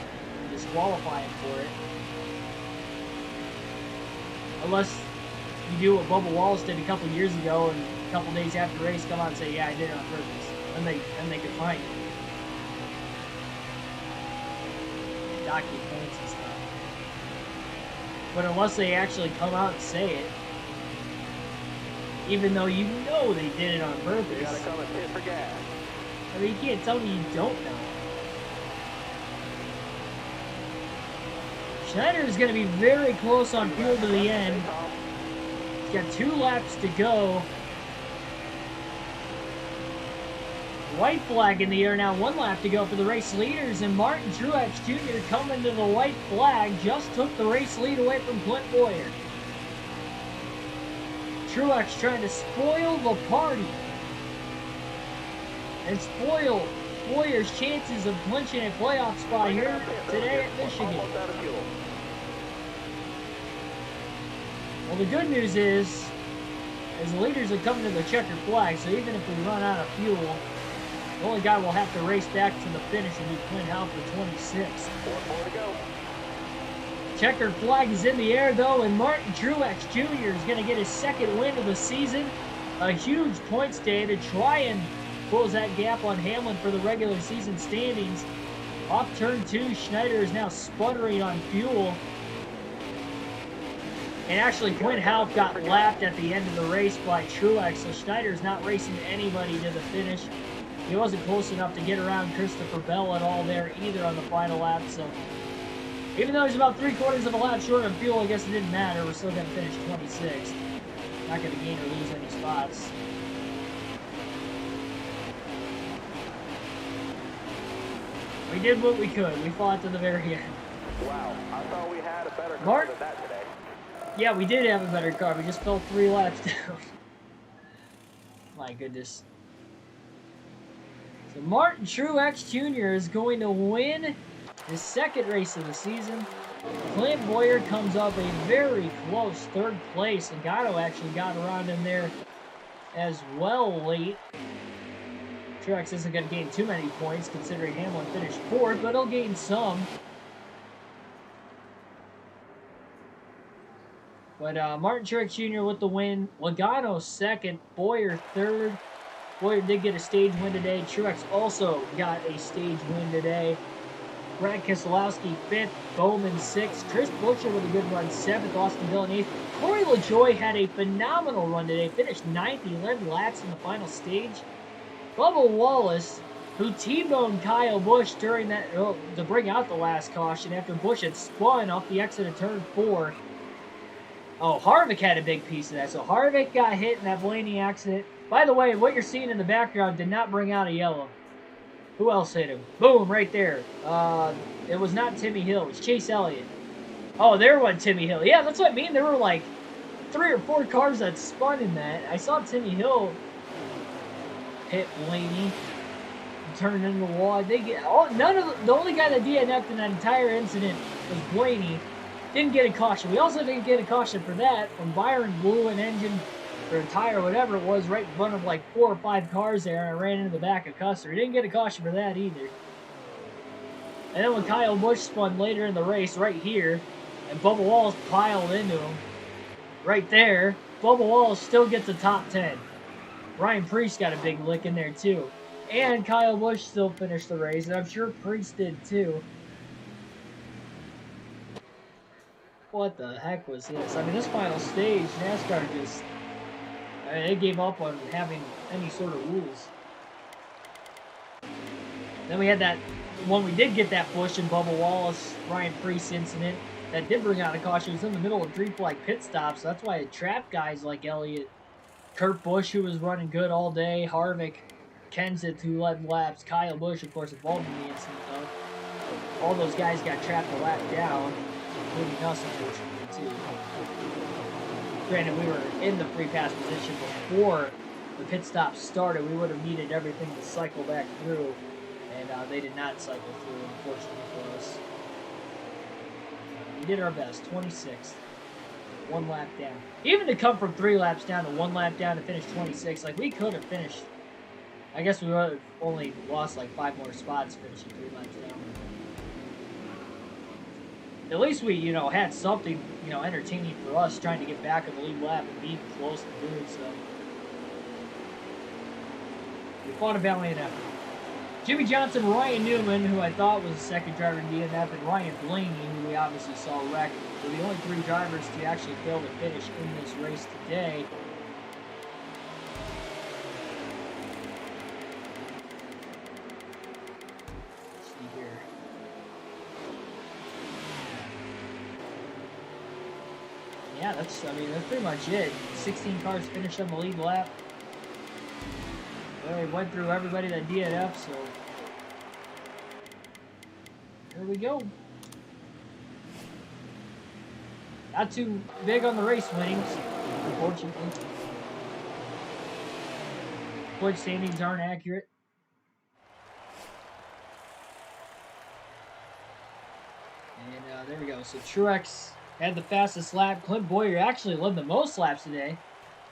disqualify them for it. Unless you do what Bubba Wallace did a couple years ago, and a couple days after the race come out and say, yeah, I did it on purpose. And they could find you. Dock your points and stuff. But unless they actually come out and say it, even though you know they did it on purpose, you gotta come and pit for gas. I mean, you can't tell me you don't know. Schneider is going to be very close on fuel to the end. He's got 2 laps to go. White flag in the air now, 1 lap to go for the race leaders, and Martin Truex Jr. coming to the white flag, just took the race lead away from Clint Boyer. Truex trying to spoil the party and spoil Boyer's chances of clinching a playoff spot here today at Michigan. Well, the good news is the leaders are coming to the checkered flag, so even if we run out of fuel, the only guy will have to race back to the finish and be Clint Houck for 26. 4 more to go. Checkered flag is in the air, though, and Martin Truex Jr. is going to get his 2nd win of the season. A huge points day to try and close that gap on Hamlin for the regular season standings. Off turn 2, Schneider is now sputtering on fuel. And actually, Clint Houck got lapped at the end of the race by Truex, so Schneider's not racing anybody to the finish. He wasn't close enough to get around Christopher Bell at all there either on the final lap, so even though he's about 3/4 of a lap short on fuel, I guess it didn't matter. We're still going to finish 26th. Not going to gain or lose any spots. We did what we could. We fought to the very end. Wow, I thought we had a better car than that today. Yeah, we did have a better car. We just fell 3 laps down. My goodness. So Martin Truex Jr. is going to win his 2nd race of the season. Clint Boyer comes up a very close 3rd place, and Gatto actually got around him there as well late. Truex isn't going to gain too many points considering Hamlin finished 4th, but he'll gain some. But Martin Truex Jr. with the win. Logano 2nd, Boyer 3rd. Boyer did get a stage win today. Truex also got a stage win today. Brad Keselowski 5th, Bowman 6th, Chris Buescher with a good run 7th, Austin Dillon 8th. Corey LaJoie had a phenomenal run today, finished 9th, 11 laps in the final stage. Bubba Wallace, who T-boned Kyle Busch during that to bring out the last caution after Busch had spun off the exit of turn 4. Oh, Harvick had a big piece of that. So Harvick got hit in that Blaney accident. By the way, what you're seeing in the background did not bring out a yellow. Who else hit him? Boom, right there. It was not Timmy Hill. It was Chase Elliott. Oh, there went Timmy Hill. Yeah, that's what I mean. There were like 3 or 4 cars that spun in that. I saw Timmy Hill hit Blaney, turned into the wall. The only guy that DNF'd in that entire incident was Blaney. Didn't get a caution. We also didn't get a caution for that when Byron blew an engine or a tire, whatever it was, right in front of like 4 or 5 cars there, and I ran into the back of Custer. He didn't get a caution for that either. And then when Kyle Busch spun later in the race, right here, and Bubba Wallace piled into him, right there, Bubba Wallace still gets a top 10. Ryan Preece got a big lick in there too. And Kyle Busch still finished the race, and I'm sure Preece did too. What the heck was this? I mean, this final stage, NASCAR just... I mean, they gave up on having any sort of rules. Then we had that... When we did get that Busch and Bubba Wallace, Ryan Preece incident, that did bring out a caution. It was in the middle of 3 flag pit stops, so that's why it trapped guys like Elliott, Kurt Busch, who was running good all day, Harvick, Kenseth, who led laps, Kyle Busch, of course, involved in the incident, though. All those guys got trapped a lap down, including us, unfortunately, too. Granted, we were in the free pass position before the pit stop started. We would have needed everything to cycle back through, and they did not cycle through, unfortunately for us. We did our best, 26th. 1 lap down. Even to come from 3 laps down to 1 lap down to finish 26, like, we could have finished. I guess we would have only lost like 5 more spots finishing 3 laps down. At least we, had something, entertaining for us trying to get back on the lead lap and being close to doing so. We fought a valiant effort. Jimmy Johnson, Ryan Newman, who I thought was the second driver in DNF, and Ryan Blaney, who we obviously saw wreck, were the only 3 drivers to actually fail to finish in this race today. Let's see here. Yeah, that's pretty much it. 16 cars finished on the lead lap. Well, we went through everybody that DNF, so here we go. Not too big on the race winnings, unfortunately. Point standings aren't accurate. And there we go. So Truex had the fastest lap. Clint Boyer actually led the most laps today.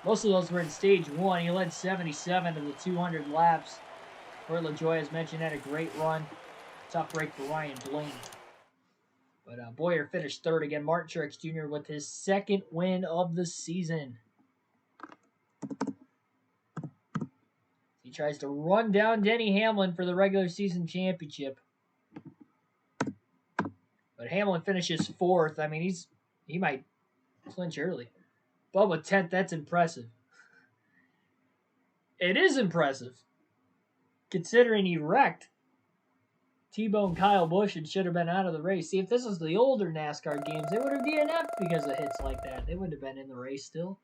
Most of those were in stage 1. He led 77 of the 200 laps. Cory LaJoie, as mentioned, had a great run. Tough break for Ryan Blaney. But Boyer finished 3rd again. Martin Truex Jr. with his 2nd win of the season. He tries to run down Denny Hamlin for the regular season championship. But Hamlin finishes 4th. I mean, he might clinch early. Bubba 10th, that's impressive. It is impressive, considering he wrecked T-boned Kyle Busch and should have been out of the race. See, if this was the older NASCAR games, they would have DNF'd because of hits like that. They wouldn't have been in the race still.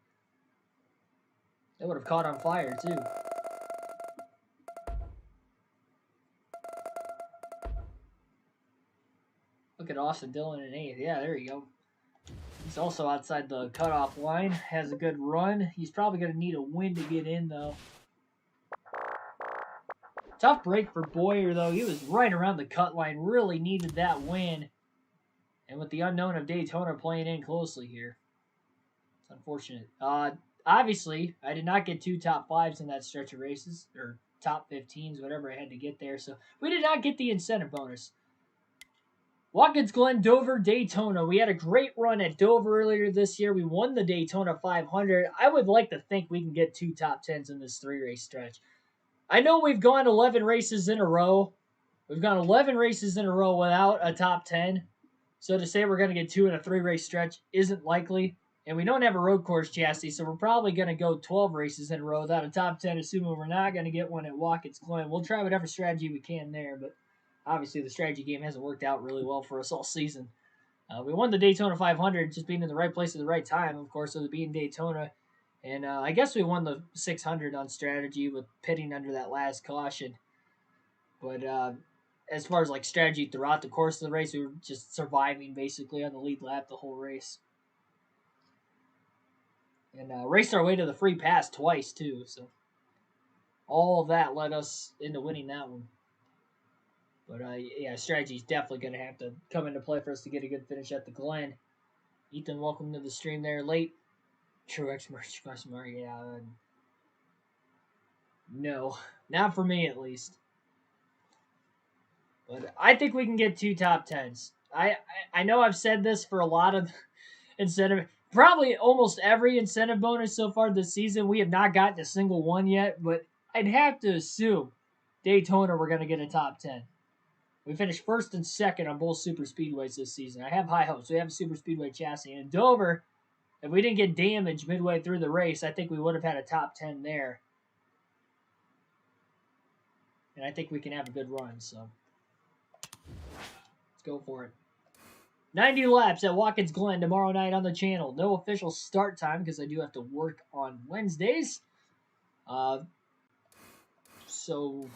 They would have caught on fire, too. Look at Austin Dillon in 8th. Yeah, there you go. He's also outside the cutoff line. Has a good run. He's probably going to need a win to get in, though. Tough break for Boyer, though. He was right around the cut line. Really needed that win. And with the unknown of Daytona playing in closely here. It's unfortunate. Obviously, I did not get 2 top 5s in that stretch of races. Or top 15s, whatever I had to get there. So we did not get the incentive bonus. Watkins Glen, Dover, Daytona. We had a great run at Dover earlier this year. We won the Daytona 500. I would like to think we can get 2 top 10s in this 3-race stretch. I know we've gone 11 races in a row. We've gone 11 races in a row without a top 10. So to say we're going to get 2 in a 3-race stretch isn't likely. And we don't have a road course chassis, so we're probably going to go 12 races in a row without a top 10, assuming we're not going to get one at Watkins Glen. We'll try whatever strategy we can there, but obviously the strategy game hasn't worked out really well for us all season. We won the Daytona 500, just being in the right place at the right time, of course, with it being Daytona. And I guess we won the 600 on strategy with pitting under that last caution. But as far as like strategy throughout the course of the race, we were just surviving basically on the lead lap the whole race. And raced our way to the free pass twice, too. So all of that led us into winning that one. But yeah, strategy is definitely going to have to come into play for us to get a good finish at the Glen. Ethan, welcome to the stream there late. Truex merch customer, yeah. No, not for me at least. But I think we can get 2 top 10s. I know I've said this for a lot of incentive, probably almost every incentive bonus so far this season. We have not gotten a single one yet, but I'd have to assume Daytona we're going to get a top 10. We finished first and second on both super speedways this season. I have high hopes. We have a super speedway chassis. And in Dover, if we didn't get damaged midway through the race, I think we would have had a top 10 there. And I think we can have a good run, so let's go for it. 90 laps at Watkins Glen tomorrow night on the channel. No official start time because I do have to work on Wednesdays. So,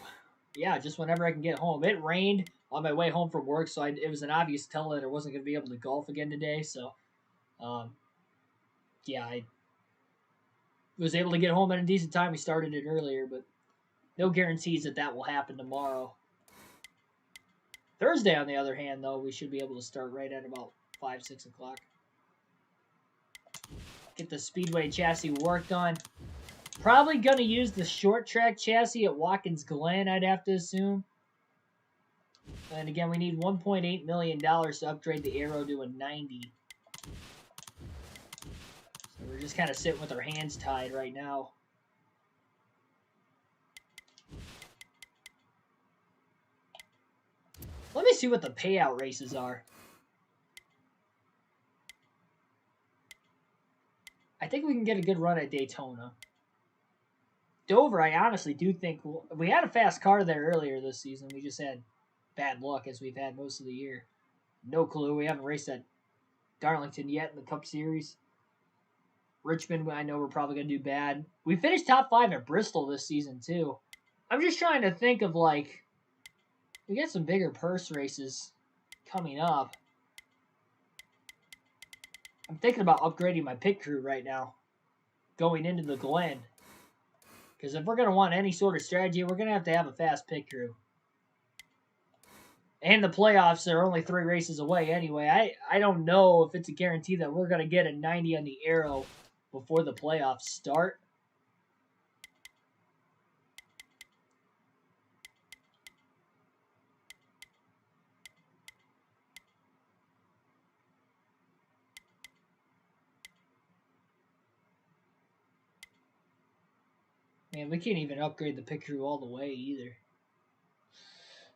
yeah, just whenever I can get home. It rained on my way home from work, so it was an obvious tell that I wasn't going to be able to golf again today. So, yeah, I was able to get home at a decent time. We started it earlier, but no guarantees that will happen tomorrow. Thursday, on the other hand, though, we should be able to start right at about 5, 6 o'clock. Get the Speedway chassis worked on. Probably going to use the short track chassis at Watkins Glen, I'd have to assume. And again, we need $1.8 million to upgrade the aero to a 90. So we're just kind of sitting with our hands tied right now. Let me see what the payout races are. I think we can get a good run at Daytona. Dover, I honestly do think we had a fast car there earlier this season. We just had bad luck as we've had most of the year. No clue. We haven't raced at Darlington yet in the Cup Series. Richmond, I know we're probably going to do bad. We finished top 5 at Bristol this season, too. I'm just trying to think of, like, we got some bigger purse races coming up. I'm thinking about upgrading my pit crew right now, going into the Glen. Because if we're going to want any sort of strategy, we're going to have a fast pit crew. And the playoffs are only 3 races away anyway. I don't know if it's a guarantee that we're going to get a 90 on the aero before the playoffs start. Man, we can't even upgrade the pit crew all the way either.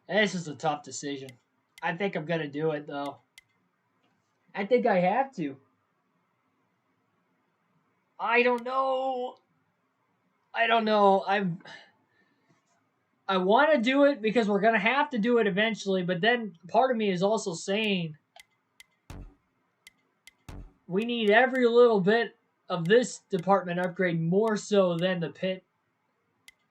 This is a tough decision. I think I'm going to do it, though. I think I have to. I don't know. I want to do it because we're going to have to do it eventually, but then part of me is also saying we need every little bit of this department upgrade more so than the pit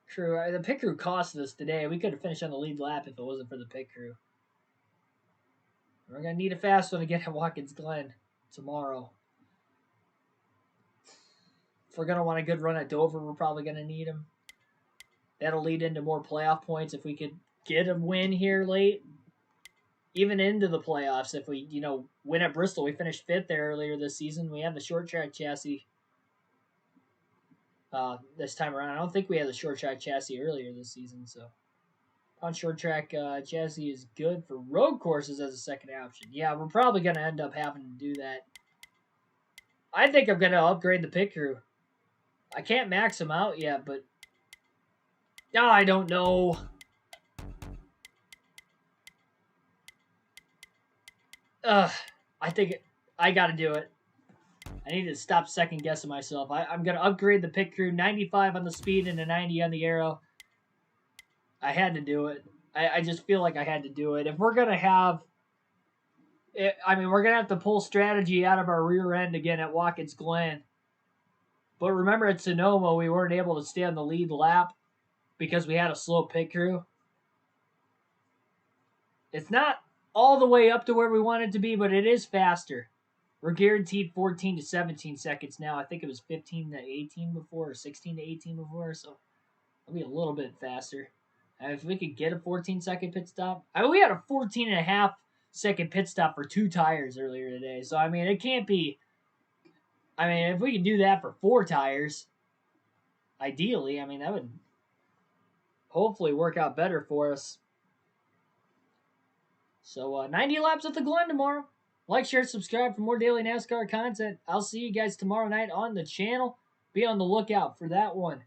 crew. The pit crew cost us today. We could have finished on the lead lap if it wasn't for the pit crew. We're going to need a fast one to get at Watkins Glen tomorrow. If we're going to want a good run at Dover, we're probably going to need him. That'll lead into more playoff points if we could get a win here late. Even into the playoffs, if we, win at Bristol. We finished 5th there earlier this season. We have the short track chassis this time around. I don't think we had the short track chassis earlier this season, so on short track chassis is good for road courses as a second option. Yeah, we're probably going to end up having to do that. I think I'm going to upgrade the pit crew. I can't max them out yet, but I don't know. I think I got to do it. I need to stop second guessing myself. I'm going to upgrade the pit crew, 95 on the speed and a 90 on the aero. I had to do it. I just feel like I had to do it. If we're going to have, we're going to have to pull strategy out of our rear end again at Watkins Glen. But remember at Sonoma, we weren't able to stay on the lead lap because we had a slow pit crew. It's not all the way up to where we want it to be, but it is faster. We're guaranteed 14 to 17 seconds now. I think it was 15 to 18 before, or 16 to 18 before, so it'll be a little bit faster. And if we could get a 14-second pit stop. We had a 14.5-second pit stop for 2 tires earlier today. So, it can't be. If we could do that for 4 tires, ideally, that would hopefully work out better for us. So, 90 laps at the Glen tomorrow. Like, share, subscribe for more daily NASCAR content. I'll see you guys tomorrow night on the channel. Be on the lookout for that one.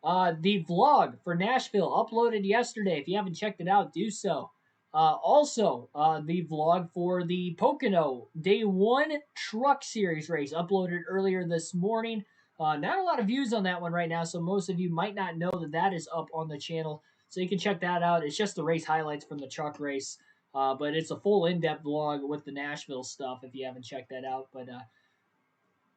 The vlog for Nashville uploaded yesterday. If you haven't checked it out, do so. Also, the vlog for the Pocono Day 1 Truck Series race uploaded earlier this morning. Not a lot of views on that one right now, so most of you might not know that that is up on the channel. So you can check that out. It's just the race highlights from the truck race. But it's a full in-depth vlog with the Nashville stuff if you haven't checked that out. But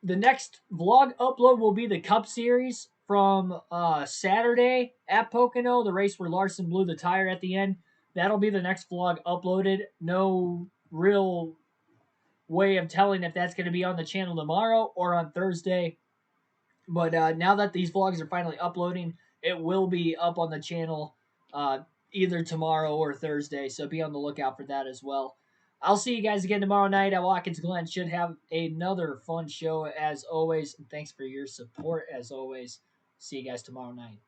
the next vlog upload will be the Cup Series from Saturday at Pocono, the race where Larson blew the tire at the end. That'll be the next vlog uploaded. No real way of telling if that's going to be on the channel tomorrow or on Thursday. But now that these vlogs are finally uploading, it will be up on the channel either tomorrow or Thursday, so be on the lookout for that as well. I'll see you guys again tomorrow night at Watkins Glen. Should have another fun show as always. And thanks for your support as always. See you guys tomorrow night.